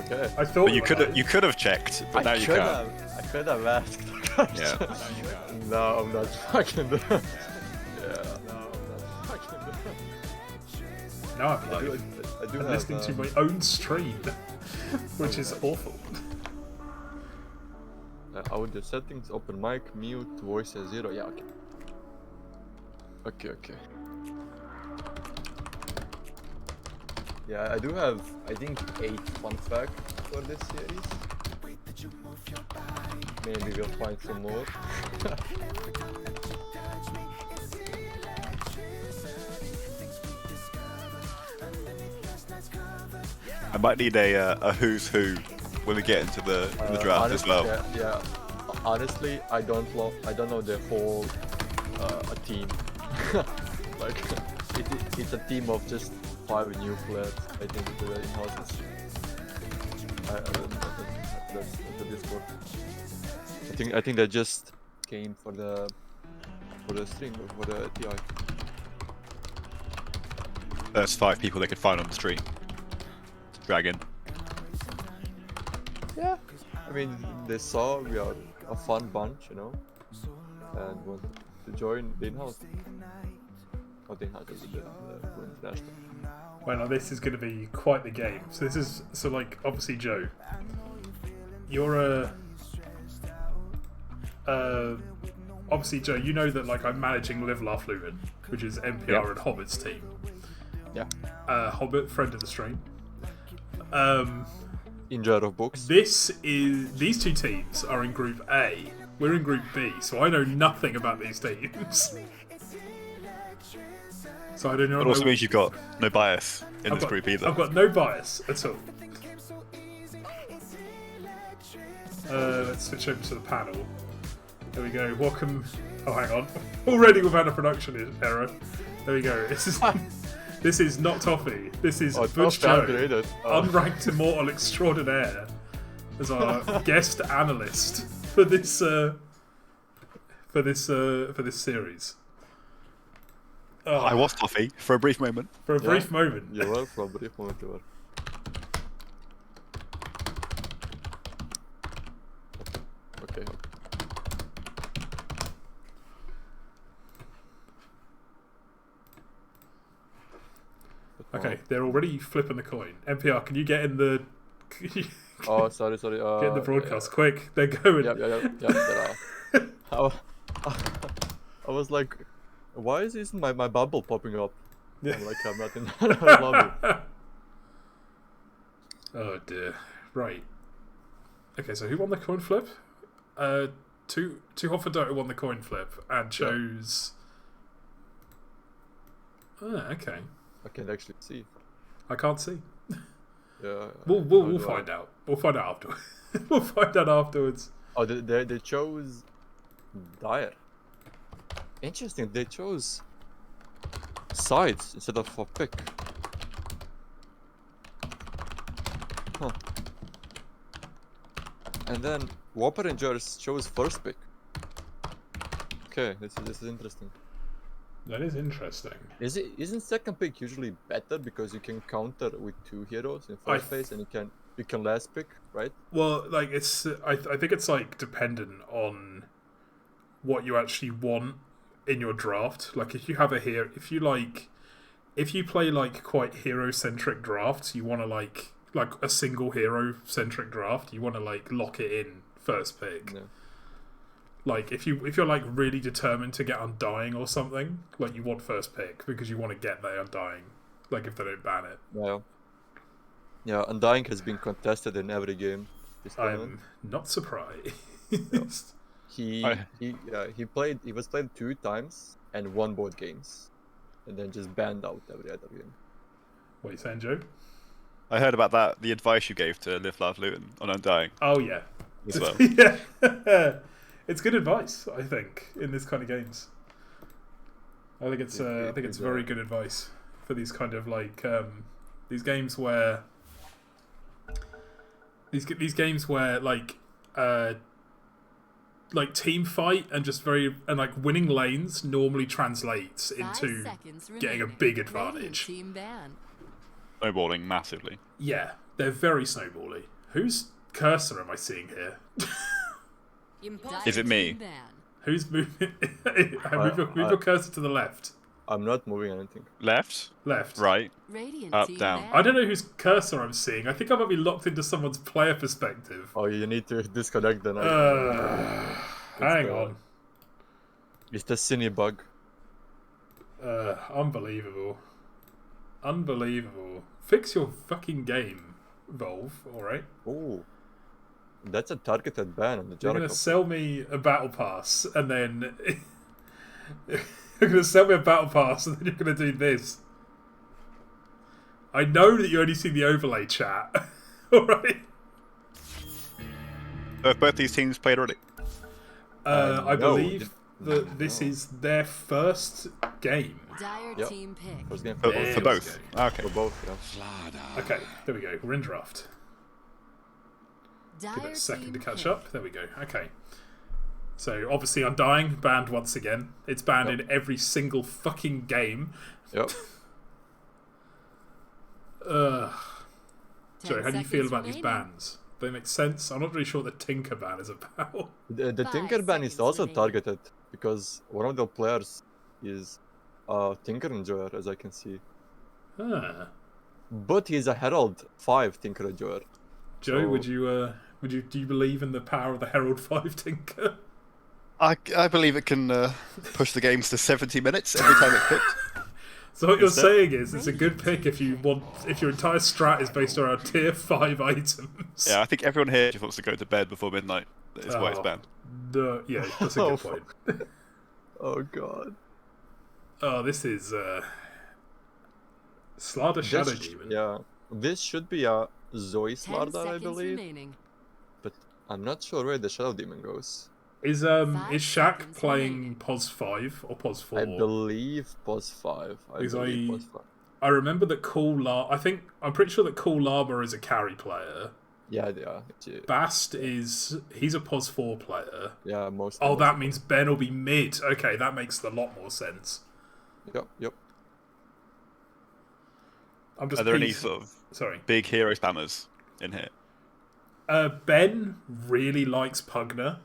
Okay. I thought But you could have checked, but now you can't. I could have asked. Yeah. No, I'm not fucking doing. Yeah. No, I'm not fucking doing. Now I'm live. I do I'm have, listening to my own stream, which is awful. Audio settings, open mic, mute, voice as 0. Yeah, okay. Okay. Yeah, I do have, I think, 8 fun facts for this series. Maybe we'll find some more. I might need a who's who when we get into the draft as well. Yeah. Honestly, I don't know the whole team. Like it's a team of just 5 new players. I think the in-houses. That's the Discord. I think they just came for the stream or for the TI. There's 5 people they could find on the street to drag in. Yeah. I mean, they saw we are a fun bunch, you know, and wanted to join the in-house. Or the in-house is the international. Well, now this is going to be quite the game. So like, obviously, Joe, you're obviously, Joe, you know that like I'm managing Live Laugh Luton, which is NPR and Hobbit's team. Yeah. Hobbit, friend of the stream. Enjoyer of books. These 2 teams are in Group A. We're in Group B, so I know nothing about these teams. So I don't know. It also means you've got no bias in this group either. I've got no bias at all. Let's switch over to the panel. There we go. Welcome. Oh, hang on. Already we've had a production error. There we go. This is not Toffee. This is Butch Joe, unranked immortal extraordinaire, as our guest analyst for this series. Oh. I was Toffee for a brief moment. For a brief moment. You were for a brief moment. You were. Okay. Okay, they're already flipping the coin. NPR, can you get in the? Oh, sorry. Get in the broadcast, quick! They're going. Yeah. I was like, why is my bubble popping up? Yeah. I'm like, I'm not in the lobby. Oh dear. Right. Okay, so who won the coin flip? 2Hot4Dota won the coin flip and chose. Oh, okay. I can actually see. I can't see. Yeah. We'll find out. We'll find out afterwards. We'll find out afterwards. Oh, they chose Dyer. Interesting. They chose sides instead of for pick. Huh. And then Whopper Enjoyers chose first pick. Okay, this is interesting. That is interesting. Isn't second pick usually better because you can counter with 2 heroes in first phase and you can last pick, right? Well, like I think it's like dependent on what you actually want in your draft. Like if you have if you play like quite hero centric drafts, you want to like a single hero centric draft, you want to like lock it in first pick. Yeah. Like if you're like really determined to get Undying or something, like you want first pick because you want to get the Undying. Like if they don't ban it. Yeah, Undying has been contested in every game. I'm not surprised. He was played 2 times and won both games, and then just banned out every other game. What are you saying, Joe? I heard about that. The advice you gave to Live Laugh Luton on Undying. Oh yeah. As well. Yeah. It's good advice, I think, in this kind of games. I think it's very good advice for these kind of like these games where like team fight and just like winning lanes normally translates into getting a big advantage. Snowballing massively. Yeah, they're very snowbally. Whose cursor am I seeing here? Is it me? Who's moving? Move your cursor to the left. I'm not moving anything. Left? Left. Right? Up, down. I don't know whose cursor I'm seeing. I think I might be locked into someone's player perspective. Oh, you need to disconnect then. Hang on. It's the cine bug. Unbelievable. Unbelievable. Fix your fucking game, Volve, alright? Oh. That's a targeted ban on the You're Jericho. gonna sell me a battle pass, and then... You're gonna sell me a battle pass, and then you're gonna do this. I know that you only see the overlay chat. Alright? Have both these teams played already? I no, believe that this is their first game. Yep. Team pick. First game For, for both. for both? Okay. For both, yeah. Okay, there we go. We're in draft. Give it a second to catch up. There we go. Okay. So, obviously, Undying, banned once again. It's banned in every single fucking game. Yep. Sorry, how do you feel about these bans? They make sense? I'm not really sure what the Tinker ban is about. The Tinker ban is also targeted because one of the players is a Tinker Enjoyer, as I can see. Ah. But he's a Herald 5 Tinker Enjoyer. Joe, So- do you believe in the power of the Herald 5 Tinker? I believe it can push the games to 70 minutes every time it's picked. So what you're Is that- saying is it's a good pick if your entire strat is based around tier 5 items. Yeah, I think everyone here just wants to go to bed before midnight. That is why it's Oh. banned. Yeah, that's a good point. Oh god. Oh, this is Slarda Shadow Demon. Yeah. This should be a Zoey Slarda, I believe. Remaining. But I'm not sure where the Shadow Demon goes. Is Shak playing POS 5 or POS 4? I believe POS 5. Because POS 5. I remember that I'm pretty sure that Cool Llama is a carry player. Yeah. Bast he's a POS 4 player. Yeah, most. Oh, that means Ben will be mid. Okay, that makes a lot more sense. Yep. I'm just Are there any pleased- sort of Sorry. big hero spammers in here? Ben really likes Pugner.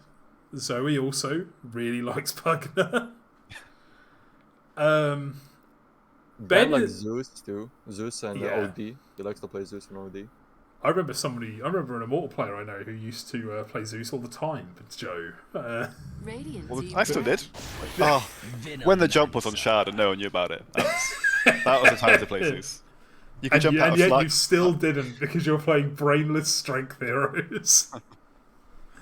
Zoey also really likes Pugner. Ben Ben likes is, Zeus too. Zeus and Yeah. OD. He likes to play Zeus and OD. I remember an Immortal player I know who used to play Zeus all the time. It's Joe. Radiant Well, team I still pick. did. Oh, when the jump was on Shard and no one knew about it. That was the time to play Zeus. You could jump out And of yet flight. you still didn't because you're playing brainless strength heroes.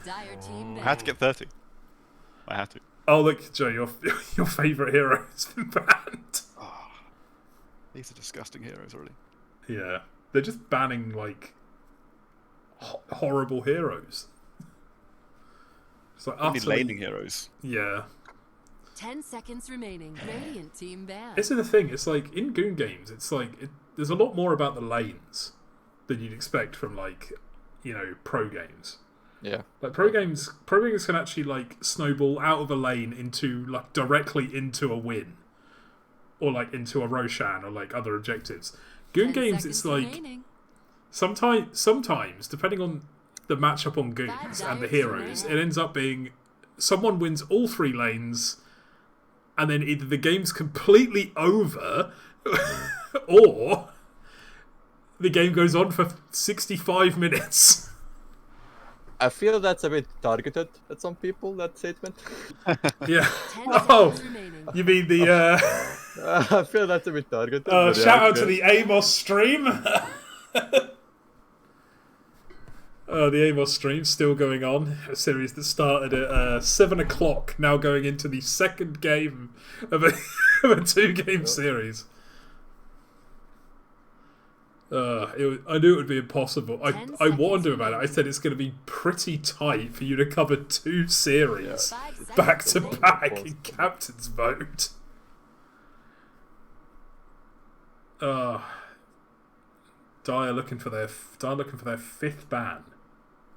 Dire team I had to get 30. I had to. Oh look, Joe, your favourite hero has been banned. These are disgusting heroes already. Yeah, they're just banning like horrible heroes. It's like I need utterly, laning heroes. yeah. 10 seconds remaining. Radiant team banned. This is the thing. It's like in Goon games, it's like there's a lot more about the lanes than you'd expect from like pro games. Yeah. Like pro games can actually like snowball out of a lane into like directly into a win, or like into a Roshan or like other objectives. Goon 10 games, it's seconds like remaining. sometimes depending on the matchup on Goons and the heroes, it ends up being someone wins all 3 lanes, and then either the game's completely over, or the game goes on for 65 minutes. I feel that's a bit targeted at some people, that statement. Yeah. 10 Oh, seconds remaining. you mean the I feel that's a bit targeted. but yeah, shout out to okay. the Amos stream. The Amos stream still going on. A series that started at 7 o'clock, now going into the second game of a 2-game series. I knew it would be impossible. I warned him about it. I said it's going to be pretty tight for you to cover 2 series 5 seconds back to remaining. back in captain's mode. Dire looking for their 5th ban.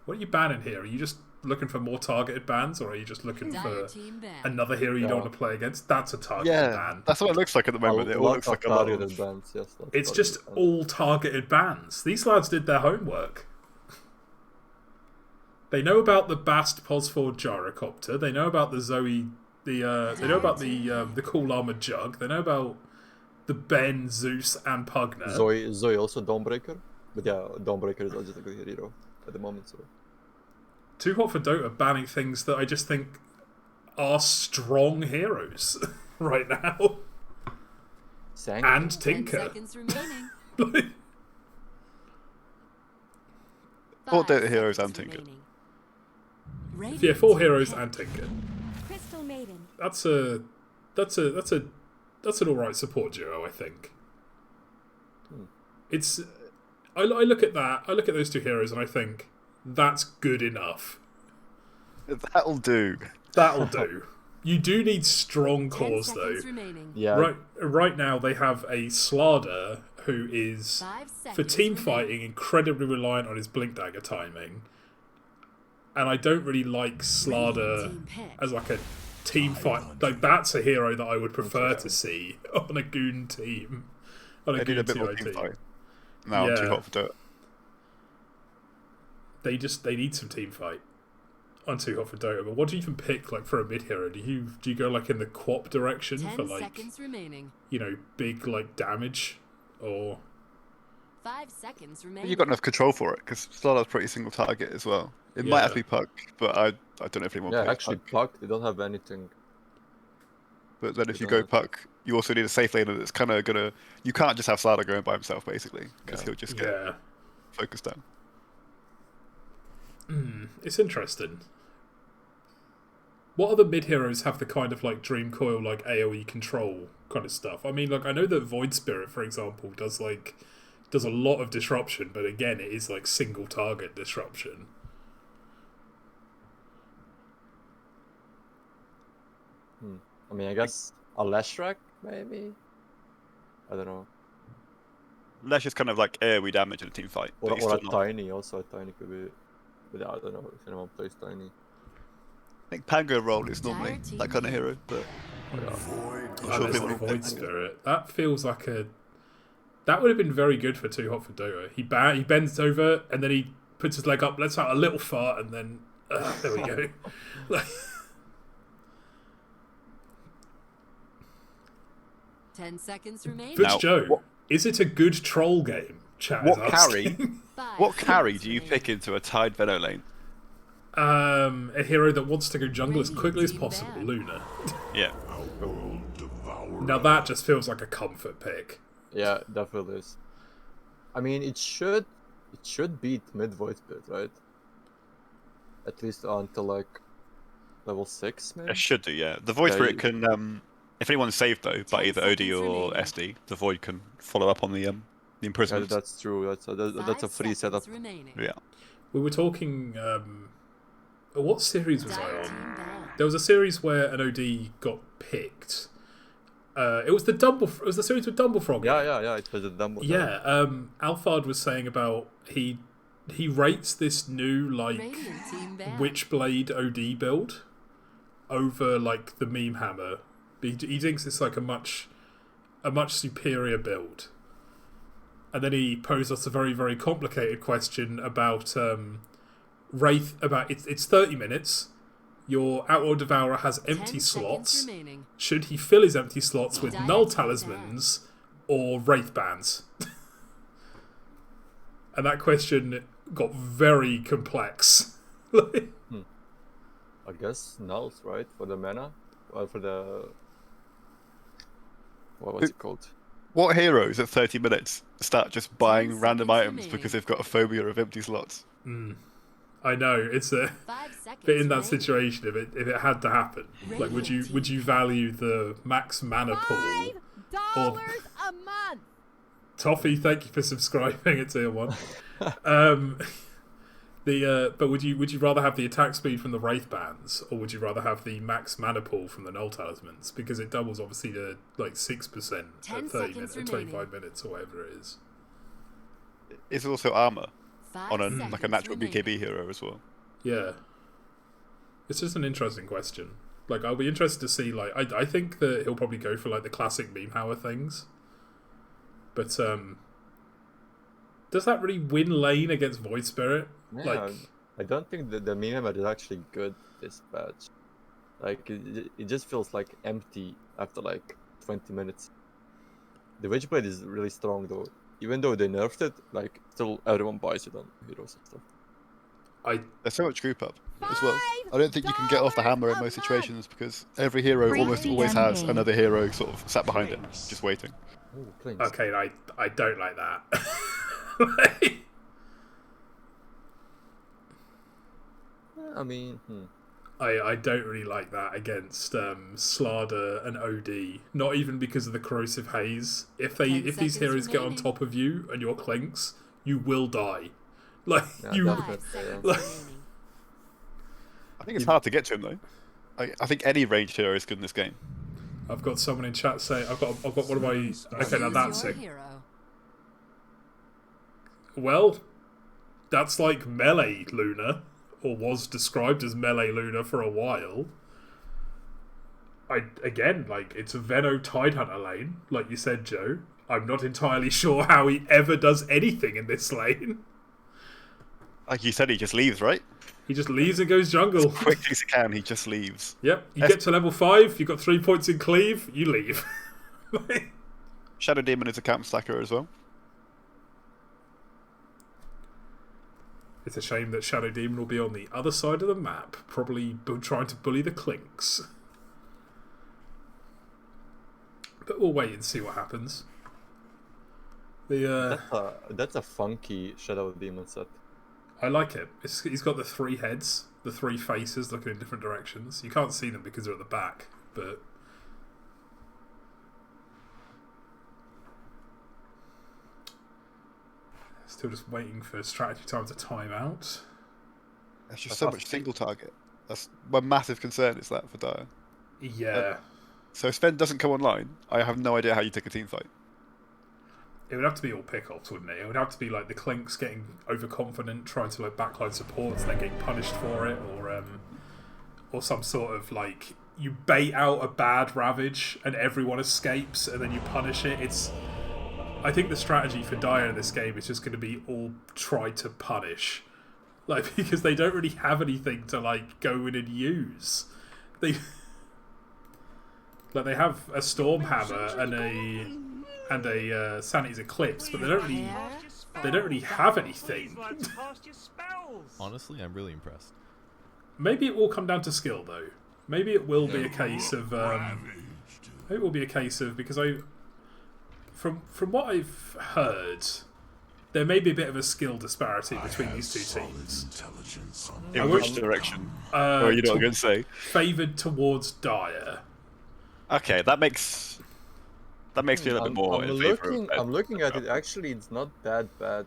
What are you banning here? Are you just looking for more targeted bans, or are you just looking Dire for team banned. another hero you don't Yeah. want to play against? That's a targeted Yeah, ban. that's what it looks like at the moment. It all looks like a lot targeted of... bans. Yes. lots of It's just targeted bans. all targeted bans. These lads did their homework. They know about the Bast Posford gyrocopter. They know about the Zoey. They know about the cool llama jug. They know about the Ben, Zeus, and Pugner. Zoey also Dawnbreaker, but yeah, Dawnbreaker is just a good hero at the moment. So 2Hot4Dota banning things that I just think are strong heroes right now. Sang? And 10 Tinker. seconds remaining. 4 5 Dota heroes seconds and Tinker. remaining. Yeah, 4 Radiant heroes team and picked. Tinker. Crystal Maiden. That's an alright support duo, I think. It's I look at that. I look at those 2 heroes and I think that's good enough. That'll do. That'll do. You do need strong 10 cores though. seconds remaining. yeah, Right now they have a Slardar who is 5 for seconds team remaining. fighting incredibly reliant on his blink dagger timing. And I don't really like Slardar Team picked. as like a team fight. Like that's a hero that I would prefer to see on a goon team. On a They need a goon bit more TI team team. fight. Now Yeah. I'm too hot for Dota. They need some team fight on 2Hot4Dota. But what do you even pick like for a mid hero? Do you go like in the quap direction 10 for like seconds remaining. big like damage, or 5 seconds remaining. You've got enough control for it, because Slardar's pretty single target as well. It might Yeah. have to be Puck, but I don't know if anyone yeah. plays Actually, Puck. Puck, they don't have anything. But then if they you don't go have- Puck, you also need a safe laner that's kind of gonna... You can't just have Slardar going by himself, basically, because Yeah. he'll just get yeah. focused down. It's interesting. What other mid heroes have the kind of like Dream Coil, like AoE control kind of stuff? I mean, like I know that Void Spirit, for example, does a lot of disruption, but again, it is like single target disruption. I mean, I guess a Leshrac maybe. I don't know, Lesh is kind of like AoE damage in a team fight. or but he's a still not. Tiny also. A Tiny could be, but I don't know if anyone plays Tiny. I think Pango role is normally Entire that kind of team hero, but Oh, sure there's people the will Void pick. Spirit. That feels like that would have been very good for 2Hot4Dota. He bends over and then he puts his leg up, lets out a little fart, and then there we go. 10 seconds remaining. Butch Now, Joe, what- is it a good troll game? Chat What is asking. carry? 5 What carry seconds do you remaining. pick into a tied Veno lane? A hero that wants to go jungle as Radiant quickly as team possible, ban. Luna. Yeah. Now that just feels like a comfort pick. Yeah, definitely is. I mean, it should beat mid Void Spirit, right? At least until like level 6, maybe. It should do, yeah. The Void Yeah, Spirit you- can, if anyone's saved though, by 10 either OD seconds or remaining. SD, the Void can follow up on the Yeah, imprisonment. that's true. That's a 5 free setup. seconds remaining. Yeah. We were talking. What series was I Dire on? team ban. There was a series where an OD got picked. It was the series with Dumblefrog. Yeah. It was a dumb. Yeah. Alphard was saying about he rates this new like Radiant team ban. Witchblade OD build over like the meme hammer. He thinks it's like a much superior build. And then he posed us a very, very complicated question about Wraith. About it's 30 minutes. Your Outlaw Devourer has 10 empty seconds slots. remaining. Should he fill his empty slots with Dire null team talismans or Wraith bands? And that question got very complex. I guess nulls, right? For the mana, well, for the what's it called? What heroes at 30 minutes start just buying 10 random seconds items remaining. because they've got a phobia of empty slots? I know it's a. 5 seconds But in that remaining. situation, if it had to happen, like would you value the max mana pool? $5 a month. Toffee, thank you for subscribing at tier 1. But would you rather have the attack speed from the Wraith bands, or would you rather have the max mana pool from the Null Talismans? Because it doubles obviously to like 6% 10 at 30 seconds minutes, remaining. 25 minutes, or whatever it is. It's also armor 5 on a seconds like a natural remaining. BKB hero as well. Yeah, it's just an interesting question. Like I'll be interested to see. Like I think that he'll probably go for like the classic meme hour things. But does that really win lane against Void Spirit? Yeah, Like I don't think that the minimap is actually good this patch. Like it just feels like empty after like 20 minutes. The Witchblade is really strong though. Even though they nerfed it, like still everyone buys it on heroes and stuff. There's so much group up as well. I don't think you can get off the hammer in most situations because every hero almost always has another hero sort of sat behind it, just waiting. Ooh, Clinks. Okay, I don't like that. I mean, I don't really like that against Slada and OD. Not even because of the corrosive haze. If these heroes get on top of you and you're Clinks, you will die. Like yeah, you. definitely, yeah. I think it's hard to get to him though. I think any ranged hero is good in this game. I've got someone in chat saying I've got one of my. Okay, now that's it. Well, that's like melee Luna, or was described as melee Luna for a while. Again, like, it's a Veno Tidehunter lane, like you said, Joe. I'm not entirely sure how he ever does anything in this lane. Like you said, he just leaves, right? He just leaves and goes jungle. As quick as he can, he just leaves. Yep, you get to level 5, you've got 3 points in cleave, you leave. Shadow Demon is a camp stacker as well. It's a shame that Shadow Demon will be on the other side of the map, probably trying to bully the Clinks. But we'll wait and see what happens. That's a funky Shadow Demon set. I like it. He's got the 3 heads, the 3 faces looking in different directions. You can't see them because they're at the back, but... Still just waiting for strategy time to time out. There's just so much single target. That's my massive concern, is that for Dire. Yeah. So if Sven doesn't come online, I have no idea how you take a team fight. It would have to be all pick-offs, wouldn't it? It would have to be like the Clinks getting overconfident, trying to like backline supports, then getting punished for it, or some sort of like you bait out a bad Ravage and everyone escapes, and then you punish it. I think the strategy for Dire in this game is just going to be all try to punish, like because they don't really have anything to like go in and use. They have a Stormhammer and a Sanity's Eclipse, but they don't really have anything. Honestly, I'm really impressed. Maybe it will come down to skill, though. Maybe it will be a case of because from what I've heard, there may be a bit of a skill disparity between these two teams. In which direction? Or you know what I'm going to say? Favoured towards Dire. Okay, that makes me a little bit more in favour of... I'm looking at it, actually it's not that bad.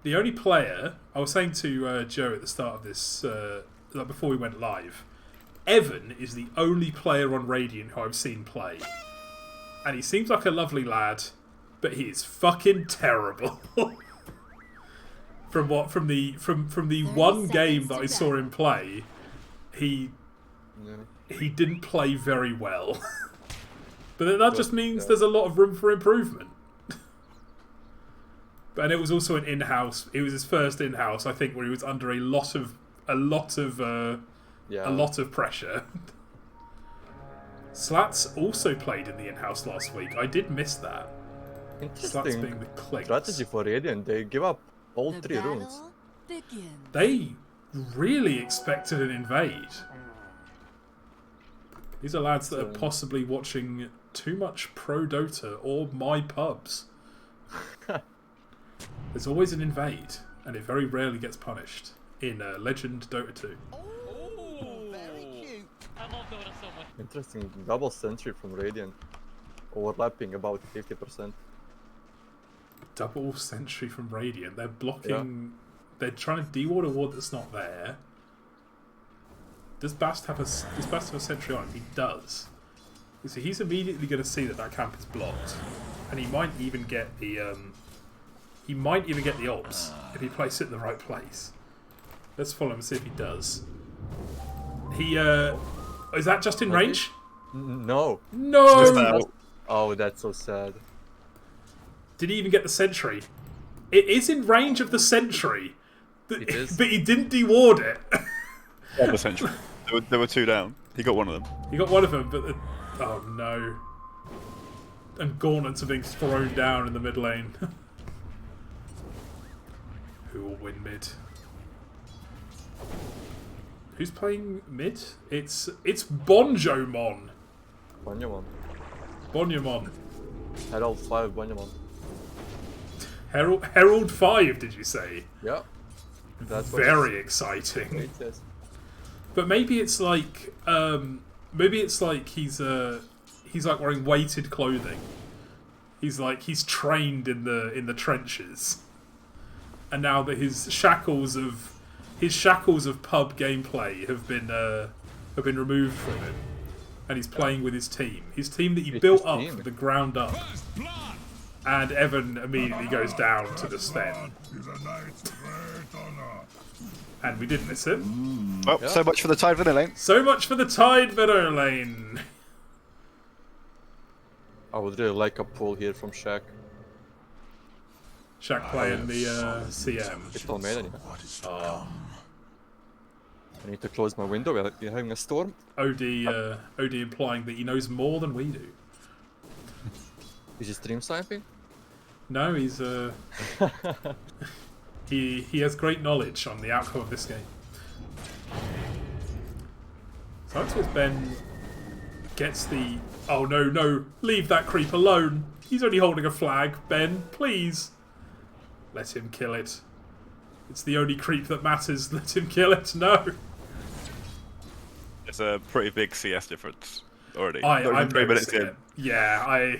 The only player, I was saying to Joe at the start of this, like before we went live, Evan is the only player on Radiant who I've seen play. And he seems like a lovely lad, but he is fucking terrible. From the one game that I saw him play, he didn't play very well. But that just means there's a lot of room for improvement. And it was also an in-house. It was his first in-house, I think, where he was under a lot of pressure. Slats also played in the in-house last week. I did miss that. Slats being the Clinks. Strategy for Radiant. They give up all 3 runes. They really expected an invade. These are lads that are possibly watching too much Pro Dota or my pubs. There's always an invade, and it very rarely gets punished in Legend Dota 2. Oh, very cute. I love Dota so much. Interesting. Double sentry from Radiant. Overlapping about 50%. Double sentry from Radiant. They're blocking... Yeah. They're trying to de-ward a ward that's not there. Does Bast have a sentry on him? He does. So he's immediately going to see that camp is blocked, and he might even get the ults if he places it in the right place. Let's follow him and see if he does. Is that just in range? No. No. Oh, that's so sad. Did he even get the sentry? It is in range of the sentry. It is. But he didn't deward it. Essentially. There were 2 down. He got one of them. He got one of them, but oh no! And gauntlets are being thrown down in the mid lane. Who will win mid? Who's playing mid? It's bonjomon. Bonjomon. Bonjomon. Herald 5 Bonjomon. Herald 5, did you say? Yeah. That's what Very exciting. it says. But maybe it's like he's like wearing weighted clothing. He's trained in the trenches, and now that his shackles of pub gameplay have been removed from him, and he's playing with his team that he built up from the ground up. And Evan immediately goes down to the Sven. And we did miss him. Well, so much for the Tide Vanilla lane. So much for the Tide Venom lane. I would really like a pull here from Shak. Shak playing the CM. Pistol Maiden. I need to close my window. We're having a storm. OD implying that he knows more than we do. Is he stream sniping? No, he's he has great knowledge on the outcome of this game. ScienceWhizBen gets the... Oh no, leave that creep alone. He's only holding a flag, Ben, please. Let him kill it. It's the only creep that matters. Let him kill it. No. It's a pretty big CS difference already. I'm 3 minutes in. Yeah,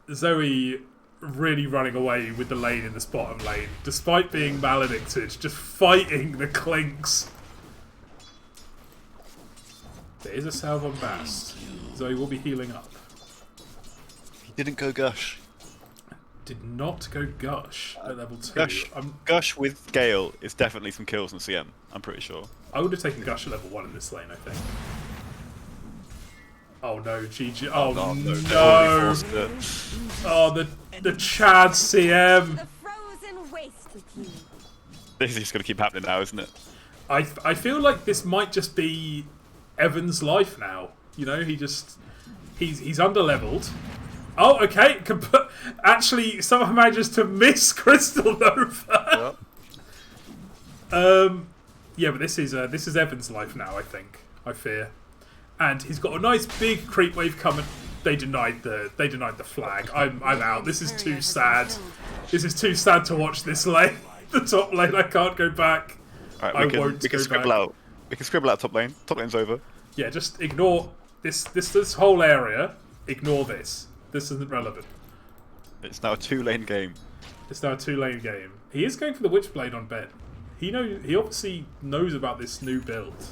Zoey really running away with the lane in this bottom lane, despite being maledicted, just fighting the clinks. There is a salve on Bast. Zoey will be healing up. He didn't go Gush. Did not go Gush at level 2. Gush with Gale is definitely some kills in CM, I'm pretty sure. I would have taken Gush at level 1 in this lane, I think. Oh no, GG. Oh no. Oh, the Chad CM. The frozen waste with you. This is just going to keep happening now, isn't it? I feel like this might just be Evan's life now. You know, he's underleveled. Oh, okay. Actually, somehow manages to miss Crystal Nova. Yep. Yeah, but this is Evan's life now. I think. I fear. And he's got a nice big creep wave coming. They denied the flag. I'm out. This is too sad. This is too sad to watch this lane. The top lane. I can't go back. Alright, we can scribble out. We can scribble out top lane. Top lane's over. Yeah, just ignore this whole area. Ignore this. This isn't relevant. It's now a 2-lane game. It's now a 2-lane game. He is going for the Witchblade on Ben. He obviously knows about this new build.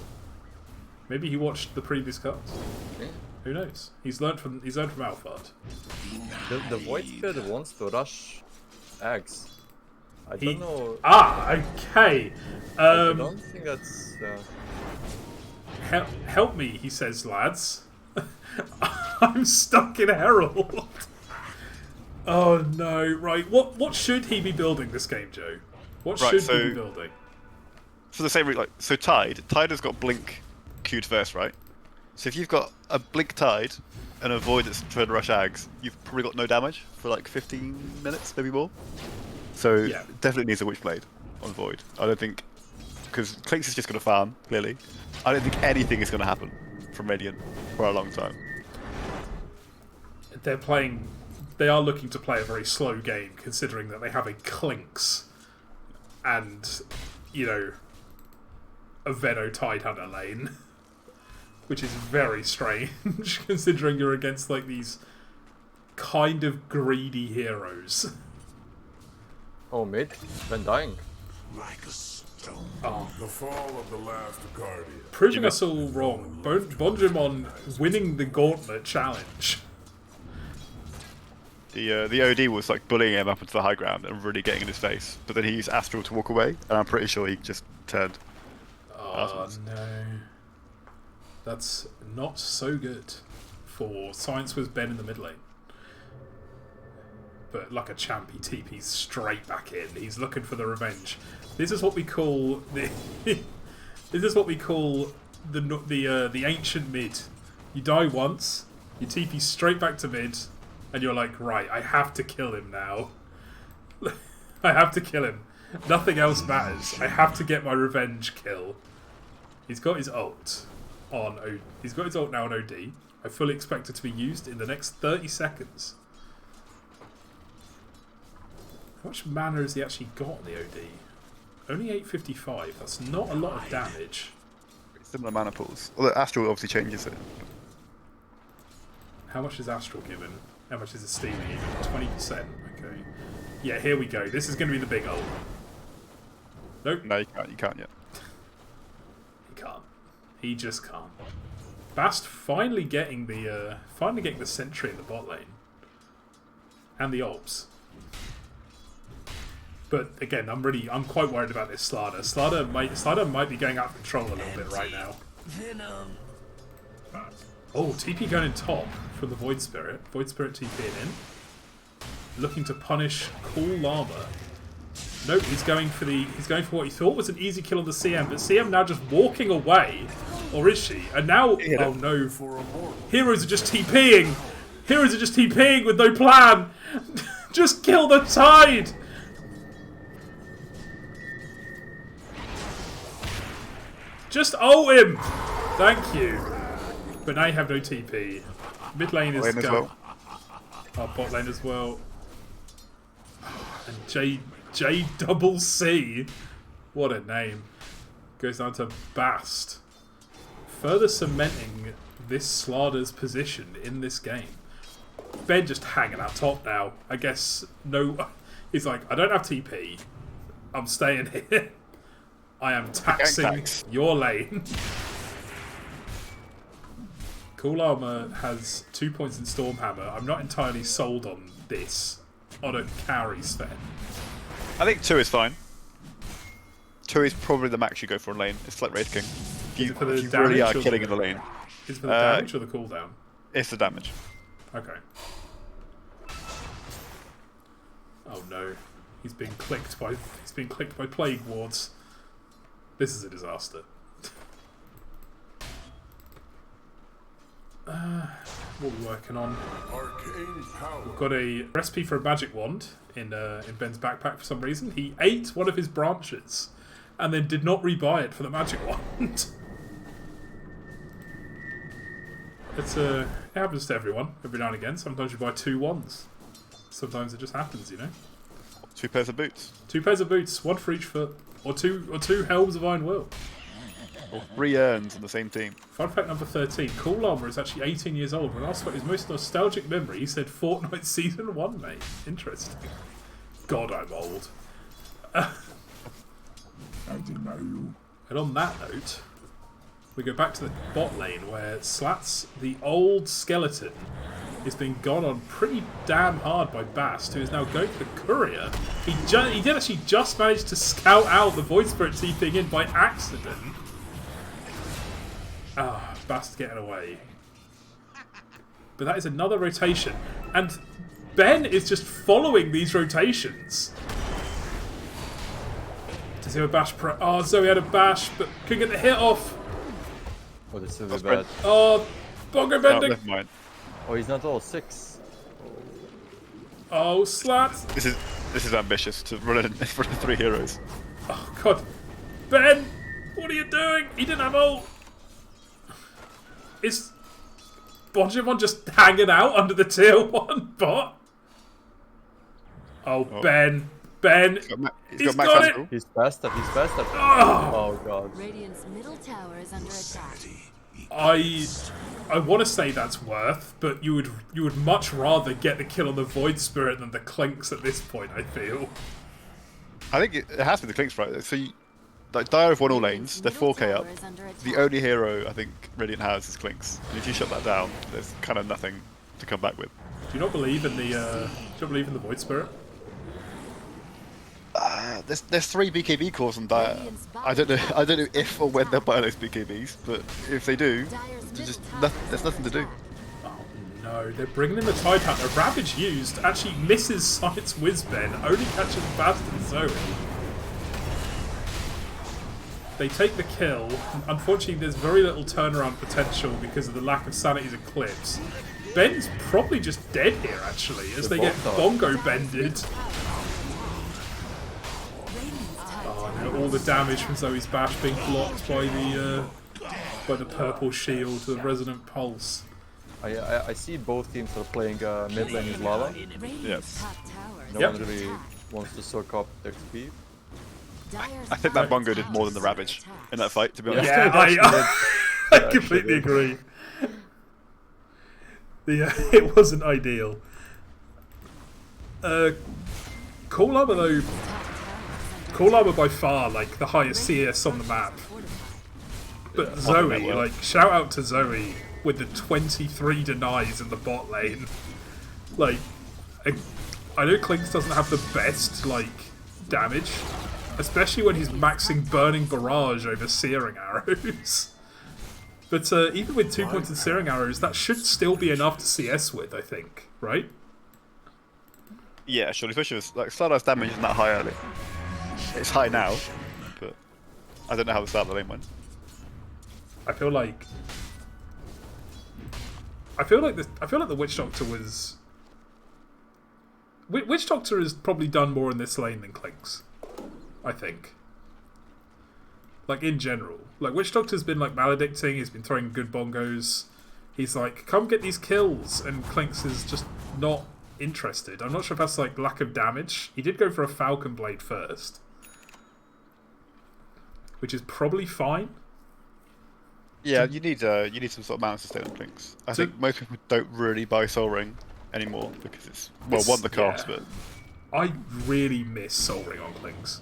Maybe he watched the previous cuts. Yeah. Who knows? He's learned from Alphard. The Void Spirit wants to rush eggs. I don't know. Okay. I don't think that's. Help me, he says, lads. I'm stuck in Herald. Oh no! Right, what should he be building this game, Joe? What should he be building? For the same reason, so Tide has got Blink queued first, right? So if you've got a Blink Tide and a Void that's trying to rush Ags, you've probably got no damage for like 15 minutes, maybe more. So yeah. Definitely needs a Witchblade on Void. I don't think, because Clinks is just going to farm, clearly. I don't think anything is going to happen from Radiant for a long time. They are looking to play a very slow game, considering that they have a Clinks and, you know, a Veno Tidehunter lane, which is very strange, considering you're against like these kind of greedy heroes. Oh, mid? Been dying. Like a stone. Oh. The fall of the last guardian. Proving us all wrong. bonjomon winning the Gauntlet challenge. The OD was like bullying him up into the high ground and really getting in his face, but then he used Astral to walk away, and I'm pretty sure he just turned. Oh no. That's not so good for ScienceWhizBen in the mid lane. but like a champ, he TP's straight back in. He's looking for the revenge. This is what we call the. This is what we call the ancient mid. You die once, you TP straight back to mid, and you're like, right, I have to kill him now. I have to kill him. Nothing else matters. I have to get my revenge kill. He's got his ult on OD. He's got his ult now on OD. I fully expect it to be used in the next 30 seconds. How much mana has he actually got on the OD? Only 855. That's not a lot of damage. Similar mana pools. Although Astral obviously changes it. How much is Astral given? How much is the Steam given? 20%. Okay. Yeah, here we go. This is going to be the big ult. Nope. No, you can't. You can't yet. He can't. He just can't. Bast finally getting the sentry in the bot lane. And the ults. But again, I'm quite worried about this Slada. Slada might be going out of control a little bit right now. Oh, TP going in top for the Void Spirit. Void Spirit TPing in. Looking to punish Cool Llama. Nope, he's going for what he thought was an easy kill on the CM, but CM now just walking away. Or is she? And now, oh no, heroes are just TPing! Heroes are just TPing with no plan! Just kill the Tide! Just ult him! Thank you. But now you have no TP. Mid lane is go. Oh, bot lane as well. And JDubbleC. What a name. Goes down to Bast. Further cementing this Slada's position in this game. Ben just hanging out top now. I guess no. He's like, I don't have TP. I'm staying here. I am taxing your lane. Cool Llama has 2 points in Stormhammer. I'm not entirely sold on this on a carry spend. I think 2 is fine. 2 is probably the max you go for in lane. It's like Raid King. If you really are killing in the lane. Is it for the damage or the cooldown? It's the damage. Okay. Oh no. He's being clicked by plague wards. This is a disaster. What are we working on? We've got a recipe for a magic wand in Ben's backpack for some reason. He ate one of his branches and then did not rebuy it for the magic wand. It happens to everyone every now and again. Sometimes you buy 2 wands. Sometimes it just happens, you know. 2 pairs of boots. 2 pairs of boots, 1 for each foot, or two helms of iron will. Or 3 urns in the same team. Fun fact number 13. Cool Llama is actually 18 years old. When asked about his most nostalgic memory, he said Fortnite Season 1, mate. Interesting. God, I'm old. And on that note, we go back to the bot lane where Slats, the old skeleton, is being gone on pretty damn hard by Bast, who is now going for the courier. He did actually just manage to scout out the Void Spirit TPing in by accident. Ah, Bast getting away. But that is another rotation. And Ben is just following these rotations. Does he have a bash pro? Oh, Zoey had a bash, but couldn't get the hit off. Oh, this is bad. Oh, bongo bending. Never mind. Oh, he's not all 6. Oh, Slats. This is ambitious to run in front of 3 heroes. Oh, God. Ben, what are you doing? He didn't have ult. Is bonjomon just hanging out under the tier 1 bot? Oh, Ben. He's got it. He's fast up. Oh, God. Radiant's middle tower is under attack. I want to say that's worth, but you would much rather get the kill on the Void Spirit than the Clinks at this point, I feel. I think it has to be the Clinks, right? So, like, Dire have won all lanes, they're 4k up. The only hero I think Radiant has is Clinks. And if you shut that down, there's kind of nothing to come back with. Do you not believe in the Void Spirit? There's 3 BKB cores on Dire. I don't know if or when they'll buy those BKBs, but if they do, there's nothing to do. Oh no, they're bringing in the Tide Hunter. Ravage used actually misses ScienceWhizBen, only catches Bast and Zoey. They take the kill. Unfortunately, there's very little turnaround potential because of the lack of Sanity's Eclipse. Ben's probably just dead here, actually, as they get bongo bended. Oh, no, all the damage from Zoe's bash being blocked by the purple shield, the resonant pulse. I see both teams are playing mid lane is lava. Yes. No one really wants to soak up the XP. I think that bongo did more than the Ravage in that fight, to be honest. Yeah, I completely agree. It wasn't ideal. Cool Llama though. Cool Llama by far like the highest CS on the map. But Zoey, like shout out to Zoey with the 23 denies in the bot lane. Like, I know Clinks doesn't have the best like damage, especially when he's maxing Burning Barrage over Searing Arrows. But even with 2 points of Searing Arrows, that should still be enough to CS with, I think, right? Yeah, surely, especially with like Stardust damage isn't that high early. It's high now, but I don't know how the start of the lane went. I feel like the Witch Doctor was. Witch Doctor has probably done more in this lane than Clinks, I think. Like in general, like Witch Doctor's been like maledicting. He's been throwing good bongos. He's like, come get these kills, and Clinks is just not interested. I'm not sure if that's like lack of damage. He did go for a Falcon Blade first, which is probably fine. Yeah, you need some sort of mana sustain on Clinks. I think most people don't really buy Soul Ring anymore because it's one the cost, but I really miss Soul Ring on Clinks.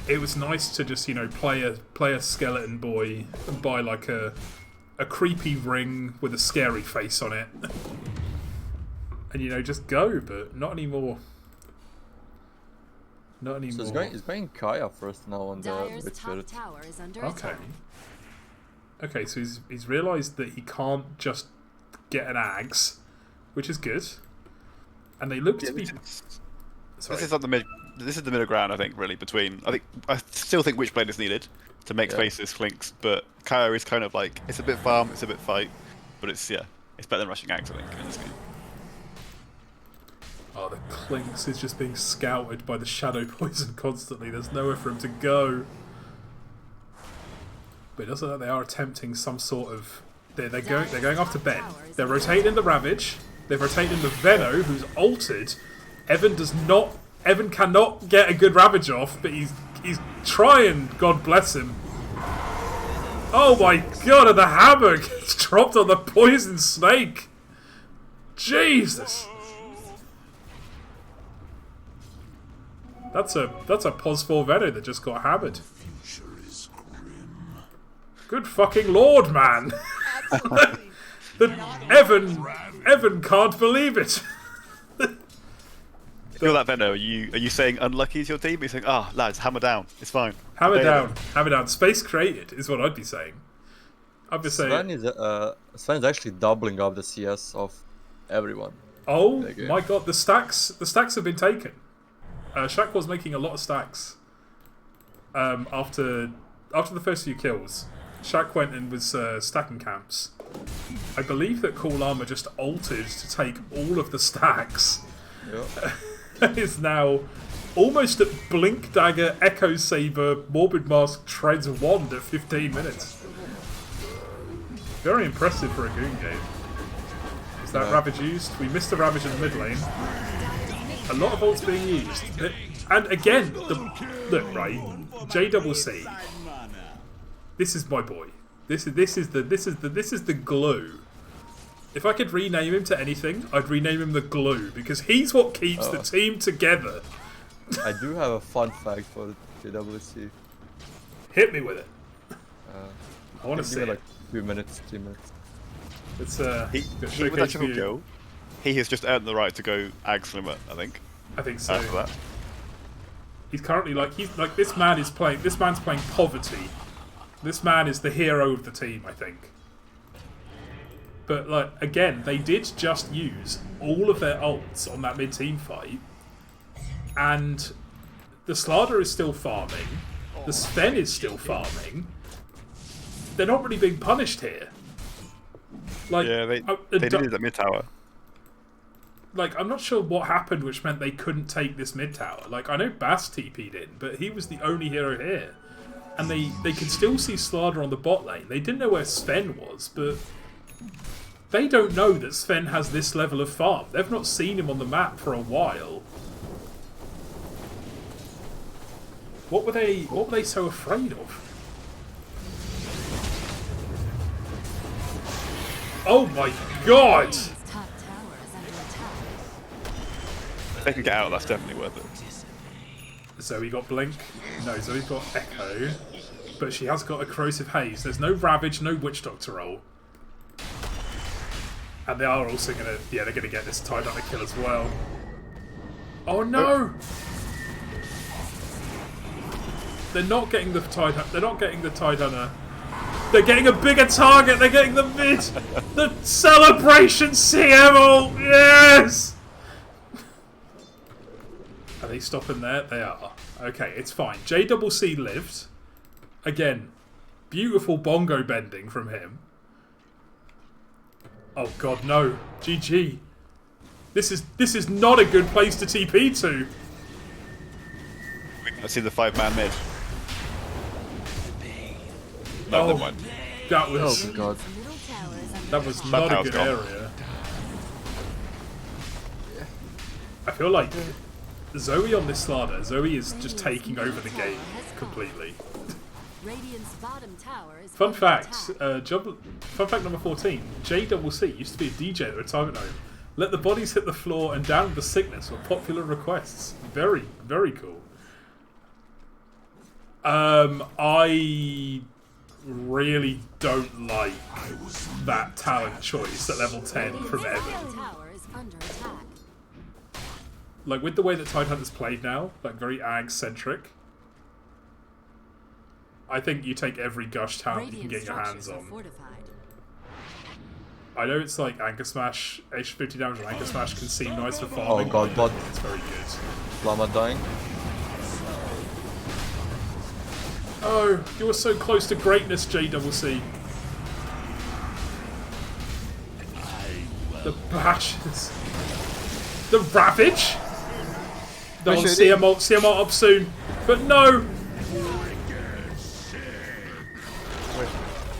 It was nice to just, you know, play a skeleton boy and buy like a creepy ring with a scary face on it, and you know just go. But not anymore. Not anymore. So he's going Kaya first now on the Dyer's mid top turret. tower is under Okay. attack. Okay, so he's realised that he can't just get an Ags, which is good. And they look to be. Sorry. this is like the mid. This is the middle ground, I think, really between. I still think Witchblade is needed to make space this Clinks, but Kaya is kind of like it's a bit farm, it's a bit fight, but it's better than rushing Ags, I think, in this game. Oh, the Clinks is just being scouted by the Shadow Poison constantly. There's nowhere for him to go. But it does look like they are attempting some sort of. They're going after Ben. They're rotating the Ravage. They're rotating the Veno, who's altered. Evan cannot get a good Ravage off, but he's trying. God bless him. Oh my god! And the hammer gets dropped on the Poison Snake. Jesus. That's a pos 4 Veno that just got hammered. Good fucking lord, man! Evan can't believe it. If you're that Veno, are you saying unlucky is your team? Are you saying, lads, hammer down, it's fine. Hammer down. Space created is what I'd be saying. I'd be saying. Sven is actually doubling up the CS of everyone. Oh my god, the stacks have been taken. Shak was making a lot of stacks. After the first few kills, Shak went and was stacking camps. I believe that Cool Llama just altered to take all of the stacks. Yep. Is now almost at Blink Dagger, Echo Saber, Morbid Mask, Treads Wand at 15 minutes. Very impressive for a Goon game. Is that Ravage used? We missed the Ravage in the mid lane. A lot of ults being used. And again, look, right, JDubbleC. This is my boy. This is the glue. If I could rename him to anything, I'd rename him the Glue, because he's what keeps the team together. I do have a fun fact for JDubbleC. Hit me with it. I want to Give see it it. like 2 minutes, 3 minutes. It's He with that triple kill, he has just earned the right to go Ag Slimmer, I think. I think so. After that. He's currently this man's playing poverty. This man is the hero of the team, I think. But like again, they did just use all of their ults on that mid-team fight, and the Slardar is still farming, the Sven is still farming. They're not really being punished here. Like, Yeah, they needed that mid tower. Like, I'm not sure what happened, which meant they couldn't take this mid tower. Like, I know Bass TP'd in, but he was the only hero here. And they could still see Slardar on the bot lane. They didn't know where Sven was, but they don't know that Sven has this level of farm. They've not seen him on the map for a while. What were they so afraid of? Oh my god! Radiant's top tower is under attack. If they can get out, that's definitely worth it. Zoey got Blink. No, Zoe's got Echo. But she has got a Corrosive Haze. There's no Ravage, no Witch Doctor roll. And they are also gonna... Yeah, they're gonna get this Tidehunter kill as well. Oh no! They're not getting the Tidehunter. They're not getting the Tidehunter. They're getting a bigger target. They're getting the mid. The celebration CM ult. Yes. Are they stopping there? They are. Okay, it's fine. JDubbleC lived. Again, beautiful bongo bending from him. Oh god, no. GG. This is not a good place to TP to. I see the 5-man mid. No, never mind. That was Oh god. Middle tower is under that was attack. not a tower's good gone. area. I feel like Zoey on this Slardar, Zoey is just taking over the game completely. Radiant's bottom tower is Fun under fact, attack. fun fact number 14, JDubbleC used to be a DJ at retirement home. Let the bodies hit the floor and down with the sickness were popular requests. Very, very cool. I really don't like that talent choice at level 10 from Radiant's Evan. middle tower is under attack. Like, with the way that Tidehunter's played now, like, very ag-centric, I think you take every Gush talent you can Radiant get your hands structures are on. fortified. I know it's like Anchor Smash, extra 50 damage on Anchor Smash can seem nice for farming, God, but I don't but- think it's very good. Llama dying. Oh, you were so close to greatness, JDubbleC. The bashes. The Ravage? No, CM ult up soon. But no!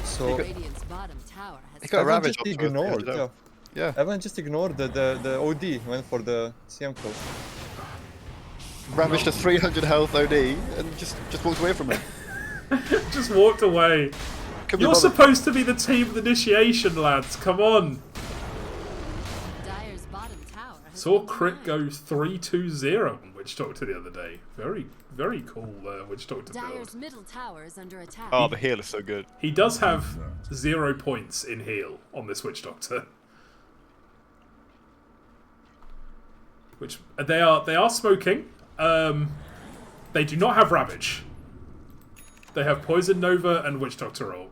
So Radiant's bottom tower has He got a Evan Ravage just up to ignored. 300 Yeah. health. Yeah. Evan just ignored the OD, went for the CM kill. Ravaged to 300 health OD and just walked away from it. Just walked away. Couldn't be You're bothered. supposed to be the team of initiation, lads. Come on. Dyer's bottom tower has Saw been Crit denied. go 3-2-0 on Witch Doctor the other day. Very, very cool Witch Doctor Dyer's build. middle tower is under attack. Oh, the heal is so good. He does have 0 points in heal on this Witch Doctor. Which they are smoking. They do not have Ravage. They have Poison Nova and Witch Doctor roll.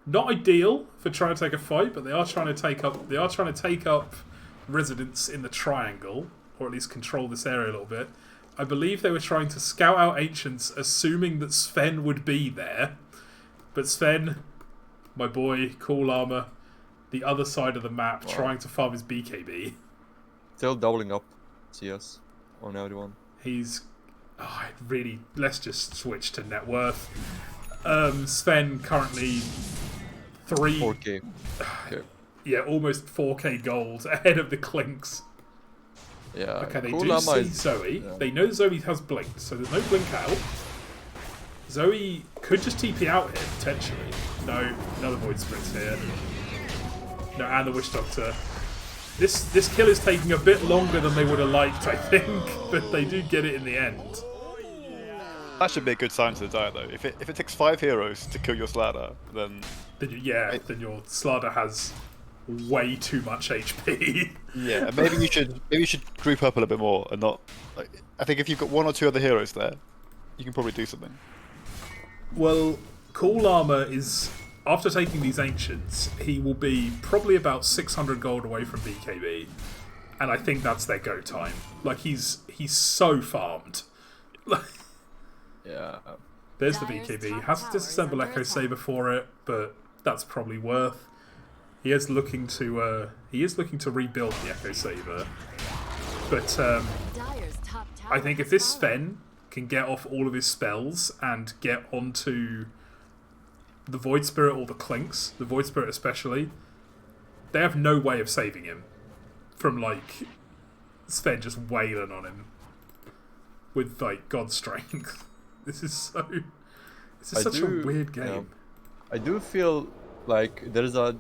Not ideal for trying to take a fight, but they are trying to take up residence in the triangle, or at least control this area a little bit. I believe they were trying to scout out Ancients, assuming that Sven would be there. But Sven, my boy, cool llama, the other side of the map, trying to farm his BKB. Still doubling up CS on everyone. He's... Oh, really... Let's just switch to net worth. Sven currently 4K. Okay. Yeah, almost 4k gold ahead of the Clinks. Yeah. Okay, they cool do llama see is- Zoey. yeah. They know Zoey has blinked, so there's no blink out. Zoey could just TP out here, potentially. No, another Void Sprint's here. No, and the Witch Doctor. This kill is taking a bit longer than they would have liked, I think, but they do get it in the end. That should be a good sign to the diet, though. If it takes 5 heroes to kill your Slardar, then Then then your Slardar has way too much HP. yeah, maybe you should group up a little bit more and not. Like, I think if you've got 1 or 2 other heroes there, you can probably do something. Well, Cool Llama is after taking these Ancients, he will be probably about 600 gold away from BKB. And I think that's their go time. Like, he's so farmed. Yeah. There's the BKB. Has to disassemble Echo Saber for it, but that's probably worth. He is looking to rebuild the Echo Saber. But I think if this Sven can get off all of his spells and get onto the Void Spirit or the Clinks, the Void Spirit especially, they have no way of saving him from, like, Sven just wailing on him with, like, God Strength. This is such a weird game. Yeah. I do feel like there is a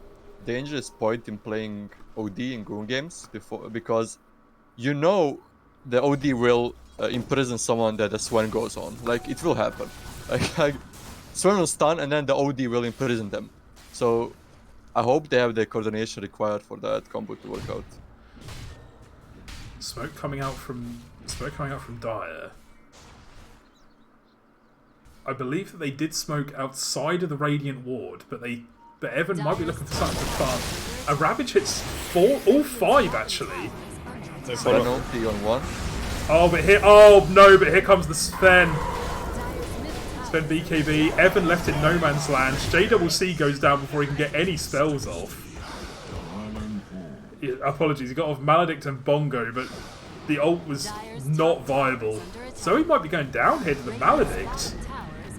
dangerous point in playing OD in Goon games because you know the OD will imprison someone that the Sven goes on. Like, it will happen. Like Sven will stun and then the OD will imprison them. So I hope they have the coordination required for that combo to work out. Smoke coming out from Dire. I believe that they did smoke outside of the Radiant Ward, but Evan might be looking for something fun. A Ravage hits all five actually. Penalty on one. But here comes the Sven. Sven BKB. Evan left in no man's land. JDubbleC goes down before he can get any spells off. Yeah, apologies, he got off Maledict and Bongo, but the ult was not viable. Zoey might be going down here to the Maledict.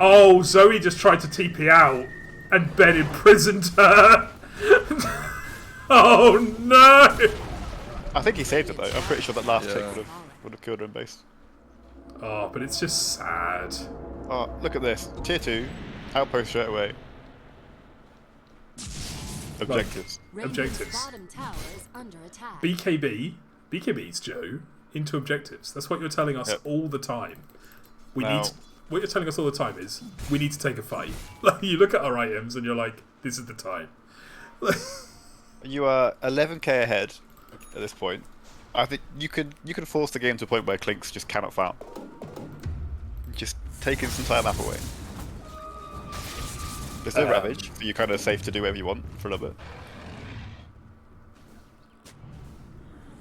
Oh, Zoey just tried to TP out, and Ben imprisoned her. Oh no! I think he saved it though. I'm pretty sure that last tick would have killed her in base. Oh, but it's just sad. Oh, look at this. Tier 2, outpost straight away. Objectives. Objectives. BKB's Joe, into objectives. That's what you're telling us all the time. What you're telling us all the time is, we need to take a fight. Like, you look at our items and you're like, this is the time. You are 11k ahead at this point. I think you can force the game to a point where Clinks just cannot farm. Just taking some entire map away. There's no Ravage, but you're kind of safe to do whatever you want for a little bit.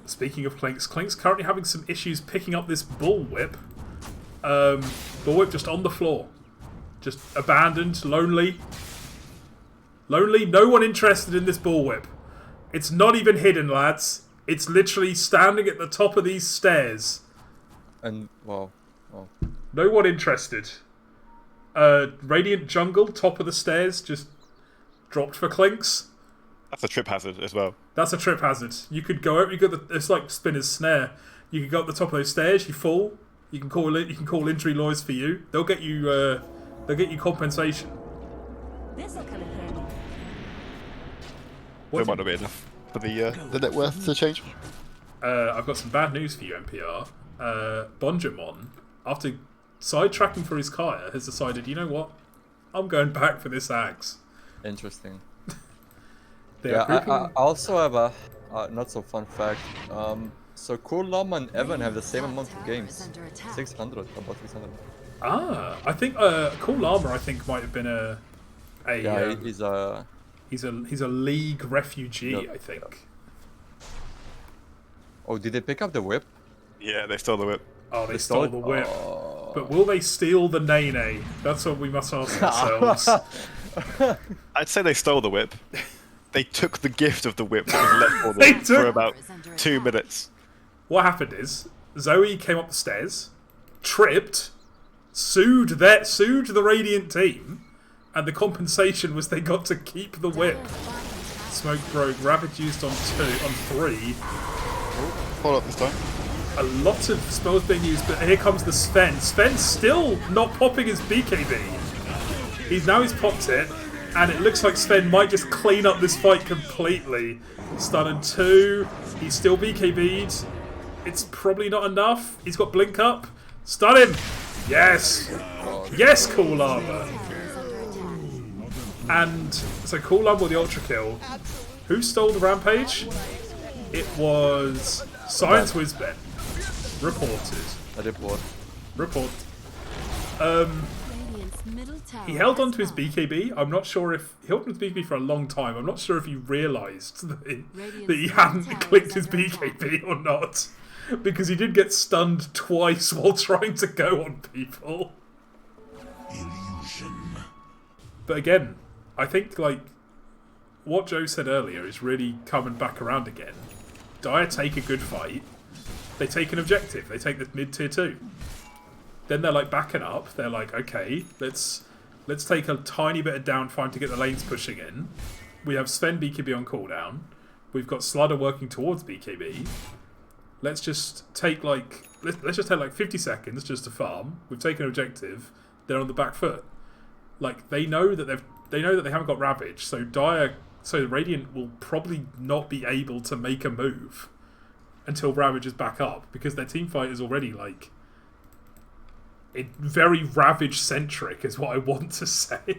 Speaking of Clinks currently having some issues picking up this Bullwhip. Bullwhip just on the floor. Just abandoned, lonely. Lonely, no one interested in this Bullwhip. It's not even hidden, lads. It's literally standing at the top of these stairs. And, wow. No one interested. Radiant Jungle, top of the stairs, just dropped for Clinks. That's a trip hazard as well. That's a trip hazard. You could go out. It's like Spinner's Snare. You could go up the top of those stairs. You fall. You can call injury lawyers for you. They'll get you. They'll get you compensation. This'll come in handy. There might not be enough for the net worth to change. I've got some bad news for you, NPR. Bonjomon, after sidetracking for his Kaya, has decided, you know what? I'm going back for this axe. Interesting. Yeah, I also have a not so fun fact. So Cool Llama and Evan have the same amount of games. 600, about 600. I think Cool Llama, I think, might have been he's a league refugee, I think. Oh, did they pick up the whip? Yeah, they stole the whip. Oh, they stole the whip. But will they steal the Nene? That's what we must ask ourselves. I'd say they stole the whip. They took the gift of the whip that was left for them for about 2 minutes. What happened is, Zoey came up the stairs, tripped, sued the Radiant team, and the compensation was they got to keep the whip. Smoke broke, Ravage used on 3. Hold up this time. A lot of spells being used, but here comes the Sven. Sven's still not popping his BKB. He's popped it, and it looks like Sven might just clean up this fight completely. Stun in 2. He's still BKB'd. It's probably not enough. He's got Blink up. Stun him! Yes! Yes, Cool Llama! And so Cool Llama with the Ultra Kill. Who stole the Rampage? It was ScienceWhizBen. Reported. A report. Report. Dire's middle tower He held has on to his fallen. BKB. I'm not sure if he held on to his BKB for a long time. I'm not sure if he realised that he Radiant's hadn't middle tower clicked is his under attack. BKB or not, because he did get stunned twice while trying to go on people. Illusion. But again, I think like what Joe said earlier is really coming back around again. Dire take a good fight. They take an objective. They take this mid tier 2. Then they're like backing up. They're like, okay, let's take a tiny bit of downtime to get the lanes pushing in. We have Sven BKB on cooldown. We've got Sludder working towards BKB. Let's just take like 50 seconds just to farm. We've taken an objective. They're on the back foot. Like they know that they haven't got Ravage, so Radiant will probably not be able to make a move until Ravage is back up, because their team fight is already like very Ravage centric, is what I want to say.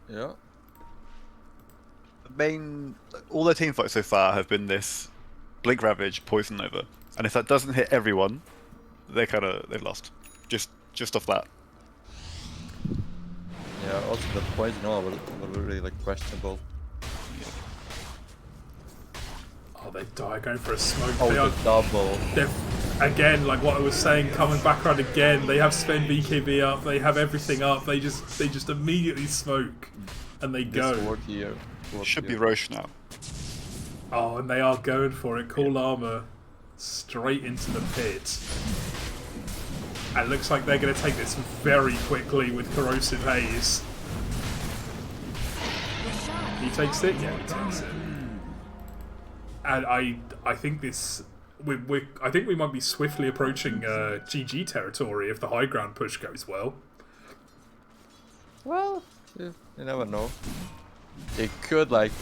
Yeah. All their team fights so far have been this Blink Ravage, Poison Nova, and if that doesn't hit everyone, they've lost. Just off that. Yeah, also the poison were really like questionable. Oh, they die going for a smoke. Oh, They are, the double. they're, again, like what I was saying, coming back around again. They have Sven BKB up. They have everything up. They just immediately smoke, and they go. This ward here. Should be Roche now. Oh, and they are going for it. Cool armor straight into the pit. And it looks like they're going to take this very quickly with Corrosive Haze. He takes it? Yeah, he takes it. And I think this... I think we might be swiftly approaching GG territory if the high ground push goes well. Well, you never know. They could like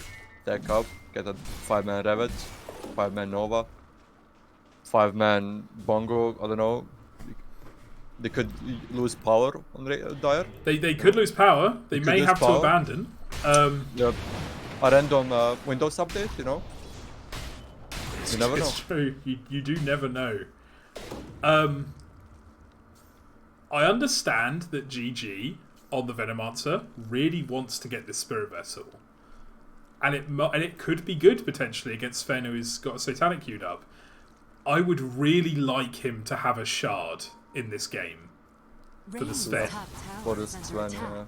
stack up, get a 5-man Ravage, 5-man Nova, 5-man Bongo, I don't know. They could lose power on Dire. They could lose power. They may lose have to power. abandon. Yep. A random Windows update, you know? You never know. It's true. You do never know. I understand that GG on the Venomancer really wants to get this Spirit Vessel, and it could be good potentially against Sven, who's got a Satanic queued up. I would really like him to have a shard in this game for the Sven, For this Sven, yeah.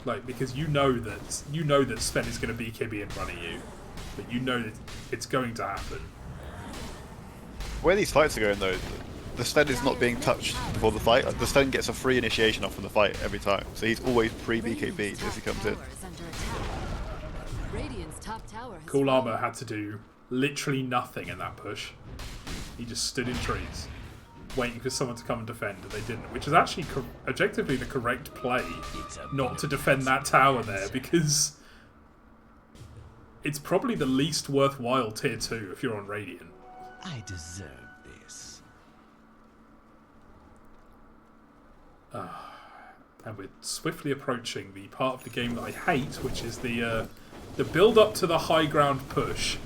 like because you know that Sven is going to BKB in front of you, but you know that it's going to happen. Where these fights are going though, the Sven is not being touched before the fight. The Sven gets a free initiation off from the fight every time, so he's always pre-BKB as he comes in. Cool Armor had to do literally nothing in that push. He just stood in trees, waiting for someone to come and defend, and they didn't. Which is actually objectively the correct play, not to defend that tower there, because it's probably the least worthwhile tier 2 if you're on Radiant. I deserve this. And we're swiftly approaching the part of the game that I hate, which is the build-up to the high ground push.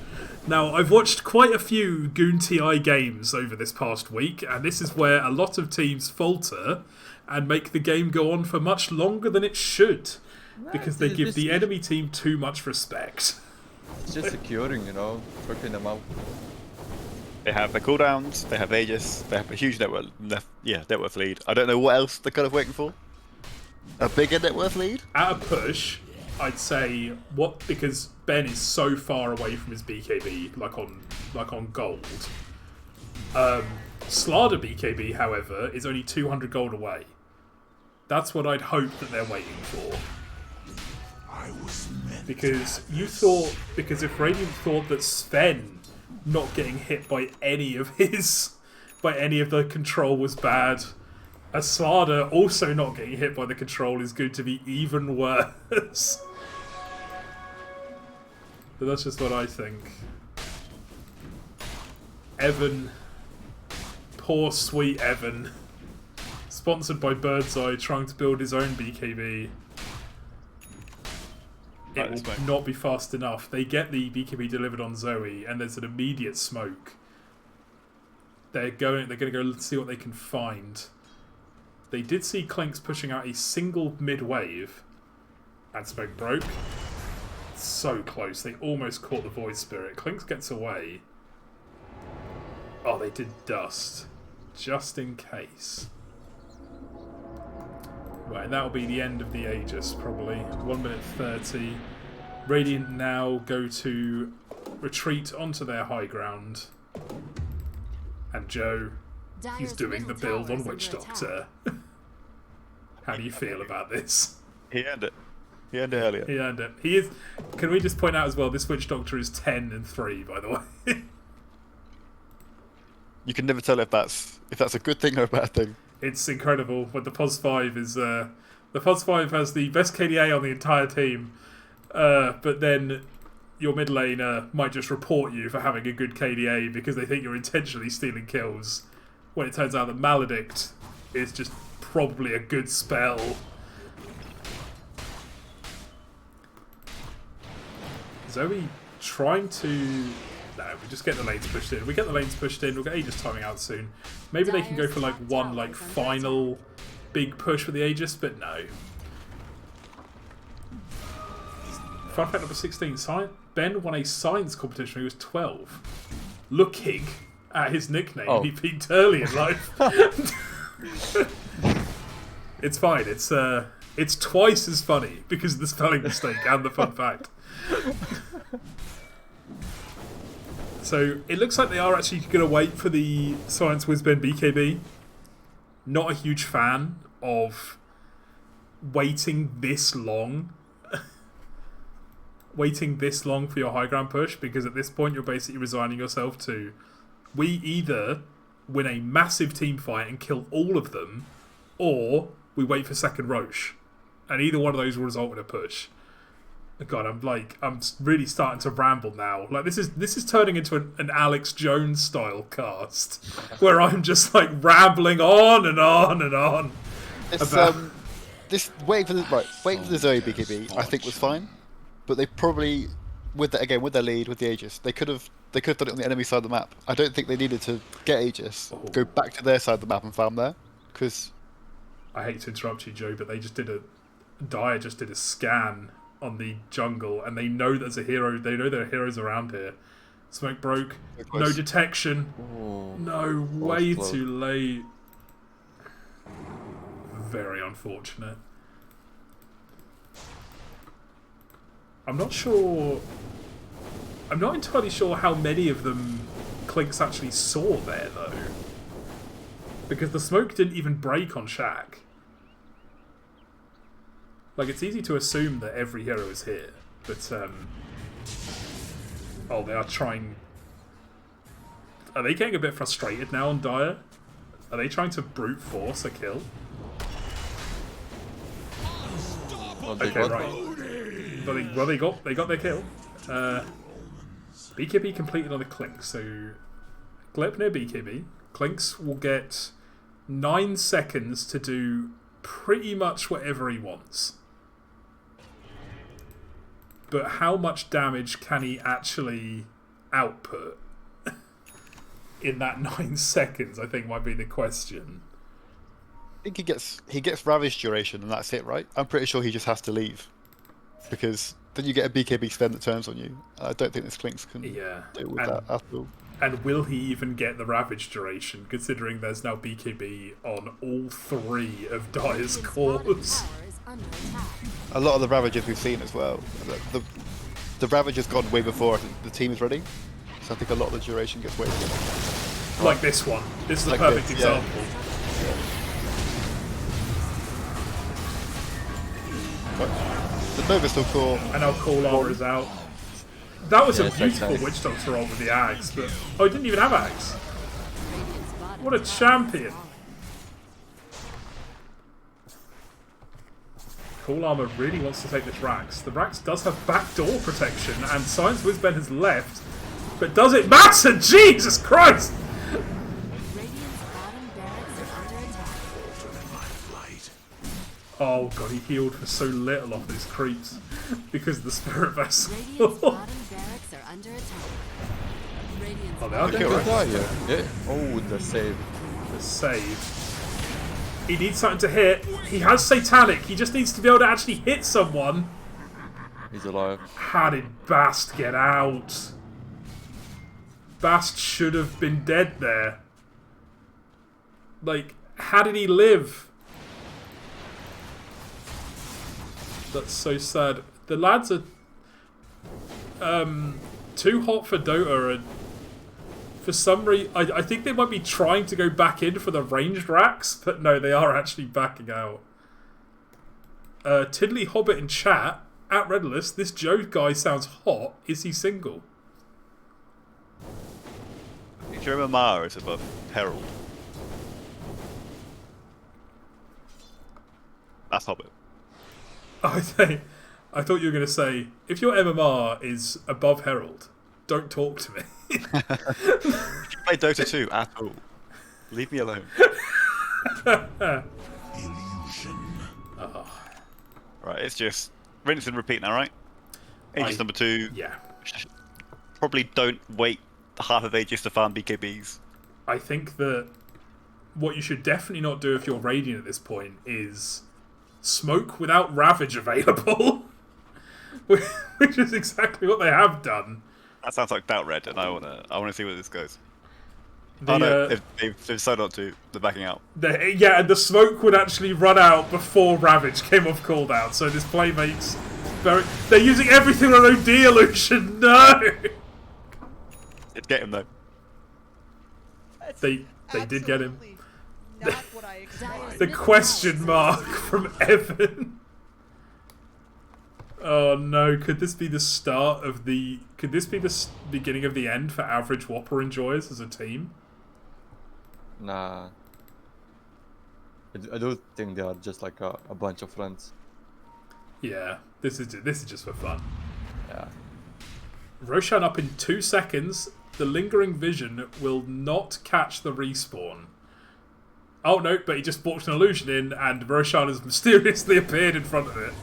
Now, I've watched quite a few GOONTI games over this past week, and this is where a lot of teams falter and make the game go on for much longer than it should, because they give the enemy team too much respect. It's just securing, you know, working them out. They have the cooldowns, they have Aegis, they have a huge net worth lead. I don't know what else they're kind of waiting for. A bigger net worth lead? At a push, I'd say because Ben is so far away from his BKB, like on gold. Slada BKB, however, is only 200 gold away. That's what I'd hope that they're waiting for. Because if Radiant thought that Sven not getting hit by any of the control was bad, Slada also not getting hit by the control is going to be even worse. But that's just what I think. Evan. Poor sweet Evan. Sponsored by Birdseye, trying to build his own BKB. It will not be fast enough. They get the BKB delivered on Zoey, and there's an immediate smoke. They're going to go see what they can find. They did see Clinks pushing out a single mid-wave, and smoke broke. So close. They almost caught the Void Spirit. Clinks gets away. Oh, they did dust. Just in case. Right, and that'll be the end of the Aegis, probably. 1 minute 30. Radiant now go to retreat onto their high ground. And Joe, he's doing the build on Witch Doctor. How do you feel about this? He earned it. He earned it earlier. He earned it. He is. Can we just point out as well, this Witch Doctor is 10-3, by the way. You can never tell if that's a good thing or a bad thing. It's incredible. But the POS 5 is the POS 5 has the best KDA on the entire team, but then your mid laner might just report you for having a good KDA because they think you're intentionally stealing kills. When it turns out that Maledict is just probably a good spell. Zoey trying to... No, we just get the lanes pushed in. We get the lanes pushed in, we'll get Aegis timing out soon. Maybe they can go for like one like final big push for the Aegis, but no. Fun fact number 16, Ben won a science competition when he was 12. Looking at his nickname he peaked early in life. It's fine, it's twice as funny because of the spelling mistake and the fun fact. So it looks like they are actually going to wait for the ScienceWhizBen BKB. Not a huge fan of waiting this long. Waiting this long for your high ground push, because at this point you're basically resigning yourself to, we either win a massive team fight and kill all of them, or we wait for second Roche. And either one of those will result in a push. God, I'm really starting to ramble now. Like this is turning into an Alex Jones style cast, where I'm just like rambling on and on and on. It's, this waiting for the Zoey BKB I think was fine, but they probably with their lead with the Aegis they could have done it on the enemy side of the map. I don't think they needed to get Aegis, go back to their side of the map and farm there, because I hate to interrupt you, Joe, but Dire just did a scan on the jungle, and they know there's a hero. They know there are heroes around here. Smoke broke. No detection. Oh, no, way too late. Very unfortunate. I'm not entirely sure how many of them Clinks actually saw there, though. Because the smoke didn't even break on Shak. Like, it's easy to assume that every hero is here, but, oh, they are trying... Are they getting a bit frustrated now on Dire? Are they trying to brute force a kill? Okay, right. Well, they got their kill. BKB completed on the Clinks, so... Gleipnir BKB. Clinks will get 9 seconds to do pretty much whatever he wants. But how much damage can he actually output in that 9 seconds, I think might be the question. I think he gets Ravage duration and that's it, right? I'm pretty sure he just has to leave, because then you get a BKB spend that turns on you. I don't think this Clinks can deal with that at all. And will he even get the Ravage duration, considering there's now BKB on all 3 of Dire's cores? A lot of the Ravages we've seen as well. The Ravage has gone way before the team is ready, so I think a lot of the duration gets wasted. Like this one. This is a perfect example. The Nova's still cool. And our call armor is out. That was a beautiful Witch Doctor roll with the Ags, but... Oh, he didn't even have Ags. What a champion. Call armor really wants to take this Rax. The Rax does have backdoor protection, and ScienceWhizBen has left. But does it matter? Jesus Christ! Oh god, he healed for so little off those creeps because of the Spirit Vessel. Oh, they are Okay, doing yeah. Oh, the save. the save. He needs something to hit. He has Satanic. He just needs to be able to actually hit someone. He's alive. How did Bast get out? Bast should have been dead there. Like, how did he live? That's so sad. The lads are too hot for Dota, and for some reason, I think they might be trying to go back in for the ranged racks, but no, they are actually backing out. Tiddly Hobbit in chat, at Redalus, this Joe guy sounds hot. Is he single? Joe Mama is above Herald. That's Hobbit. I thought you were going to say, if your MMR is above Herald, don't talk to me. You play Dota 2 at all. Leave me alone. Illusion. Right, it's just rinse and repeat now, right? Aegis number 2. Yeah. Probably don't wait half of Aegis to farm BKBs. I think that what you should definitely not do if you're Radiant at this point is smoke without Ravage available. Which is exactly what they have done. That sounds like Doubt Red, and I wanna see where this goes. They've decided not to. They're backing out. Yeah, and the smoke would actually run out before Ravage came off cooldown. So this play makes very. They're using everything on OD illusion. No. It'd get him though. They did get him. Not what I expected. The question mark from Evan. Oh no! Could this be the start of the? Could this be the beginning of the end for average Whopper Enjoyers as a team? Nah. I do think they are just like a bunch of friends. Yeah, this is just for fun. Yeah. Roshan up in 2 seconds. The lingering vision will not catch the respawn. Oh no! But he just bought an illusion in, and Roshan has mysteriously appeared in front of it.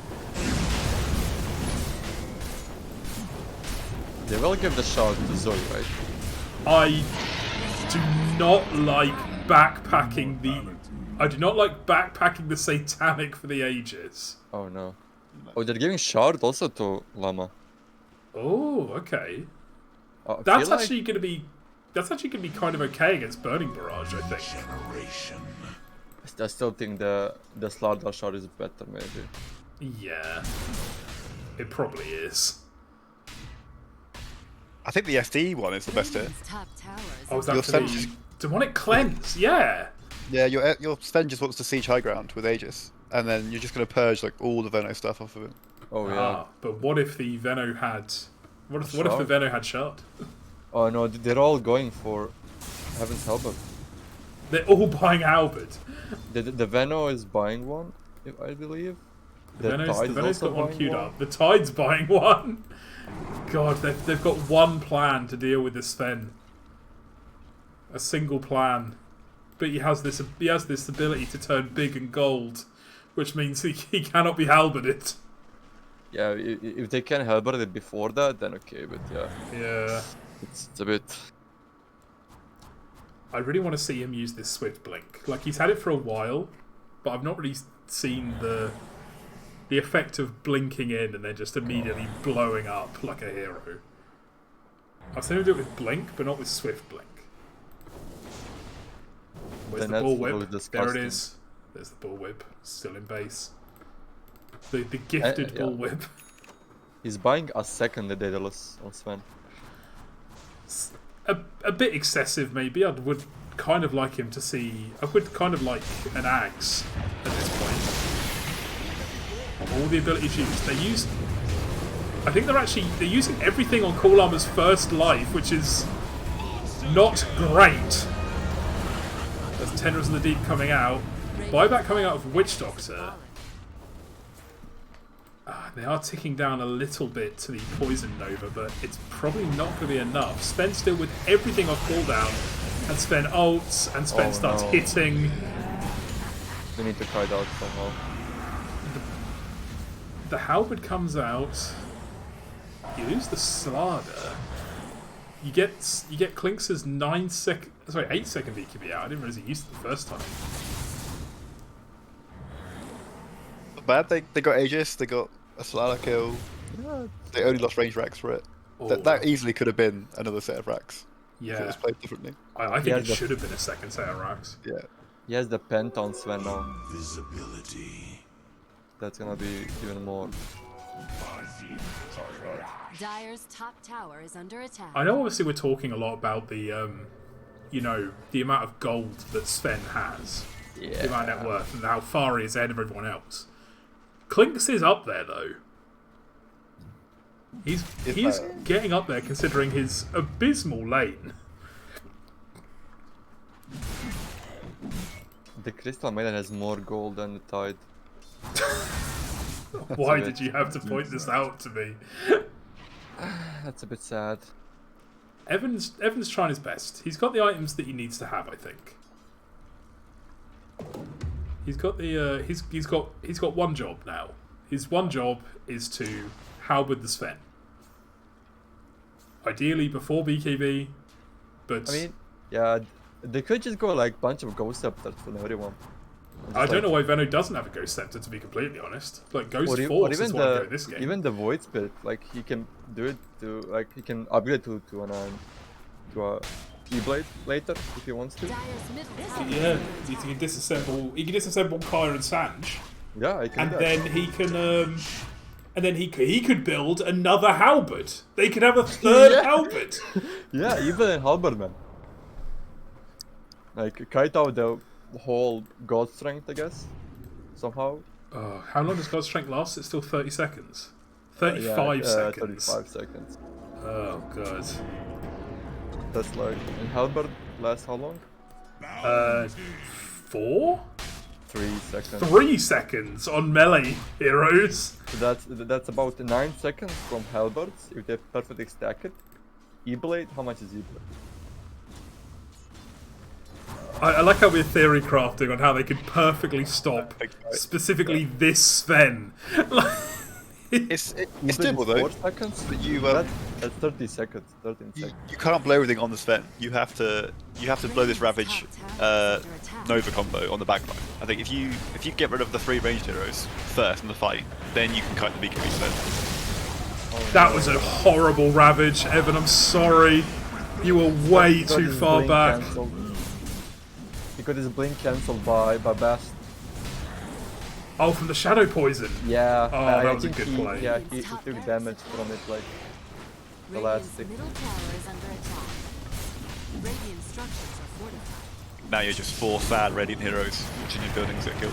They will give the shot to Zoey, right? I do not like backpacking the Satanic for the Aegis. Oh no. Oh, they're giving shard also to llama. Oh, okay. I That's feel actually gonna be kind of okay against Burning Barrage, I think. Generation. I still think the Slaughter shard is better, maybe. Yeah. It probably is. I think the SD one is the best here. Top towers. Oh, is Your that for the Sven- Demonic Cleanse? Yeah. Yeah, your Sven just wants to siege high ground with Aegis, and then you're just gonna purge like all the Veno stuff off of it. Oh yeah. Ah, but what if the Veno had? What if the Shard? Veno had shard? Oh no, they're all going for Heaven's Helper. They're all buying Halberd. The Veno is buying one, I believe. The Veno's also got one buying queued up. The Tide's buying one. God, they've got one plan to deal with this Sven. A single plan. But he has this ability to turn big and gold, which means he cannot be halberded. Yeah, if they can halberd it before that, then okay, but yeah. Yeah. It's a bit... I really want to see him use this Swift Blink. Like, he's had it for a while, but I've not really seen the effect of blinking in and then just immediately blowing up like a hero. I've seen him do it with Blink, but not with Swift Blink. Where's the Bullwhip? There it is. There's the Bullwhip, still in base. The gifted yeah. Bullwhip. He's buying a second Redalus on Sven. A bit excessive, maybe. I would kind of like him to see... I would kind of like an Axe at this point. All the abilities used. They use... I think they're using everything on Cool Armor's first life, which is not great. There's Tendrils in the Deep coming out. Buyback coming out of Witch Doctor. They are ticking down a little bit to the Poison Nova, but it's probably not going to be enough. Sven still with everything off cooldown, and Sven ults, and Sven starts hitting. We need to try it out somehow. The Halberd comes out. You lose the Slardar. You get Clinks's 8 second VQB out. I didn't realize he used it the first time. not bad. They got Aegis, they got a Solana kill. Yeah. They only lost range racks for it. Oh, That easily could have been another set of racks. If it yeah. was played differently. I think Yeah, it should have been a second set of racks. Yeah. He has the pent on Sven now. Visibility. That's gonna be even more. Dire's top tower is under attack. I know obviously we're talking a lot about the, you know, the amount of gold that Sven has. Yeah. The amount of net worth and how far he is ahead of everyone else. Clinks is up there though. He's getting up there considering his abysmal lane. The Crystal Maiden has more gold than the Tide. Why a bit- did you have to point this out to me? That's a bit sad. Evan's trying his best. He's got the items that he needs to have, I think. He's got the he's got one job now. His one job is to halberd the Sven. Ideally before BKB, but I mean, yeah, they could just go like bunch of Ghost Scepters from everyone. I don't know why Veno doesn't have a Ghost Scepter, to be completely honest. Like Ghost or Force even is what I go this game. even the Void Spirit, like he can do it to like he can upgrade to a E-Blade later if he wants to. Dire's middle tower. Yeah, he can disassemble. He can disassemble Kaya and Sanj, Yeah, I can. and do that. then he can. And then he could build another halberd. They could have a third Yeah. halberd. Yeah, even in Halberman. Like kite out the whole God Strength, I guess. Somehow. How long does God's Strength last? It's still 30 seconds. 35 Yeah, seconds. 35 seconds. Oh god. That's like in Halberd lasts how long? 4? 3 seconds. 3 seconds on melee heroes. So that's about 9 seconds from Halberds if they perfectly stack it. E-Blade, how much is E-Blade? I like how we're theory crafting on how they could perfectly stop specifically this Sven. It's E-Blade doable is though. 4 seconds? But you That's 30 seconds. 13 seconds. you can't blow everything on the Sven. You have to blow this Ravage Nova combo on the backline. I think if you get rid of the 3 ranged heroes first in the fight, then you can kite the BKB Sven. That was a horrible Ravage, Evan. I'm sorry. You were way Got too his far blink back. cancelled. He got his blink cancelled by Bast. Oh, from the Shadow Poison. Yeah, Oh, I that was a think good he, play. Yeah, he took damage from it, like the last Radiant's stick. middle tower is under attack. Radiant structures are fortified. Now you're just 4 sad Radiant heroes watching your buildings get killed.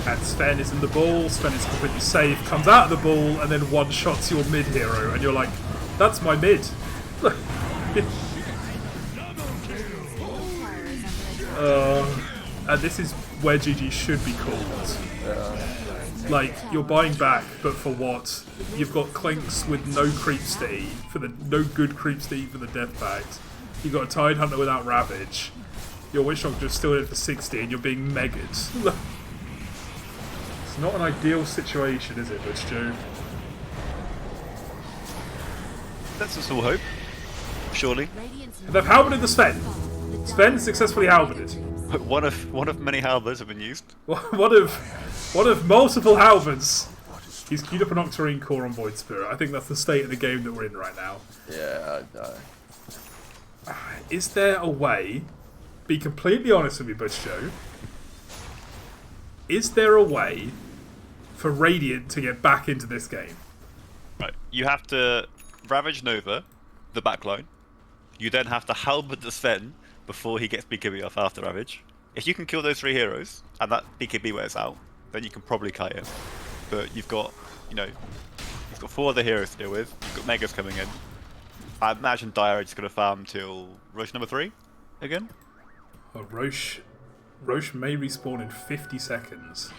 And Sven is in the ball. Sven is completely safe. Comes out of the ball and then one shots your mid hero, and you're like, "That's my mid." And this is where GG should be called. Like, you're buying back, but for what? You've got Clinks with no creeps to eat, no good creeps to eat for the Death Pact. You've got a Tide Hunter without Ravage. Your Witch Doctor's still in it for 60 and you're being megged. It's not an ideal situation, is it, Butch Joe? That's a small hope. Surely. Radiant's They've halberded the Sven. Sven successfully halberded. One of many halberds have been used. One of multiple halberds. He's queued up an Octarine Core on Void Spirit. I think that's the state of the game that we're in right now. Yeah, Is there a way, be completely honest with me, Butch Joe, is there a way for Radiant to get back into this game? Right. You have to Ravage Nova, the backline. You then have to halberd the Sven before he gets BKB off after Ravage. If you can kill those 3 heroes and that BKB wears out, then you can probably kite him. But you've got, you've got 4 other heroes to deal with. You've got Megas coming in. I imagine Dire is going to farm till Roche number 3 again. Well, Roche may respawn in 50 seconds.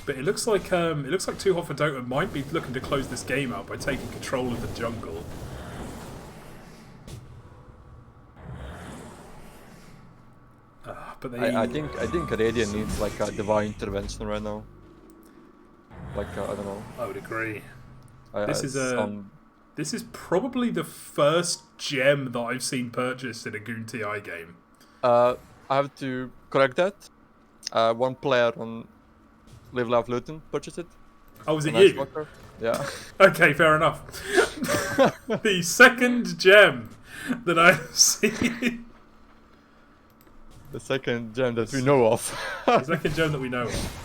But it looks like 2Hot4Dota might be looking to close this game out by taking control of the jungle. But they... I think Radiant needs like a divine intervention right now. Like I don't know. I would agree. This This is probably the first gem that I've seen purchased in a GOONTI game. I have to correct that. One player on Live Laugh Luton purchased it. Oh, was it Nice you? worker. Yeah. Okay, fair enough. The second gem that I've seen. The second gem that we know of. The second gem that we know of.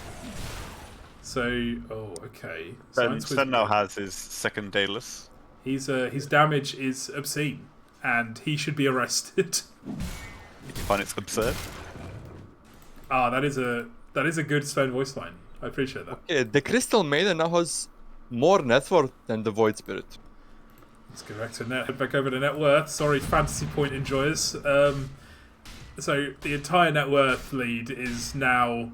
So, oh, okay. Sven now has his second Daedalus. His damage is obscene, and he should be arrested. You find it's absurd. Ah, that is a good Sven voice line. I appreciate that. Okay, the Crystal Maiden now has more net worth than the Void Spirit. Let's go back over to net worth. Sorry, fantasy point enjoyers. So the entire net worth lead is now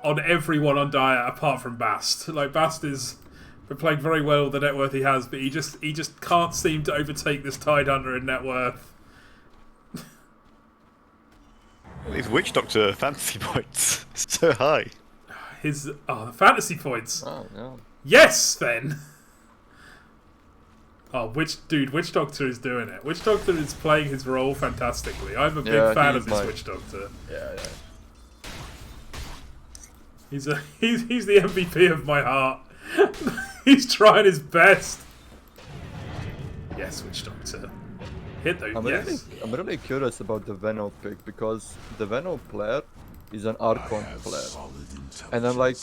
on everyone on Dire apart from Bast. Like Bast is been playing very well with the net worth he has, but he just can't seem to overtake this Tidehunter in net worth. His Witch Doctor fantasy points so high. The fantasy points. Oh, yeah. Yes, then. Oh, Witch Doctor is doing it. Witch Doctor is playing his role fantastically. I'm a big fan of this Witch Doctor. Yeah. He's the MVP of my heart. He's trying his best. Yes, Witch Doctor. Hit those. I'm really curious about the Veno pick because the Veno player is an Archon player. And I'm like,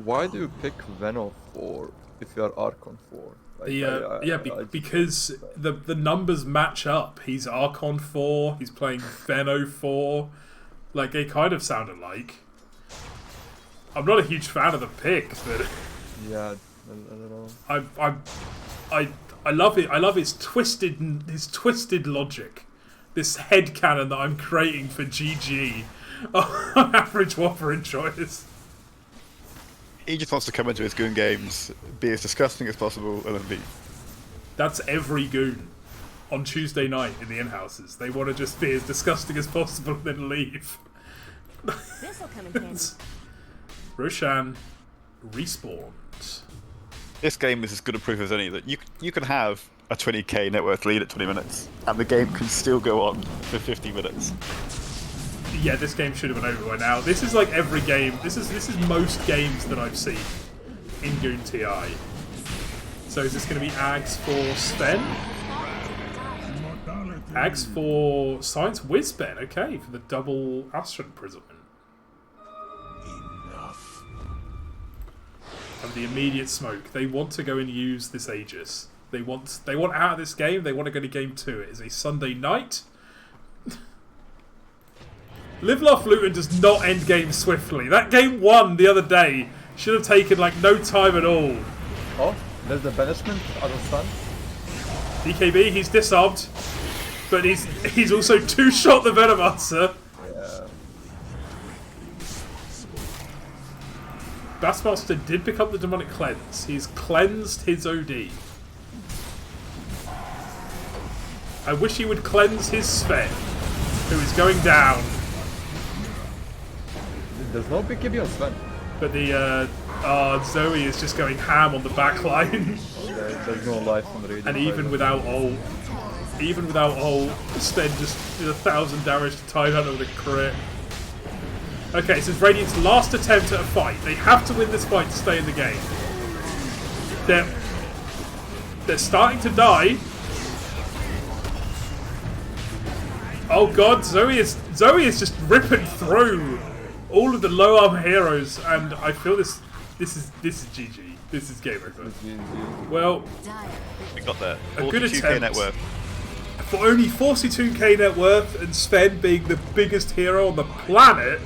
why do you pick Veno for if you are Archon for? Like, because the numbers match up. He's Archon 4, he's playing Veno 4. Like, they kind of sound alike. I'm not a huge fan of the pick, but yeah, I don't know. I love it. I love his twisted logic. This headcanon that I'm creating for GG on average Whopper Enjoyers. He just wants to come into his goon games, be as disgusting as possible, and then leave. That's every goon on Tuesday night in the in-houses. They want to just be as disgusting as possible and then leave. This'll come in handy. Roshan respawned. This game is as good a proof as any that you can have a 20k net worth lead at 20 minutes, and the game can still go on for 50 minutes. Yeah, this game should have been over by now. This is like every game. This is most games that I've seen in GOONTI. So is this going to be Ags for Sven? Ags for ScienceWhizBen, okay, for the double Astral Imprisonment. And the immediate smoke. They want to go and use this Aegis. They want out of this game. They want to go to game 2. It is a Sunday night. Live Laugh Luton does not end games swiftly. That game 1 the other day should have taken like no time at all. Oh, there's the banishment out of stun. DKB, he's disarmed, but he's also 2-shot the Venomancer. Yeah. BastMaster did pick up the Demonic Cleanse. He's cleansed his OD. I wish he would cleanse his Sven, who is going down. There's no BKB on Sven. But the Zoey is just going ham on the back line. There's no life on the radio. And even without ult, Sven just did 1,000 damage to Tidehunter with a crit. Okay, this is Radiant's last attempt at a fight. They have to win this fight to stay in the game. They're starting to die. Oh god, Zoey is just ripping through all of the low armor heroes, and I feel this is GG. This is game over. Well, We got there. a good 42k attempt. net worth. For only 42k net worth, and Sven being the biggest hero on the planet,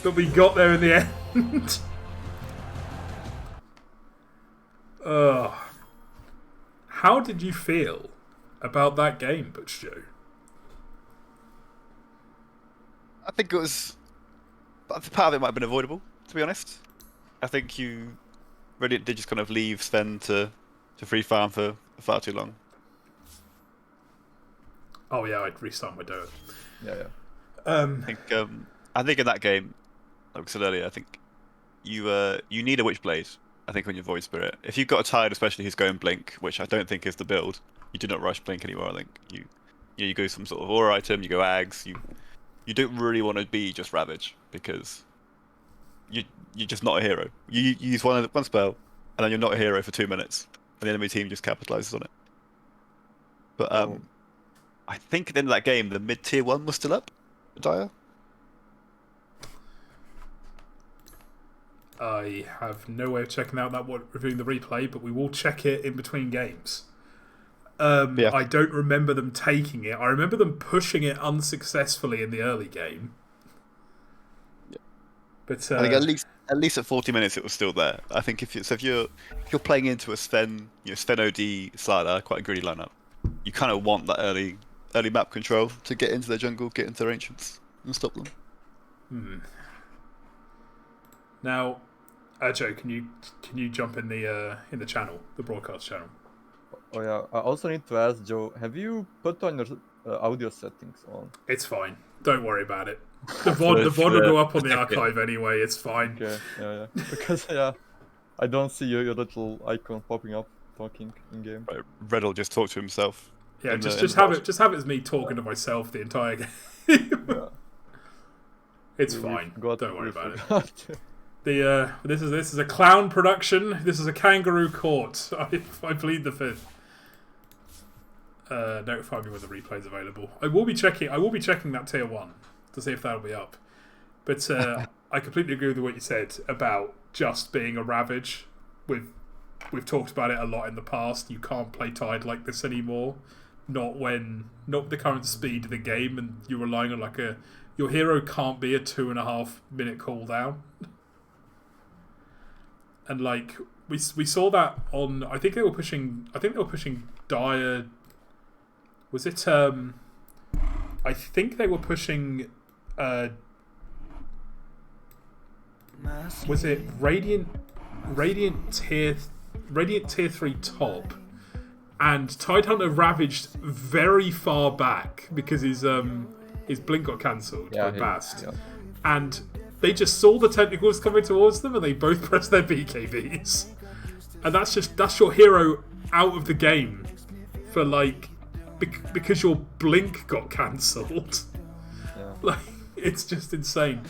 that we got there in the end. How did you feel about that game, Butch Joe? I think it was. Part of it might have been avoidable, to be honest. I think you really did just kind of leave Sven to free farm for far too long. Oh yeah, I'd restart my Dota. Yeah. I think in that game, like I said earlier, I think you need a Witchblade. I think on your Void Spirit, if you've got a Tide, especially who's going Blink, which I don't think is the build, you do not rush Blink anymore. I think you go some sort of Aura item, you go Ags, you don't really want to be just Ravage because you're just not a hero. You use one spell, and then you're not a hero for 2 minutes, and the enemy team just capitalizes on it. But I think at the end of that game, the mid tier 1 was still up. Dire. I have no way of checking out that one reviewing the replay, but we will check it in between games. Yeah. I don't remember them taking it. I remember them pushing it unsuccessfully in the early game. Yeah. But I think at least at 40 minutes it was still there. I think if you're playing into a Sven OD slider, quite a greedy lineup, you kind of want that early map control to get into their jungle, get into their ancients, and stop them. Now, Joe, can you jump in the channel, the broadcast channel? Oh yeah, I also need to ask Joe, have you put on your audio settings on? It's fine. Don't worry about it. The VOD will go up on the archive anyway. It's fine. Okay, yeah. Because I don't see your little icon popping up talking in game. Right, Redal just talked to himself. Yeah, just have it as me talking to myself the entire game. Yeah. It's fine. Don't worry about it. it. This is a clown production. This is a kangaroo court. I plead the fifth. Notify me when the replay is available. I will be checking that tier 1 to see if that'll be up. But I completely agree with what you said about just being a Ravage. We've talked about it a lot in the past. You can't play Tide like this anymore. Not the current speed of the game, and you're relying on your hero can't be a 2.5 minute cooldown. And we saw that on, I think they were pushing Dire. Was it I think they were pushing was it Radiant tier 3 top, and Tidehunter ravaged very far back because his blink got cancelled by Bast. Yeah. And they just saw the tentacles coming towards them, and they both pressed their BKBs. And that's your hero out of the game for because your blink got cancelled. Yeah. It's just insane.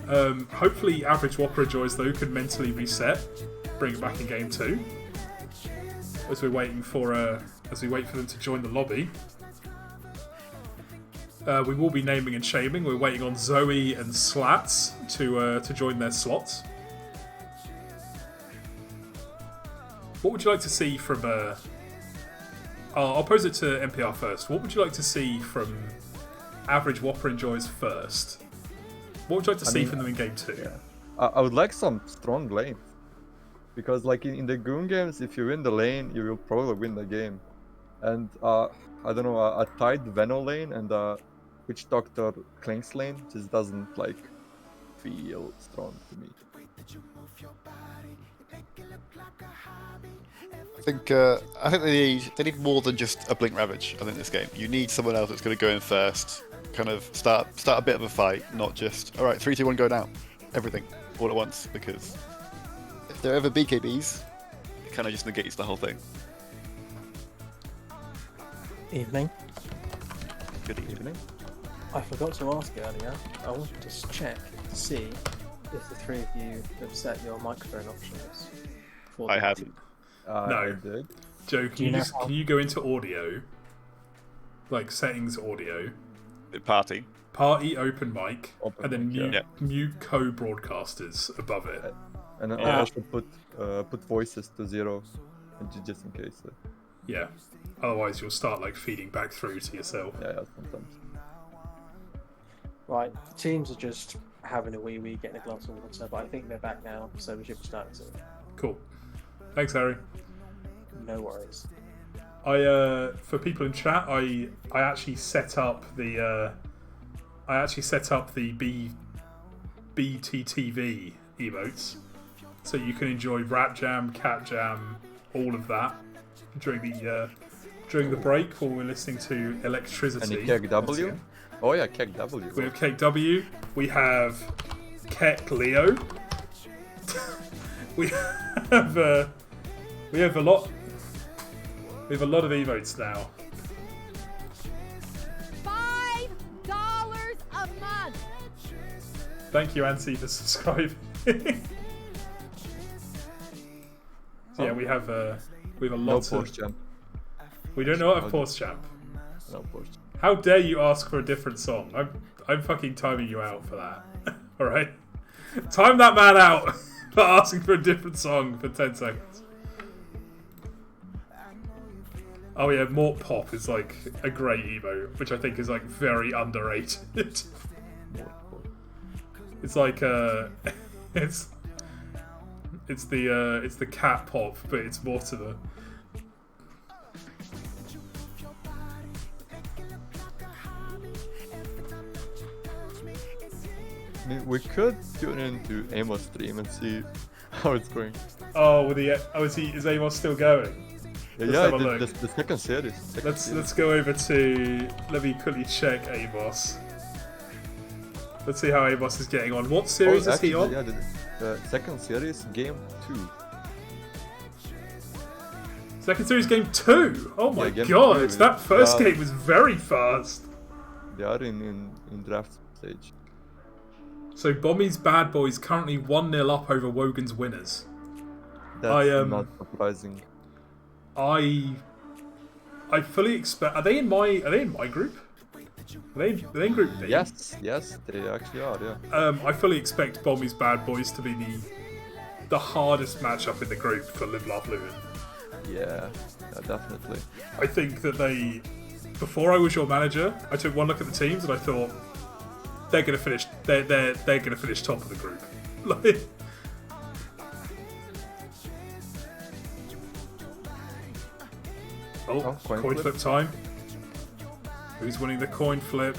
Hopefully, average Whopper Enjoyers though can mentally reset, bring it back in game 2. As we wait for them to join the lobby. We will be naming and shaming. We're waiting on Zoey and Slats to join their slots. What would you like to see from? I'll pose it to NPR first. What would you like to see from average Whopper Enjoyers first? What would you like to see from them in game 2? Yeah. I would like some strong lane. Because in the Goon games, if you win the lane, you will probably win the game. And I don't know, a Tide Veno lane and a Witch Doctor Clanks lane just doesn't feel strong to me. I think they need more than just a Blink Ravage. I think this game, you need someone else that's going to go in first, kind of start a bit of a fight, not just all right 3, 2, 1, go now, everything all at once. Because if there are ever BKBs, it kind of just negates the whole thing. Evening. Good evening. I forgot to ask earlier. I wanted to just check to see if the three of you have set your microphone options. I haven't. No. I did. Joe, can you go into audio, settings audio, Party open mic, and then mute co-broadcasters above it. And I also put voices to 0, just in case. Yeah. Otherwise, you'll start feeding back through to yourself. Yeah, sometimes. Right, the teams are just having a wee, getting a glass of water, but I think they're back now, so we should be starting soon. Cool. Thanks, Harry. No worries. For people in chat, I actually set up the BTTV emotes, so you can enjoy Rat Jam, Cat Jam, all of that during the break while we're listening to Electricity. And Kek W? Oh yeah, Kek W. We have Kek W. We have Kek Leo. we have a lot. We have a lot of emotes now. $5 a month. Thank you, Ansi, for subscribing. So yeah, we have a No lot post of. champ. We don't know what a pause champ. No post. How dare you ask for a different song? I'm fucking timing you out for that. All right, time that man out for asking for a different song for 10 seconds. Oh yeah, Mort Pop is like a great emote, which I think is like very underrated. It's like it's the cat pop, but it's more to the. I mean, we could tune into Amos stream and see how it's going. Oh, is Amos still going? Let's have a look. The second series. Let's go over to. Let me quickly check Amos. Let's see how Amos is getting on. What series is he on? Yeah, the second series, game 2. Second series, game 2. Oh my game god! 2, That first yeah. game was very fast. They are in draft stage. So Bommy's Bad Boys currently 1-0 up over Wogan's Winners. That's not surprising. I fully expect. Are they in my group? Are they in group B? Yes, they actually are. Yeah. I fully expect Bommy's Bad Boys to be the hardest matchup in the group for Live Laugh Lewin. Yeah, definitely. I think that before I was your manager, I took one look at the teams and I thought they're gonna finish. They're gonna finish top of the group. Like. Oh, coin flip time. Who's winning the coin flip?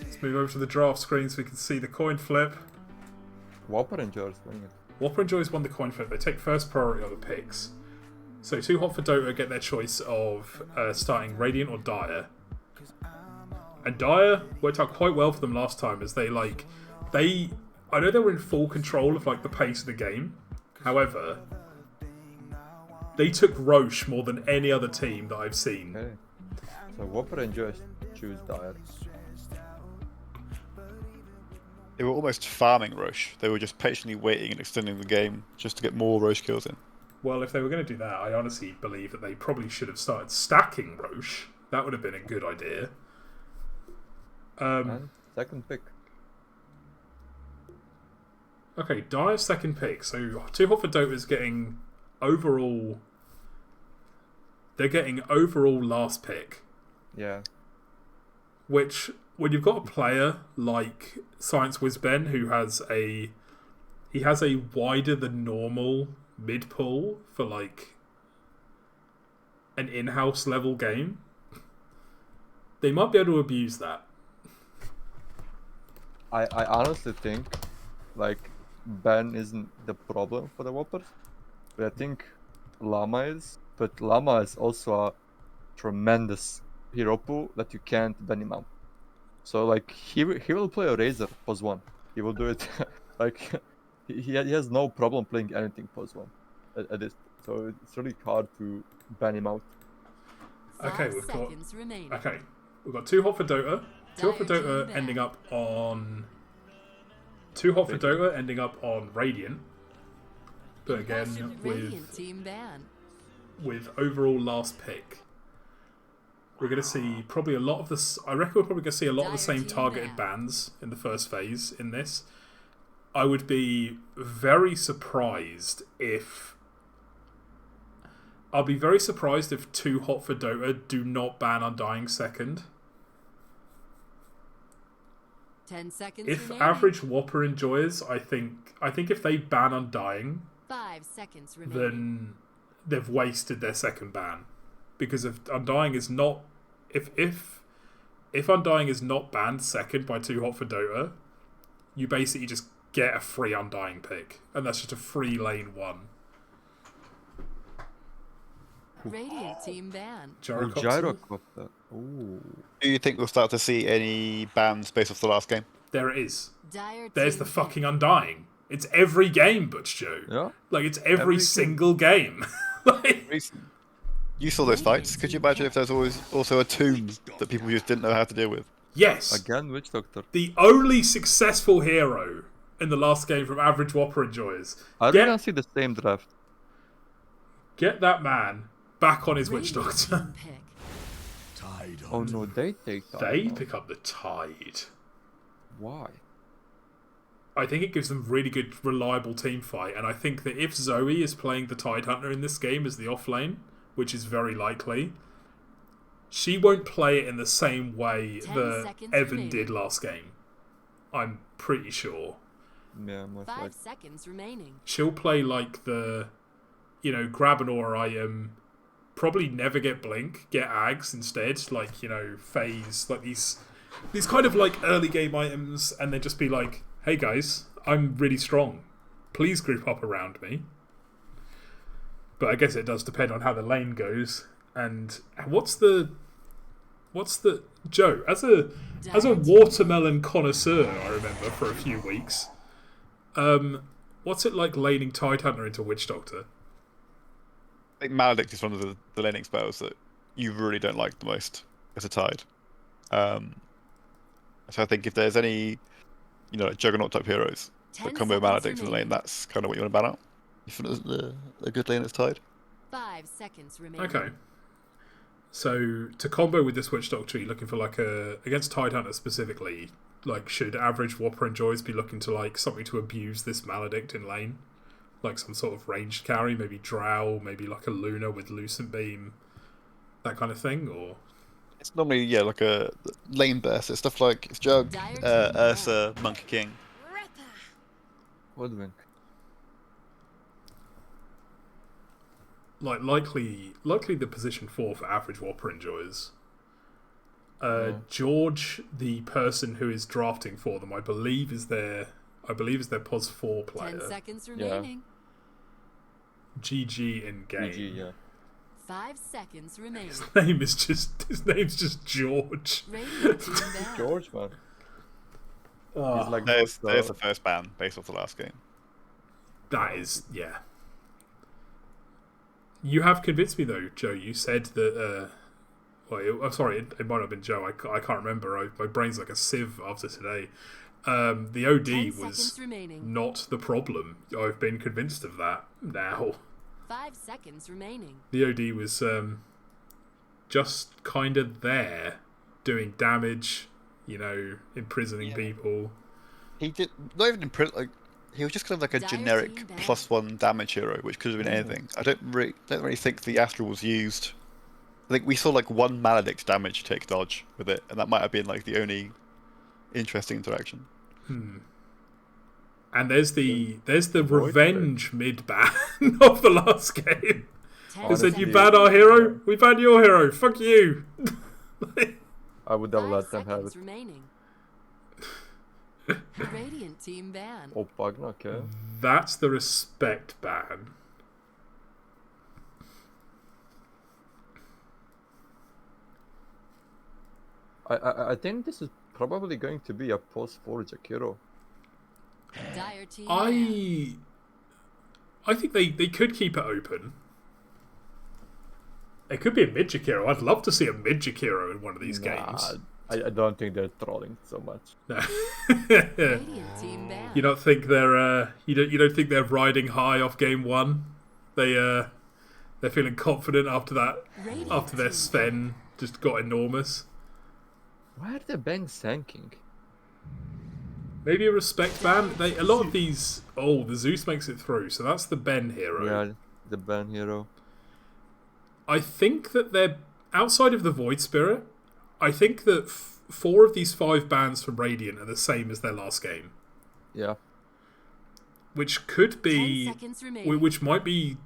Let's move over to the draft screen so we can see the coin flip. Whopper Enjoyers winning it. Whopper Enjoyers won the coin flip. They take first priority on the picks. So 2Hot4Dota get their choice of starting Radiant or Dire. And Dire worked out quite well for them last time as I know they were in full control of like the pace of the game. However, they took Roche more than any other team that I've seen. Okay. So Whopper Enjoyers choose Dire. They were almost farming Roche. They were just patiently waiting and extending the game just to get more Roche kills in. Well, if they were going to do that, I honestly believe that they probably should have started stacking Roche. That would have been a good idea. And second pick. Okay, Dire's second pick. So 2Hot4Dota is getting overall. They're getting overall last pick. Yeah. Which, when you've got a player like ScienceWhizBen who has a wider than normal mid pool for like an in-house level game, they might be able to abuse that. I honestly think like Ben isn't the problem for the Whoppers, but I think Llama is. But Llama is also a tremendous hero pool that you can't ban him out. So like he will play a Razor pos 1. He will do it. Like he has no problem playing anything pos 1 at this. So it's really hard to ban him out. Okay, we've got 2Hot4Dota. 2Hot4Dota ending up on 2Hot4Dota ending up on Radiant. But again with overall last pick. We're going to see probably a lot of this. I reckon we're probably going to see a lot of the same targeted bans in the first phase in this. I would be very surprised if. I'll be very surprised if 2Hot4Dota do not ban Undying second. 10 seconds If remaining. average Whopper Enjoyers, I think if they ban Undying, 5 seconds remaining. then they've wasted their second ban. Because if Undying is not if Undying is not banned second by 2Hot4Dota, you basically just get a free Undying pick. And that's just a free lane 1. Radiant team ban. Gyrocopter. Ooh. Do you think we'll start to see any bans based off the last game? There it is. Dire There's team the fucking Undying. It's every game, Butch Joe. Yeah. Like, it's every single game. Like, You saw those fights. Could you imagine if there's always also a tomb that people just didn't know how to deal with? Yes, Again, Witch Doctor. the only successful hero in the last game from average Whopper Enjoyers. I didn't see the same draft. Get that man back on his Witch Radiant Doctor. team pick. Tide Oh no, they take that. They pick up the Tide. Why? I think it gives them really good, reliable team fight, and I think that if Zoey is playing the Tide Hunter in this game as the off lane, which is very likely, she won't play it in the same way 10 that seconds Evan remaining. did last game. I'm pretty sure. Yeah, most 5 likely. seconds remaining. She'll play like the, grab an aura item, probably never get blink, get ags instead, like, phase, like these kind of like early game items, and then just be like, hey guys, I'm really strong. Please group up around me. But I guess it does depend on how the lane goes. And what's the Joe, as a watermelon connoisseur, I remember for a few weeks. What's it like laning Tide Hunter into Witch Doctor? I think Maledict is one of the laning spells that you really don't like the most as a Tide. So I think if there's any, like Juggernaut type heroes 10 that come with seconds Maledict in the lane, remaining. that's kind of what you want to ban out. If it's a good lane that's Tide. 5 seconds remaining. Okay. So to combo with this Witch Doctor, you're looking for like against Tide Hunter specifically, like should average Whopper Enjoys be looking to like something to abuse this Maledict in lane? Like some sort of ranged carry, maybe Drow, maybe like a Luna with Lucent Beam, that kind of thing, or... It's normally, like a lane burst. It's stuff like it's Jug, Ursa, Monkey King. Woodwind. Like likely the position 4 for average Whopper Enjoys. George, the person who is drafting for them, I believe is their POS 4 player. 10 seconds remaining. GG in game. GG, yeah. 5 seconds remaining. His name's just George. Radiant team down. George, man. Oh, He's like There's those, the first ban based off the last game. that is, yeah. You have convinced me though, Joe. You said that. I'm sorry, it might have been Joe. I can't remember. My brain's like a sieve after today. The 10 OD seconds was remaining. not the problem. I've been convinced of that now. 5 seconds remaining. The OD was just kind of there, doing damage, imprisoning people. He did not even imprint like he was just kind of like a Dire generic team down. +1 damage hero, which could have been anything. I don't really think the Astral was used. I think we saw like one Maledict damage take dodge with it, and that might have been like the only interesting interaction. And there's the revenge mid ban of the last game. 10 They said, you Honestly- ban our hero, we ban your hero, fuck you. I would have 5 let them have seconds it. remaining. Radiant team ban. Oh, Pugna, okay. That's the respect ban. I think this is probably going to be a post-4 Jakiro. Dire team ban. I think they could keep it open. It could be a mid Jakiro. I'd love to see a mid Jakiro in one of these games. I don't think they're trolling so much. No. Radiant team ban. You don't think they're you don't think they're riding high off game 1? They're feeling confident after that Radiant after their team Sven just got enormous. Why are the banks sanking? Maybe a respect ban. A lot of these. Oh, the Zeus makes it through, so that's the Ben hero. Yeah, the ban hero. I think that they're outside of the Void Spirit. I think that 4 of these 5 bans from Radiant are the same as their last game, Yeah. which could 10 be, seconds remaining. which might be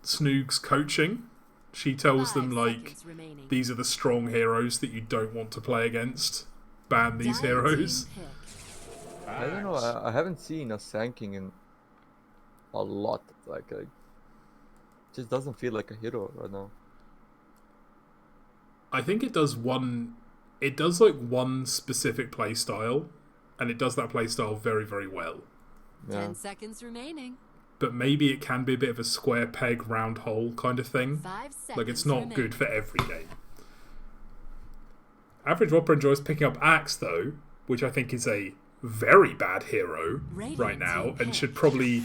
Snoog's coaching. She tells 5 them like, seconds remaining. these are the strong heroes that you don't want to play against. Ban these Dire heroes. team pick. I don't know. I haven't seen a sanking in a lot. Like, it just doesn't feel like a hero right now. I think it does like one specific play style, and it does that play style very, very well. Yeah. 10 seconds remaining. But maybe it can be a bit of a square peg, round hole kind of thing. 5 seconds Like, it's not remaining. good for every game. Average Whopper Enjoyers picking up Axe, though, which I think is a very bad hero right now, and should probably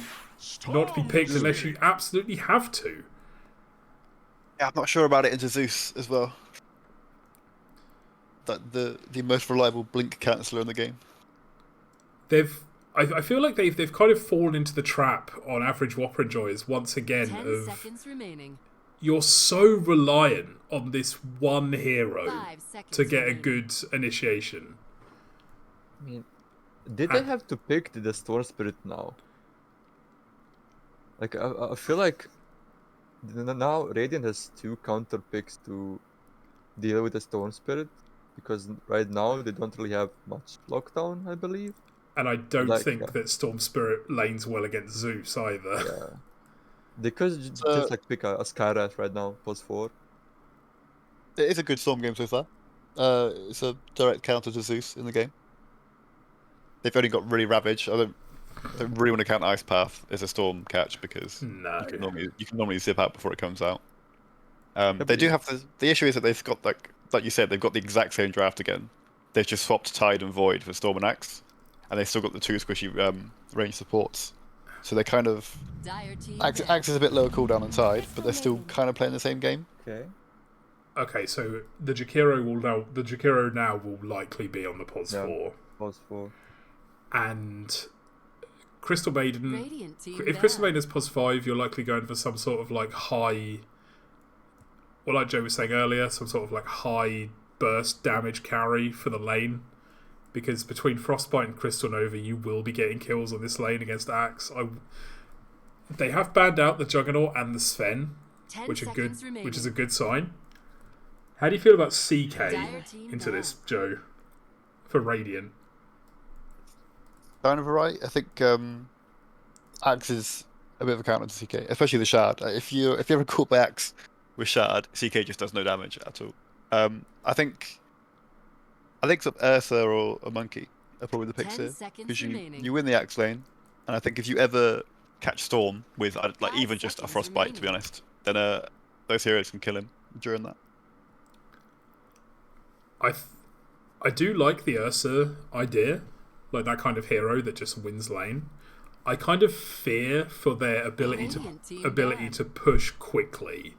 not be picked unless you absolutely have to. Yeah, I'm not sure about it into Zeus as well. That the most reliable blink canceller in the game. I feel like they've kind of fallen into the trap on Average Whopper Enjoyers once again 10 of seconds remaining. you're so reliant on this one hero 5 seconds to get a remaining. good initiation. I mean, did they have to pick the Storm Spirit now? Like, I feel like now Radiant has 2 counter picks to deal with the Storm Spirit, because right now they don't really have much lockdown, I believe. And I don't Like, think that Storm Spirit lanes well against Zeus either. Yeah. They could just like pick a Skyrath right now, +4. It is a good Storm game so far. It's a direct counter to Zeus in the game. They've only got really Ravage. I don't really want to count Ice Path as a Storm catch because No. you can normally zip out before it comes out. They but do have the issue is that they've got like you said, they've got the exact same draft again. They've just swapped Tide and Void for Storm and Axe, and they've still got the 2 squishy range supports. So they're kind of Axe is a bit lower cooldown than Tide, but they're still kind of playing the same game. Okay. Okay, so the Jakiro now will likely be on the +4. +4. And Crystal Maiden, Radiant team if Crystal Maiden is +5, you're likely going for some sort of like high, well, like Joe was saying earlier, some sort of like high burst damage carry for the lane. Because between Frostbite and Crystal Nova, you will be getting kills on this lane against Axe. They have banned out the Juggernaut and the Sven, which is a good sign. How do you feel about CK into this, Joe, for Radiant? Kind of right. I think Axe is a bit of a counter to CK, especially the Shard. If you're ever caught by Axe with Shard, CK just does no damage at all. I think some Ursa or a Monkey are probably the picks 10 here seconds because remaining. you win the Axe lane, and I think if you ever catch Storm with like 5 even just a seconds Frostbite, to be remaining. honest, then those heroes can kill him during that. I do like the Ursa idea, like that kind of hero that just wins lane. I kind of fear for their ability to push quickly.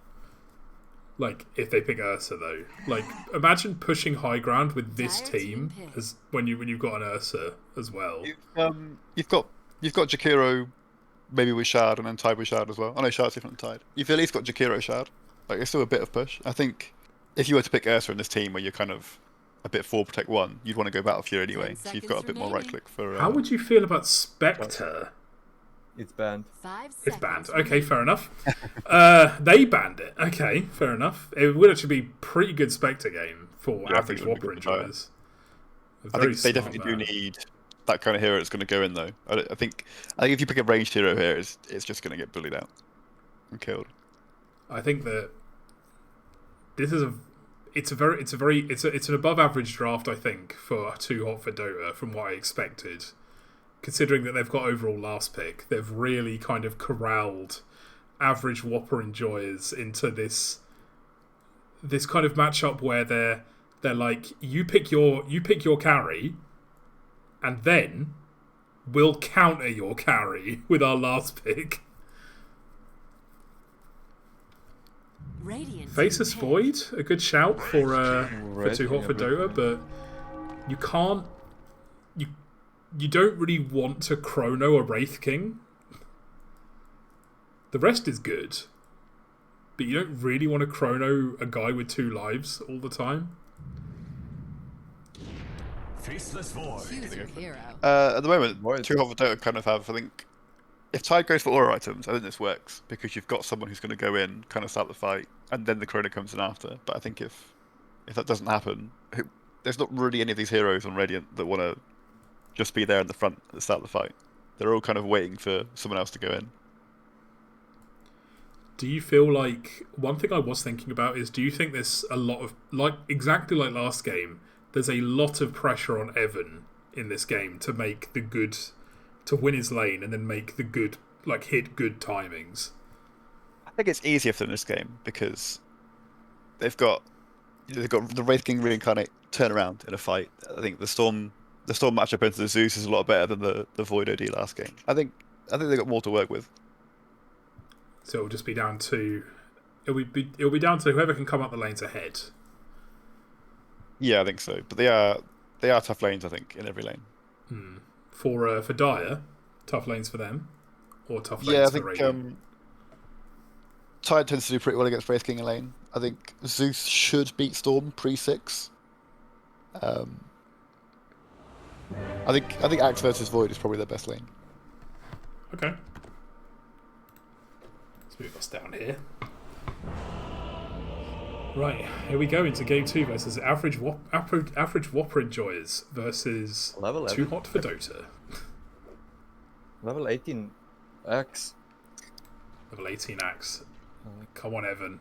Like if they pick Ursa though, like imagine pushing high ground with this team as when you've got an Ursa as well. You've got Jakiro, maybe with Shard, and then Tide with Shard as well. I know Shard's different than Tide. You've at least got Jakiro Shard. Like it's still a bit of push. I think if you were to pick Ursa in this team where you're kind of a bit 4 protect 1, you'd want to go Battle Fury anyway. 10 So you've got a bit more right click for. How would you feel about Spectre? It's banned. 5 It's banned. seconds Okay, remaining. fair enough. They banned it. Okay, fair enough. It would actually be pretty good Spectre game for Yeah, I average think it would be Whopper good for enjoyers. I think they definitely do need that kind of hero that's going to go in though. I think if you pick a ranged hero here, it's just going to get bullied out and killed. I think that this is it's an above average draft. I think for 2Hot4Dota from what I expected. Considering that they've got overall last pick, they've really kind of corralled average Whopper enjoyers into this kind of matchup where they're like you pick your carry, and then we'll counter your carry with our last pick. Radiant Faceless team Void, a good shout for 2Hot4Dota, but you can't. You don't really want to chrono a Wraith King. The rest is good, but you don't really want to chrono a guy with 2 lives all the time. Faceless Void. choose your hero. At the moment, Void. 2Hot4Dota kind of have, I think, if Tide goes for aura items, I think this works because you've got someone who's going to go in, kind of start the fight, and then the chrono comes in after. But I think if that doesn't happen, there's not really any of these heroes on Radiant that want to just be there in the front at the start of the fight. They're all kind of waiting for someone else to go in. Do you feel like one thing I was thinking about is, do you think there's a lot of exactly like last game? There's a lot of pressure on Evan in this game to make to win his lane and then make the good hit good timings. I think it's easier for them in this game because they've got the Wraith King reincarnate turn around in a fight. I think the Storm matchup into the Zeus is a lot better than the Void OD last game. I think they got more to work with. So it'll just be down to it'll be down to whoever can come up the lanes ahead. Yeah, I think so. But they are tough lanes, I think, in every lane. For Dire, tough lanes for them, or tough lanes Yeah, I for think Radiant. Tide tends to do pretty well against Wraith King in lane. I think Zeus should beat Storm pre-6. I think Axe versus Void is probably their best lane. Okay. Let's move us down here. Right, here we go into game 2 versus average Whopper Enjoyers versus Level 2Hot4Dota. Level 18 X. Level 18 Axe. Come on, Evan.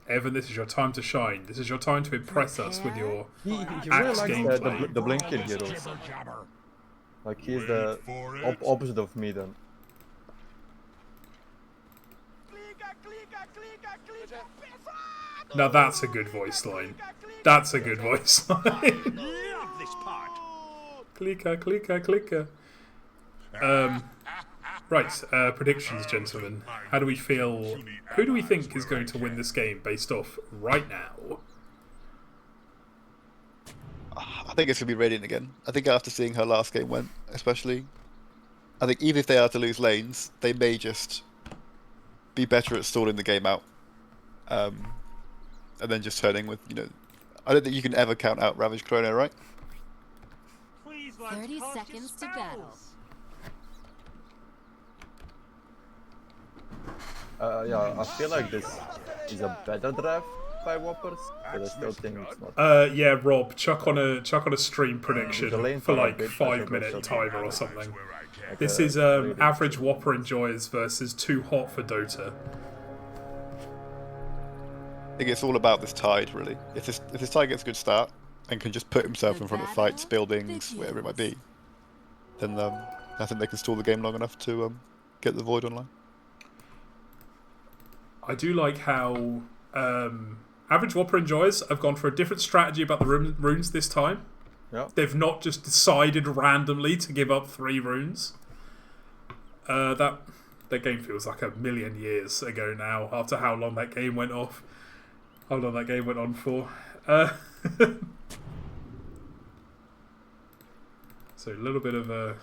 Evan, this is your time to shine. This is your time to impress us with your He really Axe likes gameplay. the blinking heroes. Like he's the opposite of me then. Now that's a good voice line. That's a good voice line. Clicker, clicker, clicker. Right, predictions, gentlemen. How do we feel? Who do we think is going to win this game based off right now? I think it's going to be Radiant again. I think after seeing her last game went, especially, I think even if they are to lose lanes, they may just be better at stalling the game out. And then just turning with, I don't think you can ever count out Ravage Chrono, right? 30 seconds to battle. Yeah, I feel like this is a better draft by Whoppers, but I still think it's not. Yeah, Rob, chuck on a stream prediction The lane for time a like bit 5-minute better. timer or something. Like This a is Radiant. average Whopper Enjoyers versus 2Hot4Dota. I think it's all about this Tide, really. If this Tide gets a good start and can just put himself in front of fights, buildings, whatever it might be, then I think they can stall the game long enough to get the Void online. I do like how average Whopper Enjoyers have gone for a different strategy about the runes this time. Yeah. They've not just decided randomly to give up 3 runes. That game feels like a million years ago now, after how long that game went off. How long that game went on for. So a little bit of a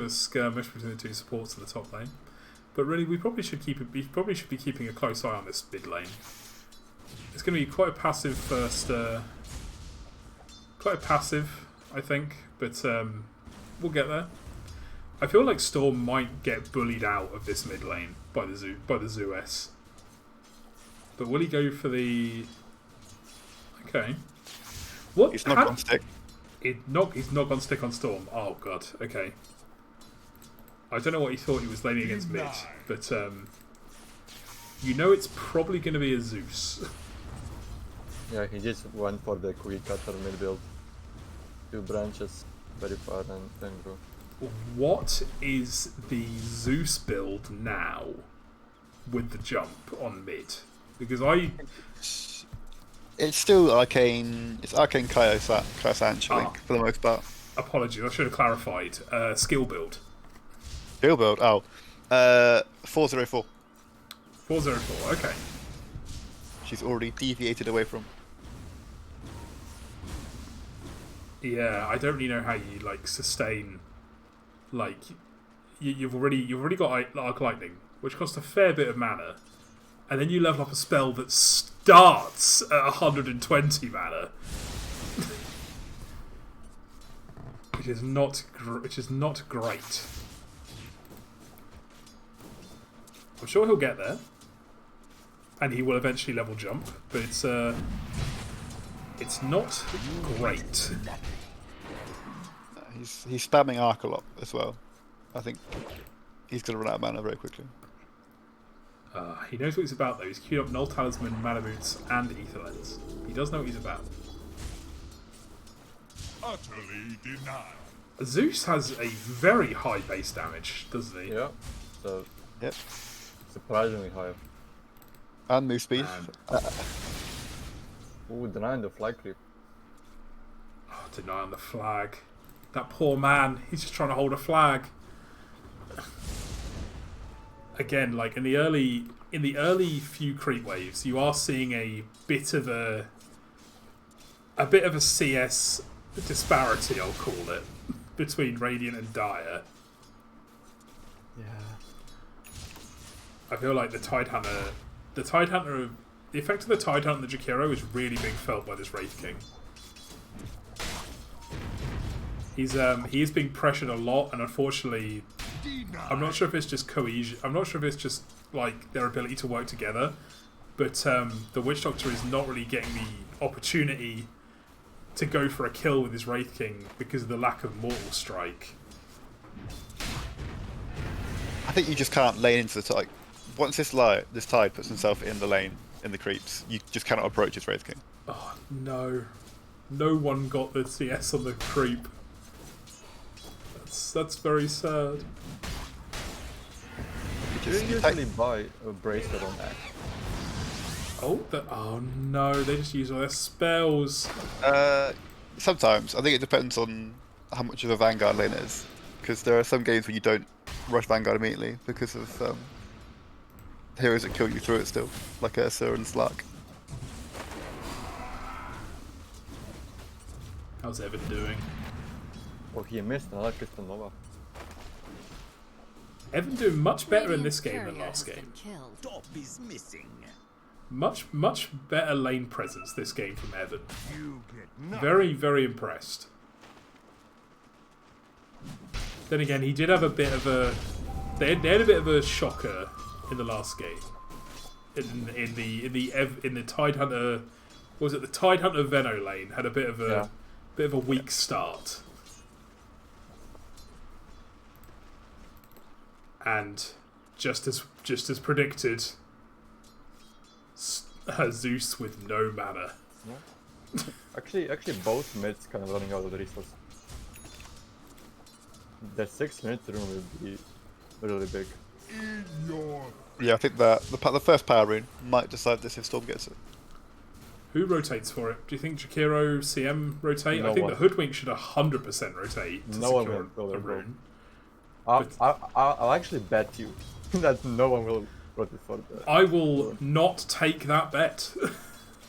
skirmish between the two supports in the top lane. But really, we probably should be keeping a close eye on this mid lane. It's going to be quite a passive first, quite a passive, I think, but we'll get there. I feel like Storm might get bullied out of this mid lane by the Zeus. But will he go for the? Okay. What? He's not on stick. He's not gone stick on Storm. Oh god. Okay. I don't know what he thought he was laning against mid, but it's probably going to be a Zeus. Yeah, he just went for the quick cutter mid build. 2 branches, very far and then go. What is the Zeus build now with the jump on mid? Because It's still arcane. It's arcane Kaisanch, I think, for the most part. Apologies, I should have clarified. Skill build. Skill build. 404. 404. Okay. She's already deviated away from. Yeah, I don't really know how you sustain. You've already got Arc Lightning, which costs a fair bit of mana, and then you level up a spell that starts at 120 mana, which is not great. I'm sure he'll get there, and he will eventually level jump, but it's not great. He's spamming Arc a lot as well. I think he's going to run out of mana very quickly. He knows what he's about though. He's queued up Null Talisman, Mana Boots, and Ether Lens. He does know what he's about. Utterly denied. Zeus has a very high base damage, doesn't he? Yeah, so Yep. surprisingly high. And move speed. Ooh, denying the fly creep. Deny on the flag. That poor man. He's just trying to hold a flag. Again, like in the early few creep waves, you are seeing a bit of a CS disparity, I'll call it, between Radiant and Dire. Yeah. I feel like the Tidehunter, the effect of the Tidehunter and the Jakiro is really being felt by this Wraith King. He is being pressured a lot, and unfortunately, I'm not sure if it's just cohesion. I'm not sure if it's just like their ability to work together, but the Witch Doctor is not really getting the opportunity to go for a kill with his Wraith King because of the lack of Mortal Strike. I think you just can't lane into the tide. Once this Tide puts himself in the lane, in the creeps, you just cannot approach his Wraith King. Oh no. No one got the CS on the creep. That's very sad. You usually buy a bracelet on that. Oh no, they just use all their spells. Sometimes. I think it depends on how much of a Vanguard lane it is. Because there are some games where you don't rush Vanguard immediately because of heroes that kill you through it still, like Ursa and Slack. How's Evan doing? Well, he missed another Crystal Nova. Evan doing much better in this game than last game. Top is missing. Much better lane presence this game from Evan. You get nothing. Very, very impressed. Then again, he did have a bit of a... They had a bit of a shocker in the last game. In the Tidehunter... What was it? The Tidehunter Veno lane had a bit of a weak start. And just as predicted, Zeus with no mana. Yeah. Actually, both mids kind of running out of the resources. The 6 minutes rune will be really big. Yeah, I think that the first power rune might decide this if Storm gets it. Who rotates for it? Do you think Jakiro, CM rotate? No I think one. the Hoodwink should 100% rotate to No one secure will a go. rune. I'll actually bet you that no one will rotate for that. I will not take that bet.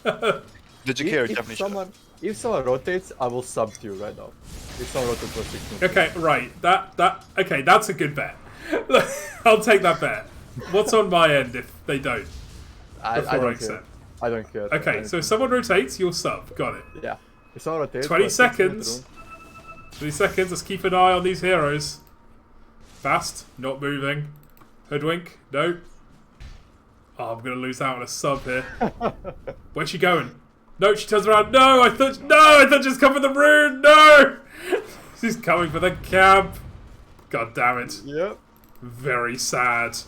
The Jakiro definitely should. If someone rotates, I will sub to you right now. If someone rotates for 16. Okay, right. Okay, that's a good bet. I'll take that bet. What's on my end if they don't? I Before I don't accept. care. I don't care. Okay, so if someone rotates, you'll sub. Got it. Yeah. If someone rotates 20 for 16 minute seconds. 20 seconds. Let's keep an eye on these heroes. Fast, not moving. Hoodwink, no. Oh, I'm gonna lose out on a sub here. Where's she going? No, she turns around. No, I thought she's coming for the rune. No, she's coming for the camp. God damn it. Yep. Very sad.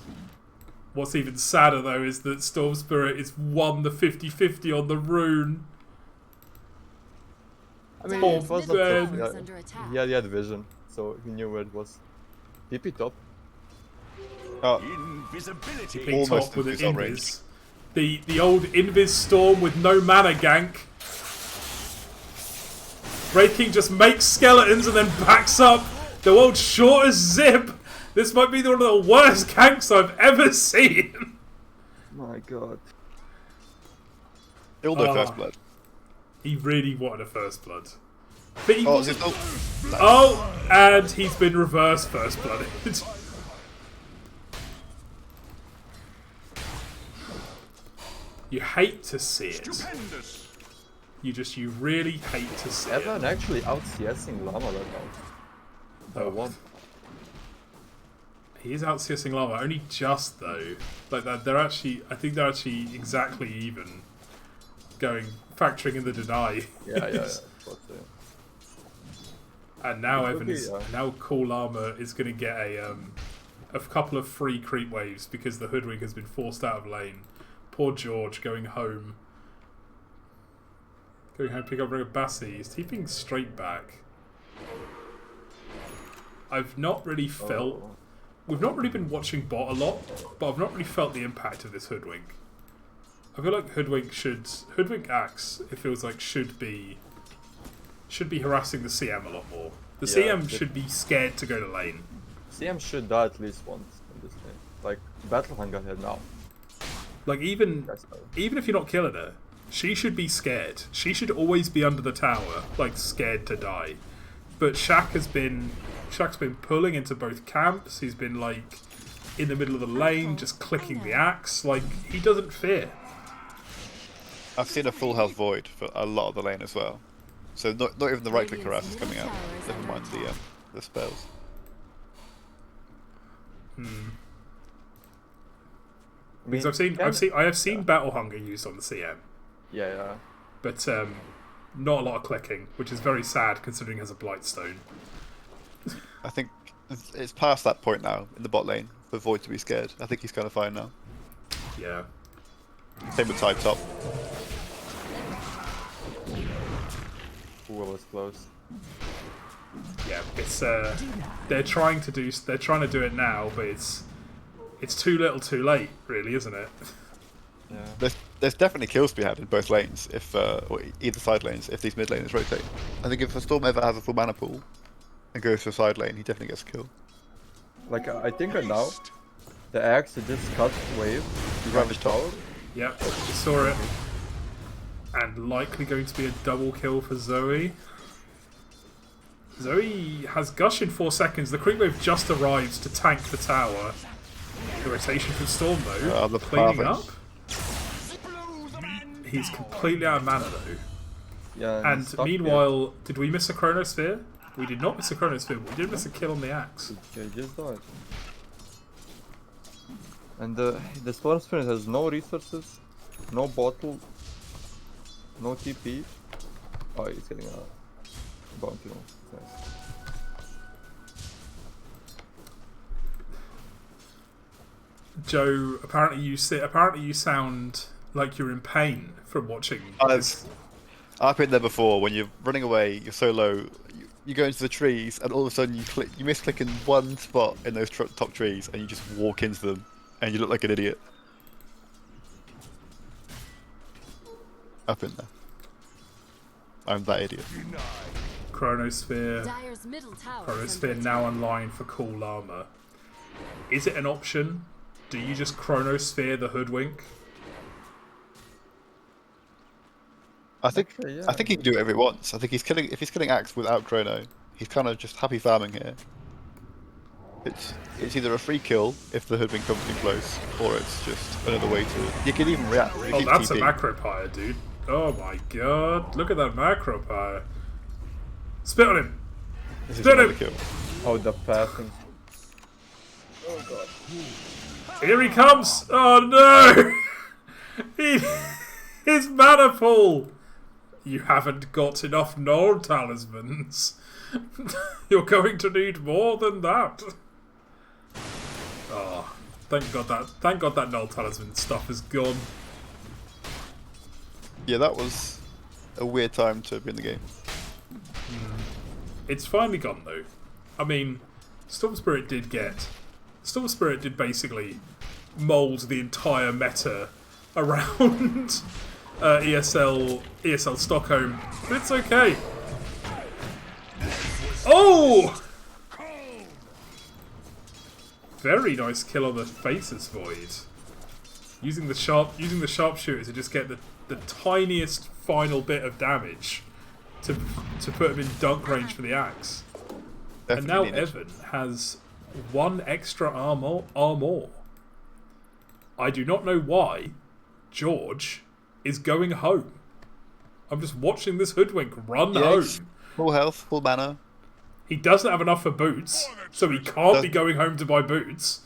What's even sadder though is that Storm Spirit is won the 50-50 on the rune. I mean, Oh, it was Ben. not tough. He had vision, so he knew where it was. TP top. Invisibility. Big Almost top with an invis range. Invis. The old Invis Storm with no mana gank. Wraith King just makes skeletons and then backs up. The world's shortest zip. This might be one of the worst ganks I've ever seen. My god. He'll know first blood. He really wanted a first blood. But he Oh, wasn't... is it, and he's been reverse first blooded. You hate to see it. Stupendous. You really hate to see Evan it. actually out CSing Llama right now. Oh. One. He is out CSing Llama, only just though. Like that, they're actually. I think they're actually exactly even. Factoring in the deny. Yeah. And now It Evan could is be, now Cool Llama is going to get a couple of free creep waves because the Hoodwink has been forced out of lane. Poor George going home. Going home to pick up Ring of Bassi. He's keeping straight back. I've not really felt. Oh. We've not really been watching bot a lot, but I've not really felt the impact of this Hoodwink. I feel like Hoodwink Axe, it feels like should should be harassing the CM a lot more. The Yeah, CM should be scared to go to lane. CM should die at least once in this game. Like, Battle Hunger here now. Like, even That's better. if you're not killing her, she should be scared. She should always be under the tower, like, scared to die. But Shak's been pulling into both camps. He's been, like, in the middle of the lane, just clicking the axe. Like, he doesn't fear. I've seen a full health void for a lot of the lane as well. So not even the right click harass is coming out. Never mind the spells. Because I have seen Battle Hunger used on the CM, Yeah. but not a lot of clicking, which is very sad considering he has a Blightstone. I think it's past that point now in the bot lane for Void to be scared. I think he's kind of fine now. Yeah. Same with Tide top. Ooh, I was close. Yeah, it's they're trying to do it now, but it's too little, too late, really, isn't it? Yeah. There's definitely kills to be had in both lanes, if or either side lanes, if these mid laners rotate. I think if a Storm ever has a full mana pool and goes to a side lane, he definitely gets a kill. Like, I think right now, the axe just cut wave. Ravage top. Yep, we saw it. And likely going to be a double kill for Zoey. Zoey has Gush in 4 seconds. The creep wave just arrives to tank the tower. The rotation from Storm, though, the cleaning perfect. up. He's completely out of mana, though. Yeah. And stuck meanwhile, did we miss a Chronosphere? We did not miss a Chronosphere, but we did miss a kill on the axe. here. Okay, just died. And the Storm Spirit has no resources, no bottle, no TP. Oh, he's getting a bounty roll. Nice. Joe, apparently you sound like you're in pain from watching this. I've been there before when you're running away, you're so low, you go into the trees, and all of a sudden you misclick in one spot in those top trees, and you just walk into them, and you look like an idiot. I've been there. I'm that idiot. Chronosphere. Dire's middle tower is Chronosphere under now attack. online for cool llama. Is it an option? Do you just Chronosphere the hoodwink? I think Actually, yeah. I think he can do whatever he wants. I think if he's killing Axe without Chrono, he's kind of just happy farming here. It's either a free kill if the hoodwink comes too close, or it's just another way to. You can even react. Oh, that's a macro pyre, dude. Oh my god, look at that macro pyre. Spit on him. This is Spit another him. kill. Oh, the passing. Here he comes. Oh no. His mana pool. You haven't got enough Null talismans. You're going to need more than that. Oh, thank God that Null talisman stuff is gone. Yeah, that was a weird time to be in the game. It's finally gone though. I mean, Storm Spirit did basically mould the entire meta around ESL Stockholm. But it's okay. Oh! Very nice kill on the Faceless Void. Using the sharpshooter to just get the tiniest final bit of damage to put him in dunk range for the axe. And now Definitely needed. Evan has 1 extra armor. I do not know why George is going home. I'm just watching this hoodwink run home. Full health, full mana. He doesn't have enough for boots, so he can't be going home to buy boots.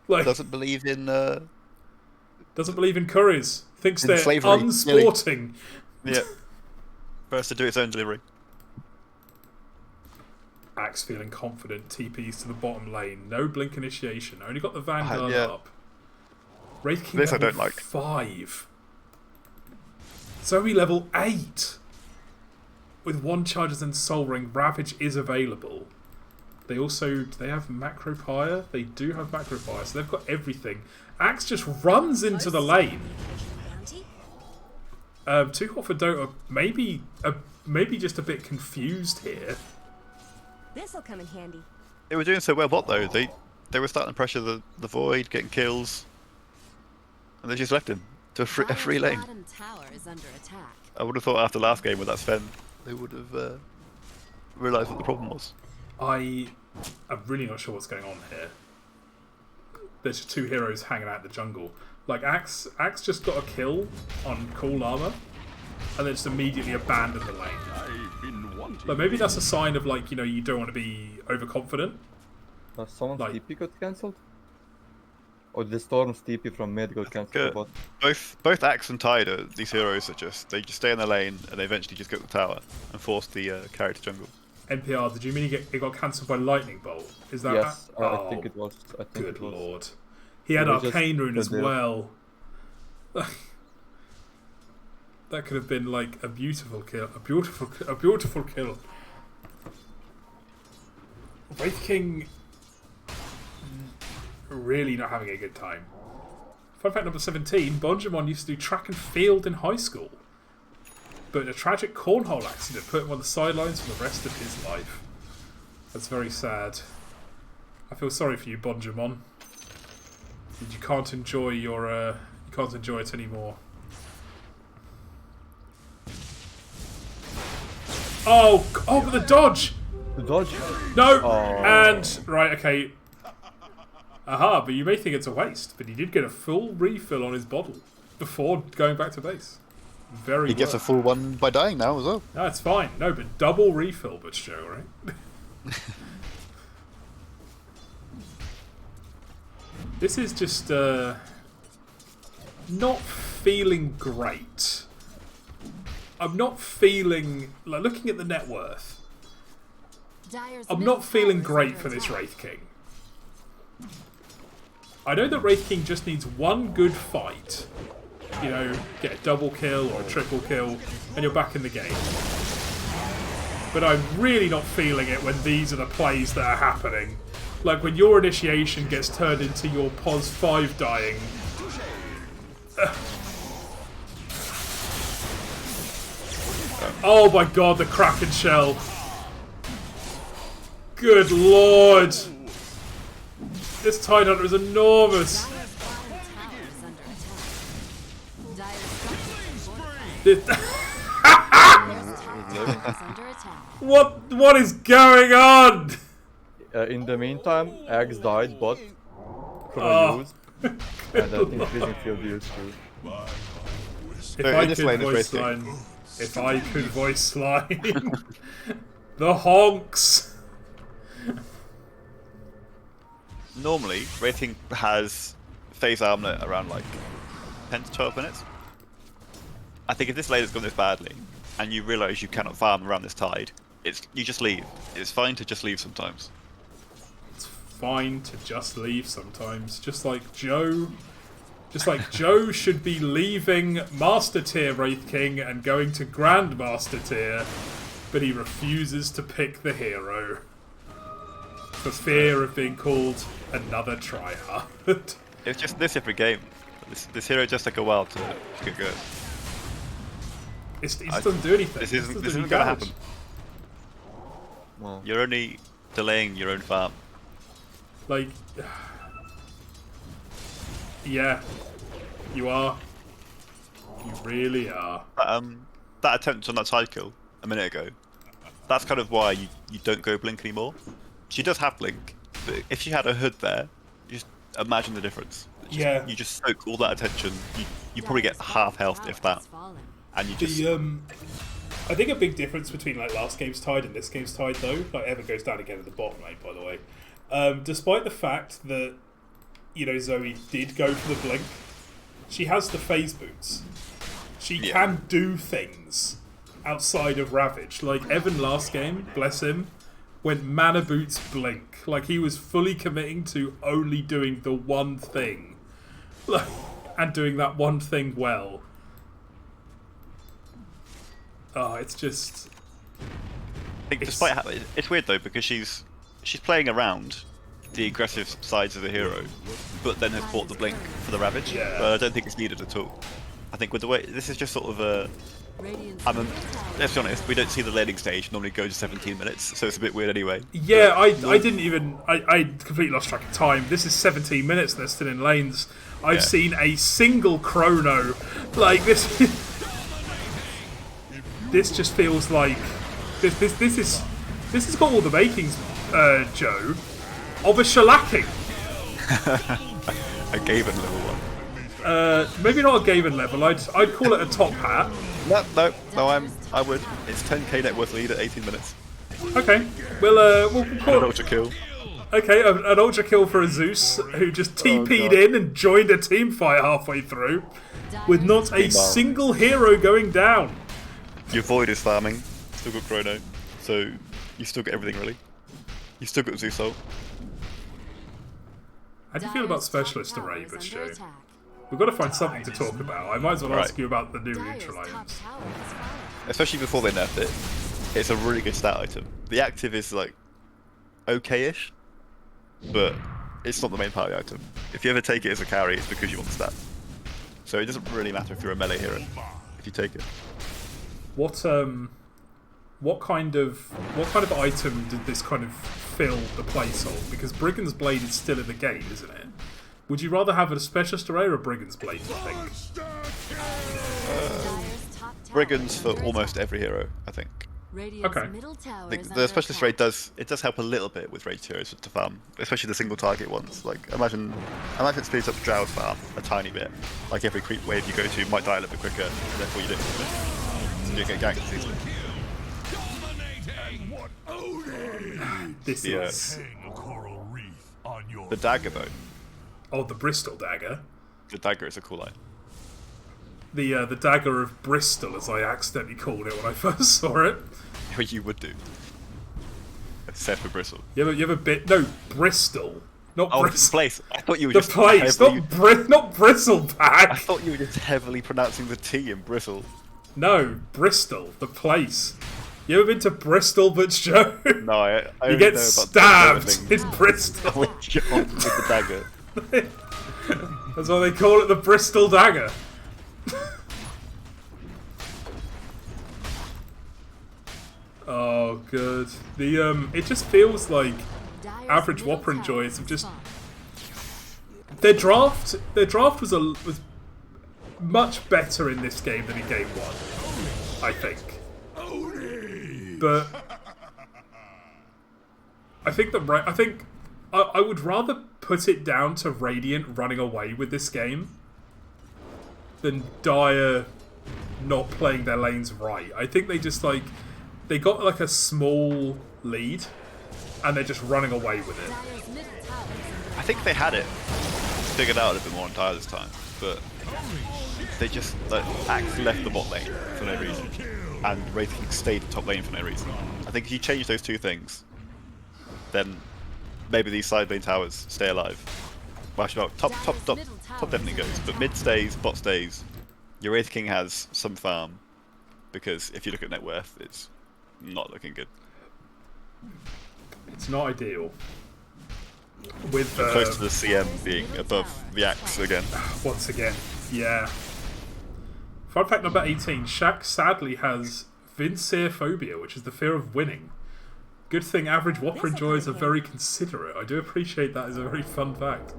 Like, Doesn't believe in. doesn't believe in curries. Thinks In they're slavery, unsporting. Yeah. First to do its own delivery. Axe feeling confident. TPs to the bottom lane. No blink initiation. Only got the Vanguard yeah. up. Wraith King This I level don't like. 5. Zoey level 8. With 1 charges and Soul Ring, Ravage is available. They also, do they have Macro Pyre? They do have Macro Pyre, so they've got everything. Axe just runs into the lane. 2Hot4Dota, maybe a maybe just a bit confused here. This'll come in handy. They were doing so well bot though. They were starting to pressure the void, getting kills. And they just left him to a free Dire's lane. bottom tower is under attack. I would have thought after last game with that Sven, they would have realised what the problem was. I'm really not sure what's going on here. There's just two heroes hanging out in the jungle. Like, Axe just got a kill on cool llama, and then just immediately abandoned the lane. I've been wanting. Like, maybe that's a sign of, like, you know, you don't want to be overconfident. Someone's Like- TP got cancelled? Or the Storm's TP from mid got cancelled? But Both Axe and Tide are these heroes that they just stay in their lane and they eventually just go to the tower and force the carry to jungle. NPR, did you mean it got cancelled by lightning bolt? Is that? yes, Oh, I think it was. I think good it was. lord. He had It was arcane just rune as the- well. That could have been like a beautiful kill. A beautiful kill. Wraith King really not having a good time. Fun fact number 17, Bonjomon used to do track and field in high school. But a tragic cornhole accident put him on the sidelines for the rest of his life. That's very sad. I feel sorry for you, Bonjomon. You can't enjoy your you can't enjoy it anymore. Oh, but the dodge! The dodge? No! Oh. And, right, okay. Aha, but you may think it's a waste, but he did get a full refill on his bottle before going back to base. Very He gets a well. full one by dying now as well. No, it's fine. No, but double refill, but Joe, right? This is just, not feeling great. I'm not feeling, like, looking at the net worth, Dire's I'm middle not feeling tower is great under for this attack. Wraith King. I know that Wraith King just needs one good fight. You know, get a double kill or a triple kill, and you're back in the game. But I'm really not feeling it when these are the plays that are happening. Like when your initiation gets turned into your POS 5 dying. Oh my god, the Kraken Shell. Good lord. This Tide Hunter is enormous. Dire's bottom tower is under attack. Dire's structures are fortified. This- Dire's top tower is under attack. what is going on? In the meantime, Axe died, but could Oh. have used. And I think increasing field use too. If No, I in this could lane is voice Wraith line, if I could voice line, the honks. Normally, Wraith King has phase armlet around like 10 to 12 minutes. I think if this lane has gone this badly, and you realise you cannot farm around this tide, you just leave. It's fine to just leave sometimes. It's fine to just leave sometimes, just like Joe. Just like Joe should be leaving Master Tier Wraith King and going to Grandmaster Tier, but he refuses to pick the hero for fear of being called another tryhard. It's just this every game. This hero just took a while to get good. It just doesn't do anything. This It isn't doesn't this do isn't gonna damage. happen. Well, You're only delaying your own farm. Like, yeah, you are. You really are. That attempt on that side kill a minute ago, that's kind of why you don't go blink anymore. She does have blink, but if she had a hood there, just imagine the difference. Yeah. You just soak all that attention, you probably get half health if that, and you just... I think a big difference between like last game's Tide and this game's Tide, though, like Evan goes down again at the bottom lane, by the way. Despite the fact that, you know, Zoey did go for the blink, she has the phase boots. She can do things outside of Ravage. Like Evan last game, bless him, went mana boots blink. Like he was fully committing to only doing the one thing, and doing that one thing well. Oh, it's just... I think despite it's weird though, because she's playing around the aggressive sides of the hero, but then has bought the blink for the Ravage. Yeah. But I don't think it's needed at all. I think with the way this is just sort of a Radiant's And then, middle tower let's be honest, we don't see the laning stage normally go to 17 minutes, so it's a bit weird anyway. Yeah, I didn't even... I completely lost track of time. This is 17 minutes and they're still in lanes. I've Yeah. seen a single chrono. Like, this... this just feels like... This has got all the makings, Joe, of a shellacking. A Gaven level one. Maybe not a Gaven level. I'd call it a top hat. No, I would. It's 10k net worth lead at 18 minutes. Okay, we'll And call an it. ultra kill. Okay, an ultra kill for a Zeus who just TP'd in and joined a team fight halfway through, with not a single hero going down. Your Void is farming. Still got Chrono. So you still get everything really. You still got Zeus ult. How do you feel about specialist array, this show? We've got to find something to talk about. I might as well ask you about the new neutral items. Especially before they nerfed it. It's a really good stat item. The active is like okay-ish, but it's not the main party item. If you ever take it as a carry, it's because you want the stat. So it doesn't really matter if you're a melee hero if you take it. What kind of item did this kind of fill the place of? Because Brigand's Blade is still in the game, isn't it? Would you rather have a specialist array or a Brigand's Blade, do you think? Brigands for almost every hero, I think. Okay. The specialist raid does help a little bit with ranged heroes to farm, especially the single target ones. Like imagine it speeds up Drow's farm a tiny bit. Like every creep wave you go to might die a little bit quicker, therefore you don't get ganked as easily. This is The dagger though. oh, the Bristol dagger. The dagger is a cool line. The dagger of Bristol, as I accidentally called it when I first saw it. What you would do. Except for Bristle. You have a bit no Bristol, not Oh, the Bristol. place. I thought you were The just place, heavily... not Bristleback. I thought you were just heavily pronouncing the T in Bristle. No, Bristol, the place. You ever been to Bristol, Butch Joe? No, I You only get know about stabbed the in Bristol. with the dagger. That's why they call it the Bristol dagger. Oh, good. It just feels like average Whopper Enjoyers have just... Their draft was much better in this game than in game 1, I think. But I would rather put it down to Radiant running away with this game than Dire not playing their lanes right. I think they got like a small lead and they're just running away with it. I think they had it figured out a little bit more on Tyre this time, but they just Axe left the bot lane for no reason, and Wraith stayed top lane for no reason. I think if you change those two things, then maybe these side lane towers stay alive. Well, actually, top definitely goes, but mid stays, bot stays. Your Wraith King has some farm, because if you look at net worth, it's not looking good. It's not ideal. With Close to the CM being above the Axe again. Once again, yeah. Fun fact number 18, Shak sadly has Vincerophobia, which is the fear of winning. Good thing average Whopper Enjoyers are very considerate. I do appreciate that as a very fun fact.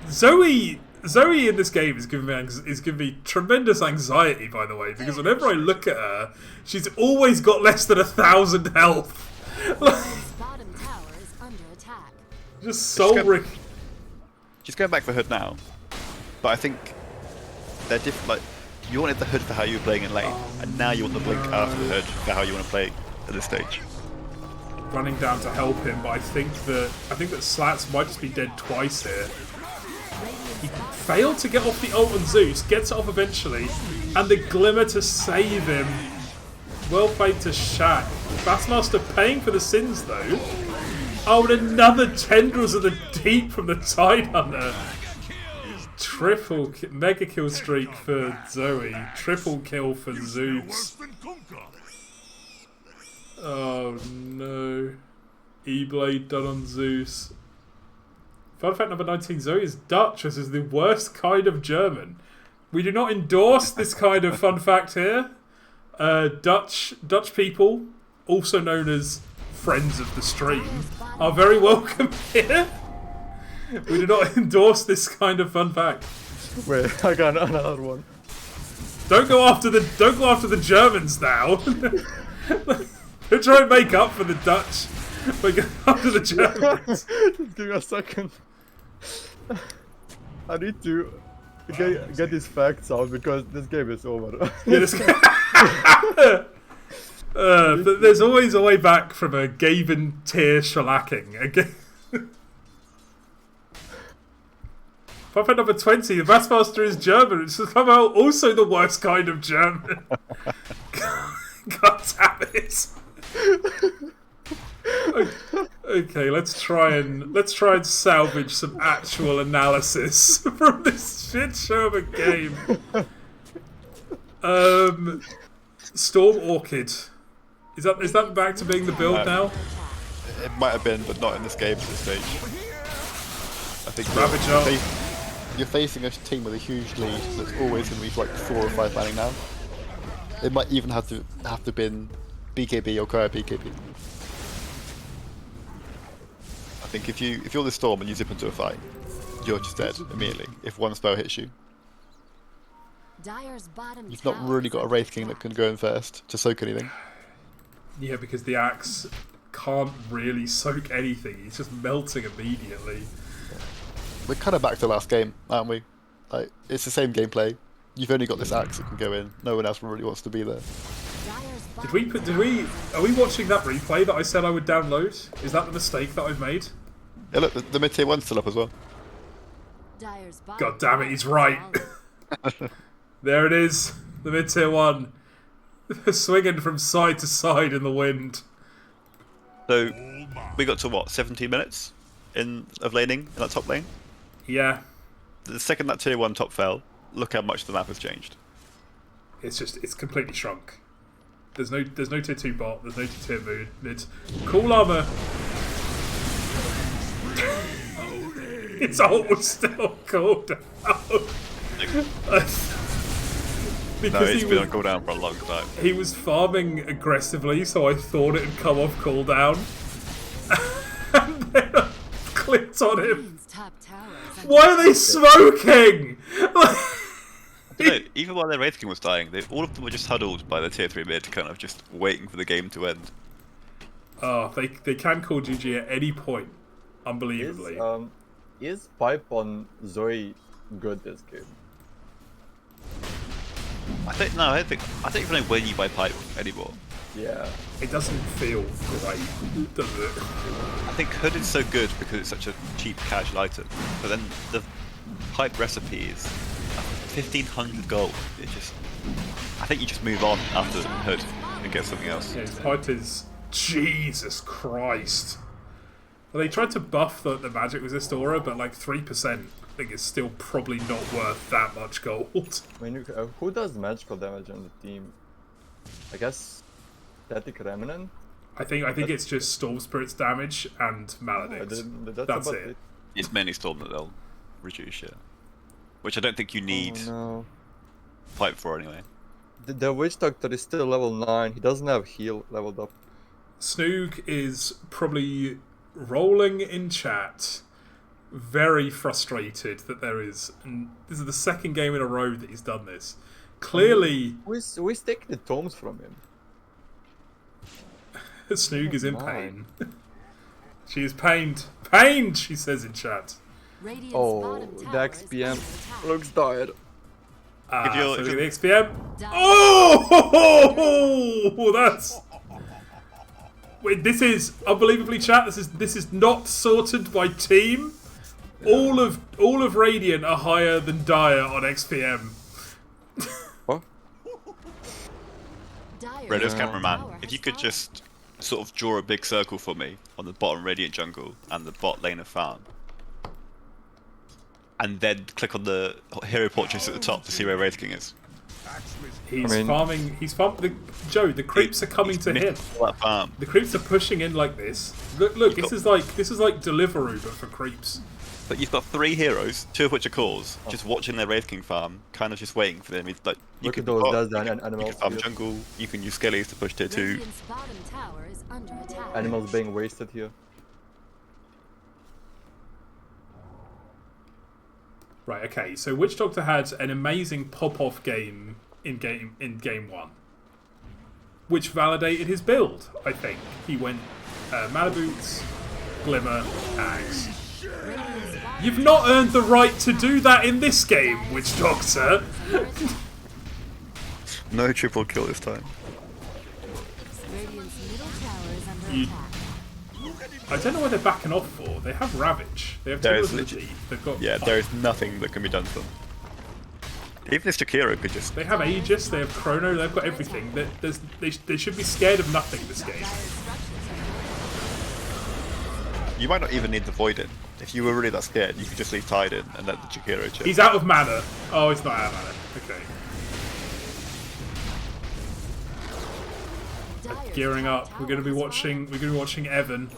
Zoey in this game is giving me tremendous anxiety, by the way, because whenever I look at her, she's always got less than 1,000 health. bottom tower is under attack. Just soul She's going back for Hood now, but I think they're different. Like, you wanted the Hood for how you were playing in lane, and now you want the Blink after the Hood for how you want to play at this stage. running down to help him, but I think that Slats might just be dead twice here. He failed to get off the ult on Zeus, gets it off eventually, and the Glimmer to save him. Well played to Shak. BastMaster paying for the sins though. Oh, and another Tendrils of the Deep from the Tidehunter. Triple mega kill streak for Zoey. Triple kill for Zeus. Oh no. E-Blade done on Zeus. Fun fact number 19, Zoey is Dutch, as is the worst kind of German. We do not endorse this kind of fun fact here. Dutch people, also known as friends of the stream, are very welcome here. We do not endorse this kind of fun fact. Wait, I got another one. Don't go after the Germans now. Don't try and make up for the Dutch. But go after the Germans. Just give me a second. I need to get these facts out because this game is over. Yeah, there's always a way back from a Gaben tier shellacking. Again. Fun fact number 20, the TheBastMaster is German. It's somehow also the worst kind of German. God damn it. Okay, let's try and salvage some actual analysis from this shit show of a game. Storm Orchid. Is that back to being the build now? It might have been, but not in this game at this stage. I think you're facing a team with a huge lead that's always going to be like 4 or 5 manning now. It might even have to been BKB or Cryo BKB. I think if you're the Storm and you zip into a fight, you're just dead immediately if one spell hits you. You've not really got a Wraith King that can go in first to soak anything. Yeah, because the axe can't really soak anything. He's just melting immediately. We're kind of back to last game, aren't we? Like, it's the same gameplay. You've only got this axe that can go in. No one else really wants to be there. Are we watching that replay that I said I would download? Is that the mistake that I've made? Yeah, look, the mid-tier 1's still up as well. God damn it, he's right. There it is, the mid-tier 1. Swinging from side to side in the wind. So, we got to what, 17 minutes of laning in that top lane? Yeah. The second that tier 1 top fell, look how much the map has changed. It's completely shrunk. There's no tier 2 bot, there's no tier mid. Cool llama. It's all still cooled down. No, it's been on cooldown for a long time. He was farming aggressively, so I thought it had come off cooldown. And then I clicked on him. Why are they smoking? Even while their Wraith King was dying, all of them were just huddled by the tier 3 mid, kind of just waiting for the game to end. Oh, they can call GG at any point, unbelievably. Is pipe on Zoey good this game? I don't even know when you buy pipe anymore. Yeah. It doesn't feel great, does it? I think Hood is so good because it's such a cheap casual item, but then the pipe recipe is 1500 gold. I think you just move on after Hood and get something else. Yeah, his pipe is Jesus Christ. Well, they tried to buff the magic resist aura, but like 3%. I think it's still probably not worth that much gold. I mean, who does magical damage on the team? I guess Static Remnant? I think it's just Storm Spirit's damage and Maledict. That's it. It's mainly Storm that they'll reduce, yeah. Which I don't think you need pipe for anyway. The Witch Doctor is still level 9. He doesn't have heal leveled up. Snoog is probably rolling in chat, very frustrated that there is. And this is the second game in a row that he's done this. Clearly, we taking the tomes from him. Snoog is in pain. She is pained. Pained, she says in chat. Oh, the XPM looks tired. So the XPM. Oh, that's. Wait, this is unbelievably chat. This is not sorted by team. All of Radiant are higher than Dire on XPM. What? Redalus cameraman, if you could just sort of draw a big circle for me on the bottom Radiant jungle and the bot lane of farm, and then click on the hero portraits at the top to see where Wraith King is. He's farming. Joe, the creeps are coming to him. The creeps are pushing in like this. Look. This is like Deliveroo, but for creeps. But you've got 3 heroes, 2 of which are cores, just watching their Wraith King farm, kind of just waiting for them. Like, you Look can at those bot, does you and can animals. farm Here. jungle, you can use skellies to push tier 2. Radiant's bottom tower is under attack. Animals being wasted here. Right, okay, so Witch Doctor had an amazing pop-off game in game 1, which validated his build, I think. He went Mana Boots, Glimmer, Axe. You've not earned the right to do that in this game, Witch Doctor! No triple kill this time. Radiant's middle tower is under You- attack. I don't know what they're backing off for. They have Ravage. They have There is Telepathy. They've got... Yeah, there is nothing that can be done to them. Even this Jakiro could just... They have Aegis, they have Chrono, they've got everything. They should be scared of nothing this game. You might not even need the Void in. If you were really that scared, you could just leave Tide in and let the Jakiro chip. He's out of mana. Oh, he's not out of mana. Okay. Gearing up. We're going to be watching Evan.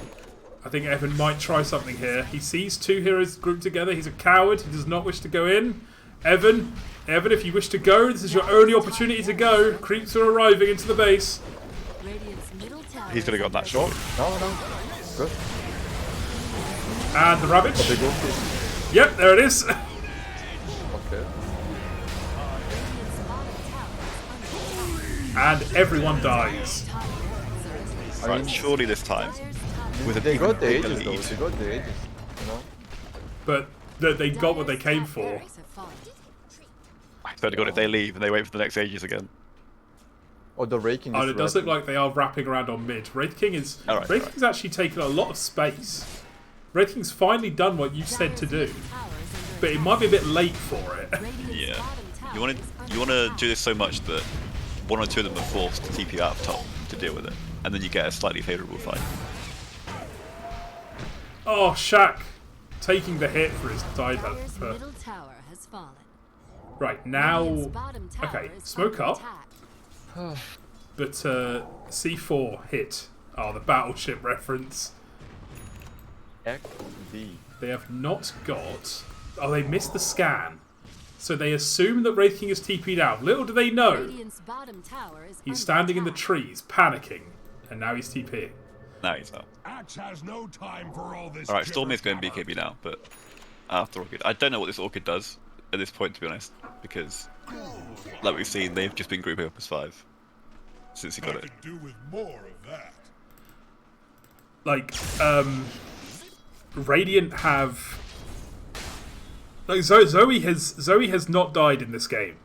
I think Evan might try something here. He sees 2 heroes grouped together. He's a coward. He does not wish to go in. Evan, if you wish to go, this is your only opportunity to go. Creeps are arriving into the base. Radiant's middle tower He's gonna go on that shot. No, no. Good. And the Ravage. Big ulti. Yep, there it is. Okay. And everyone dies. Right, surely this time. With a They got the big ages though. lead. They got the ages. You know. But they got what they came for. I swear to God, if they leave and they wait for the next ages again. Oh, the raking. Oh, is it does red. look like they are wrapping around on mid. Wraith King is... Alright, Wraith alright. King's actually taken a lot of space. Wraith King's finally done what you said to do. But it might be a bit late for it. Yeah. You want to do this so much that 1 or 2 of them are forced to TP out of top to deal with it, and then you get a slightly favourable fight. Oh, Shak taking the hit for his Tide. Dyer's middle tower has fallen. Right, now... Radiant's bottom tower Okay, is smoke under up. attack. But C4 hit. Oh, the battleship reference. XD. They have not got... Oh, they missed the scan. So they assume that Wraith King is TP'd out. Little do they know, Radiant's bottom tower is he's under standing in the attack. trees, panicking. And now he's TPing. No, he's not. Axe has no time for all this. Alright, Stormy's going BKB now, but after Orchid. I don't know what this Orchid does at this point, to be honest, because, like we've seen, they've just been grouping up as 5 since he got it. do with more of that. Like, Radiant have... Like, Zoey has not died in this game.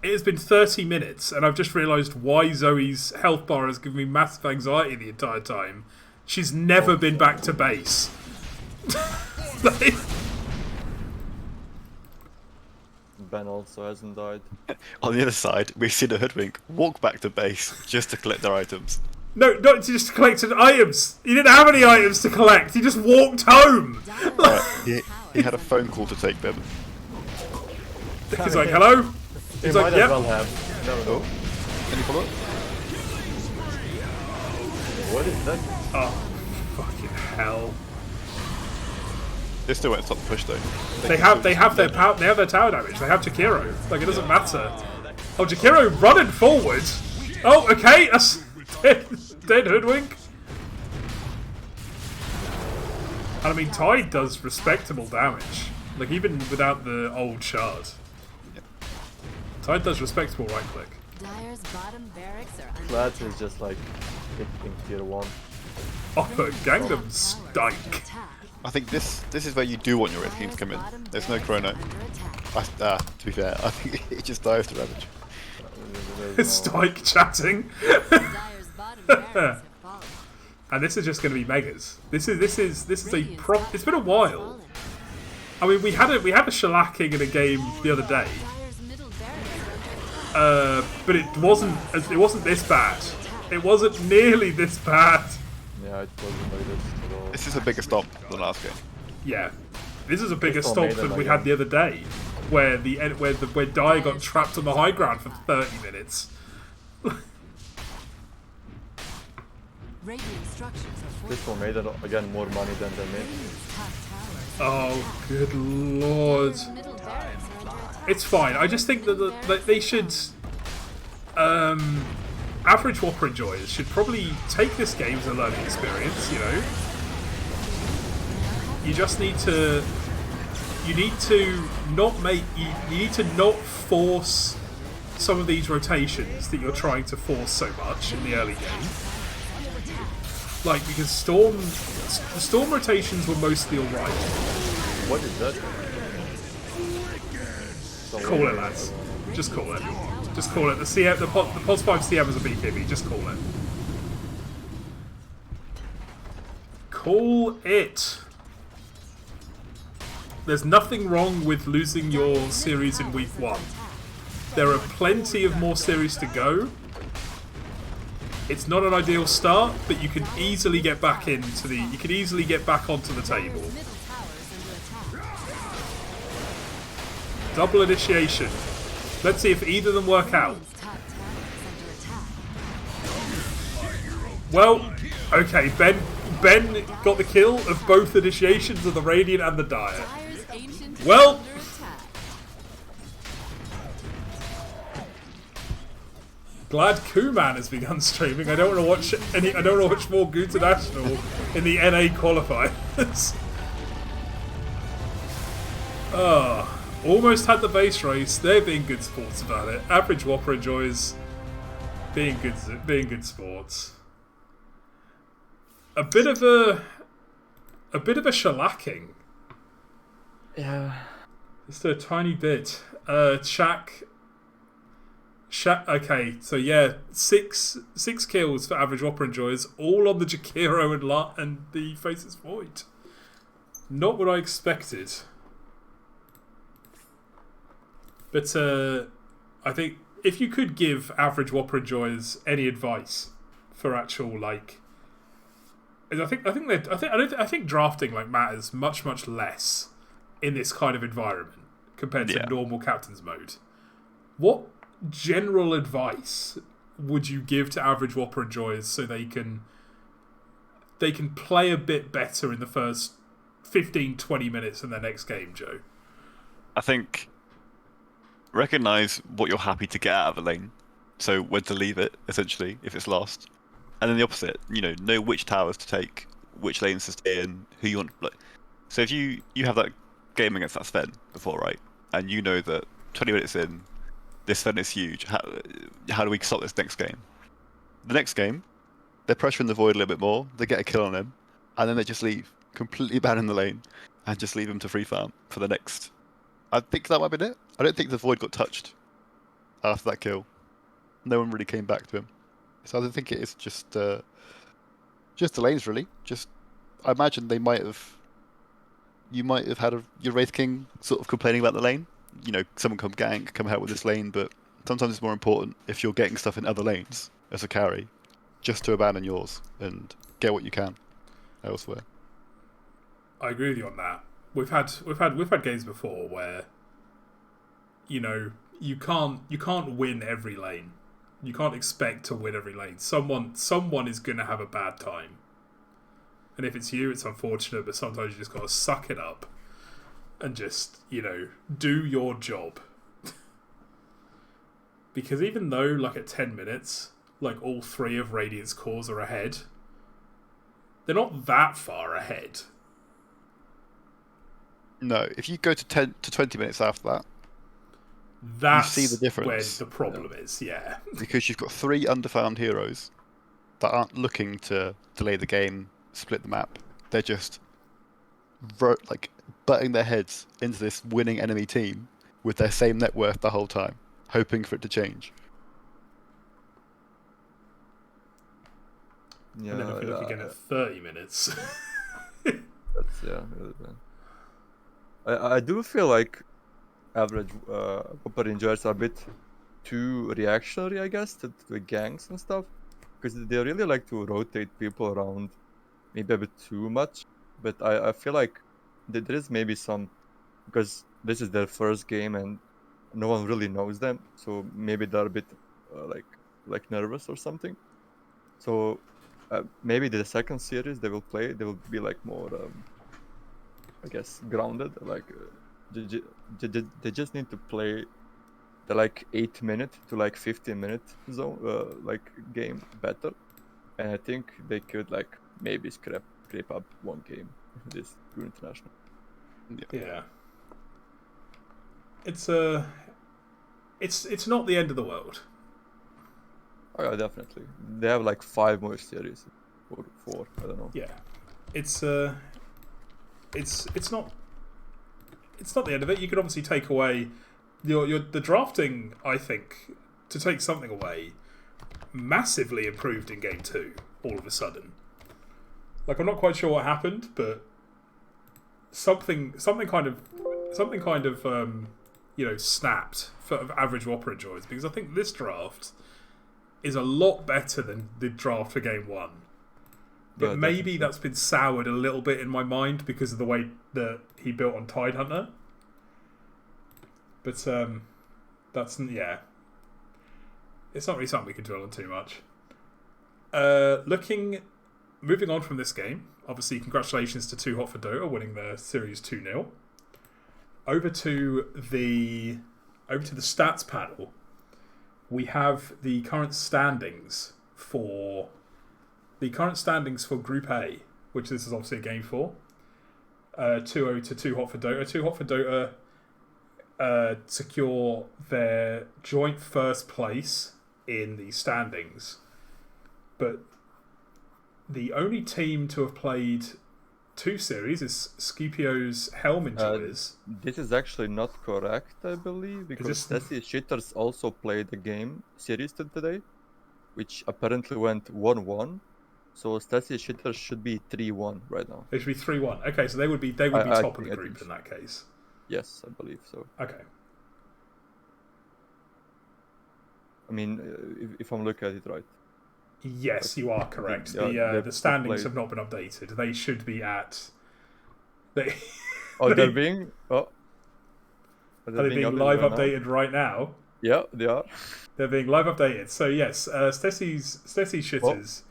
It has been 30 minutes, and I've just realised why Zoe's health bar has given me massive anxiety the entire time. She's never been back to base. Like, Ben also hasn't died. On the other side, we've seen a Hoodwink walk back to base just to collect their items. no, not to just collect items. He didn't have any items to collect. He just walked home. He had a phone call to take them. He's like, hello? He He's might like, as yep. well have. Never know. Any follow? What is that? Oh, fucking hell. They still went to top the push though. They have their tower damage. They have Jakiro. Like, it doesn't matter. Oh, Jakiro running forward. Oh, okay. That's dead Hoodwink. And I mean, Tide does respectable damage. Like, even without the old shard. Tide does respectable right click. Dyer's bottom barracks are under Slats attack. is just like hitting tier 1. Oh, but Gangnam Tower is Stike. under attack. I think this is where you do want your Wraith King to come in. Dyer's bottom There's no barracks Chrono. are under attack. To be fair, I think it just dies to Ravage. There's no- Stike chatting. Dyer's bottom barracks have fallen. And this is just going to be megas. This is a Radiant's prop. bottom It's been a tower has while. fallen. I mean, we had a shellacking in a game the other day. Dyer's middle barracks are under attack. But it wasn't this bad. It wasn't nearly this bad. Yeah, it wasn't like this at all. This is a bigger stomp than last game. Yeah, this is a bigger Crystal stomp Maiden than we again. had the other day, where where Dyer got trapped on the high ground for 30 minutes. Radiant structures are This fortified. one made it again more money than they made. Radiant's top tower is Oh, good lord. Middle barracks are under attack. It's fine. I just think that they should. Average Whopper Enjoyers should probably take this game as a learning experience, you know? You just need to. You need to not make. You need to not force some of these rotations that you're trying to force so much in the early game. Like, because the Storm rotations were mostly alright. What is that? Call it, lads. Just call it. Just call it. The POS 5 CM is a BKB. Just call it. Call it. There's nothing wrong with losing your series in week 1. There are plenty of more series to go. It's not an ideal start, but you can easily get back into the. You can easily get back onto the table. Middle towers under attack. Double initiation. Let's see if either of them work out. Top tower is under attack. Well, okay, Ben got the kill of both initiations of the Radiant and the Dire. Dire's ancient Well- is under attack. Glad Kuman has begun streaming. I don't want to watch any. I don't want to watch more GOONTI National in the NA qualifiers. Almost had the base race. They're being good sports about it. Average Whopper Enjoys being good sports. A bit of a shellacking. Yeah. Just a tiny bit. Shak. Okay, so yeah, six kills for Average Whopper Enjoyers, all on the Jakiro and the Faceless Void. Not what I expected. But I think if you could give Average Whopper Enjoyers any advice for actual like, I think drafting like matters much less in this kind of environment compared to normal captain's mode. What general advice would you give to Average Whopper Enjoyers so they can play a bit better in the first 15-20 minutes in their next game, Joe? I think recognize what you're happy to get out of a lane, so when to leave it, essentially, if it's lost. And then the opposite, know which towers to take, which lanes to stay in, who you want to play. So if you have that game against that Sven before, right? And you know that 20 minutes in, this Sven is huge. How do we stop this next game? The next game, they're pressuring the Void a little bit more, they get a kill on him, and then they just leave, completely abandon the lane, and just leave him to free farm for the next. I think that might be it. I don't think the Void got touched after that kill. No one really came back to him. So I think it is just the lanes, really. I imagine you might have had your Wraith King sort of complaining about the lane. Someone come gank, come help with this lane, but sometimes it's more important if you're getting stuff in other lanes as a carry, just to abandon yours and get what you can elsewhere. I agree with you on that. We've had games before where you can't win every lane. You can't expect to win every lane. Someone is gonna have a bad time. And if it's you, it's unfortunate, but sometimes you just gotta suck it up and just, do your job. Because even though, like, at 10 minutes, like, all 3 of Radiant's cores are ahead, they're not that far ahead. No, if you go to 10 to 20 minutes after that, that's you see the difference. Where the problem is, yeah. Because you've got 3 underfarmed heroes that aren't looking to delay the game, split the map. They're just butting their heads into this winning enemy team with their same net worth the whole time, hoping for it to change. Yeah, And then if we look again at 30 minutes. That's really bad. I do feel like Average Whopper Enjoyers are a bit too reactionary, I guess, to the ganks and stuff, because they really like to rotate people around, maybe a bit too much. But I feel like there is maybe some, because this is their first game and no one really knows them, so maybe they're a bit like nervous or something. So maybe the second series they will play, they will be like more I guess, grounded. Like, they just need to play the like 8-minute to like 15-minute zone, like game better, and I think they could like maybe scrape up one game this Goon International. Yeah. It's not the end of the world. Oh yeah, definitely. They have like 5 more series, or 4. I don't know. Yeah, it's not the end of it. You could obviously take away the drafting. I think to take something away, massively improved in game 2. All of a sudden, like I'm not quite sure what happened, but something kind of snapped for average Whopper Enjoyers, because I think this draft is a lot better than the draft for game 1. But Yeah, maybe definitely. that's been soured a little bit in my mind because of the way that he built on Tidehunter. But it's not really something we can dwell on too much. Moving on from this game, obviously congratulations to 2Hot4Dota winning their series 2-0. Over to the stats panel. We have the current standings for Group A, which this is obviously a game for. 2-0 to 2Hot4Dota. 2Hot4Dota secure their joint first place in the standings, but the only team to have played 2 series is Scipio's Helm Enjoyers. This is actually not correct, I believe, because Tessie Shitters also played a game series today, which apparently went 1-1. So Tessie Shitters should be 3-1 right now. They should be 3-1. Okay, so they would be top of the group in that case. Yes, I believe so. Okay. I mean, if I'm looking at it right. Yes, you are correct. Yeah, the standings have not been updated. They should be at. Oh, they're being. Oh. Are they being live updated right now? Yeah, they are. They're being live updated. So yes, Stessie's Shitters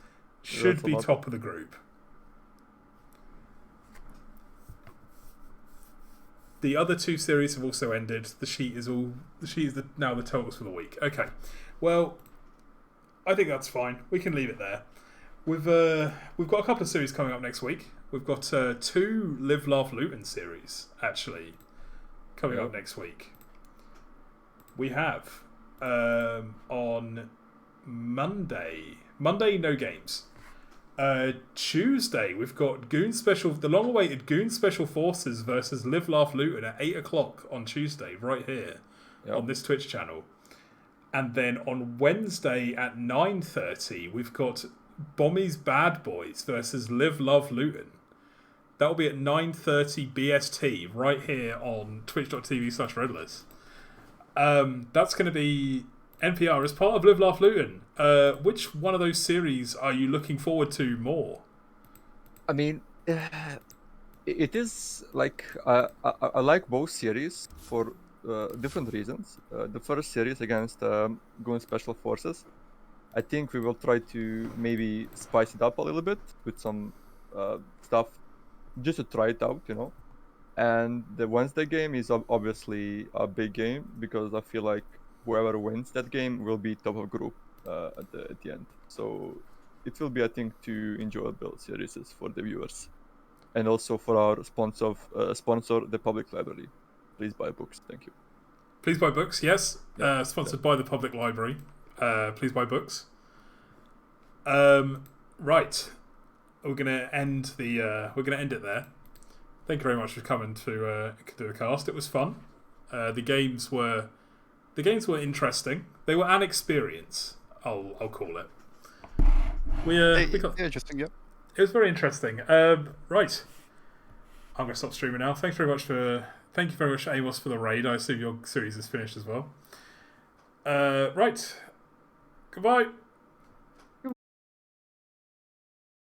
should be top of the group. The other 2 series have also ended. The sheet is now the totals for the week. Okay, well, I think that's fine. We can leave it there. We've got a couple of series coming up next week. We've got 2 Live, Laugh, Luton series actually coming up next week. We have on Monday no games. Tuesday we've got the long-awaited Goon Special Forces versus Live, Laugh, Luton at 8 o'clock on Tuesday, right here on this Twitch channel. And then on Wednesday at 9:30, we've got Bommy's Bad Boys versus Live, Love, Luton. That will be at 9:30 BST, right here on twitch.tv/Redalus. That's going to be NPR as part of Live, Laugh, Luton. Which one of those series are you looking forward to more? I mean, it is like I like both series for different reasons. The first series against Goon Special Forces, I think we will try to maybe spice it up a little bit with some stuff just to try it out, And the Wednesday game is obviously a big game because I feel like whoever wins that game will be top of group at the end. So it will be, I think, 2 enjoyable series for the viewers. And also for our sponsor, the Public Library. Please buy books. Thank you. Please buy books. Yes, sponsored by the Public Library. Please buy books. Right, we're gonna end it there. Thank you very much for coming to do the cast. It was fun. The games were interesting. They were an experience. I'll call it. We got interesting. Yeah. It was very interesting. Right. I'm going to stop streaming now. Thank you very much, Amos, for the raid. I assume your series is finished as well. Right. Goodbye.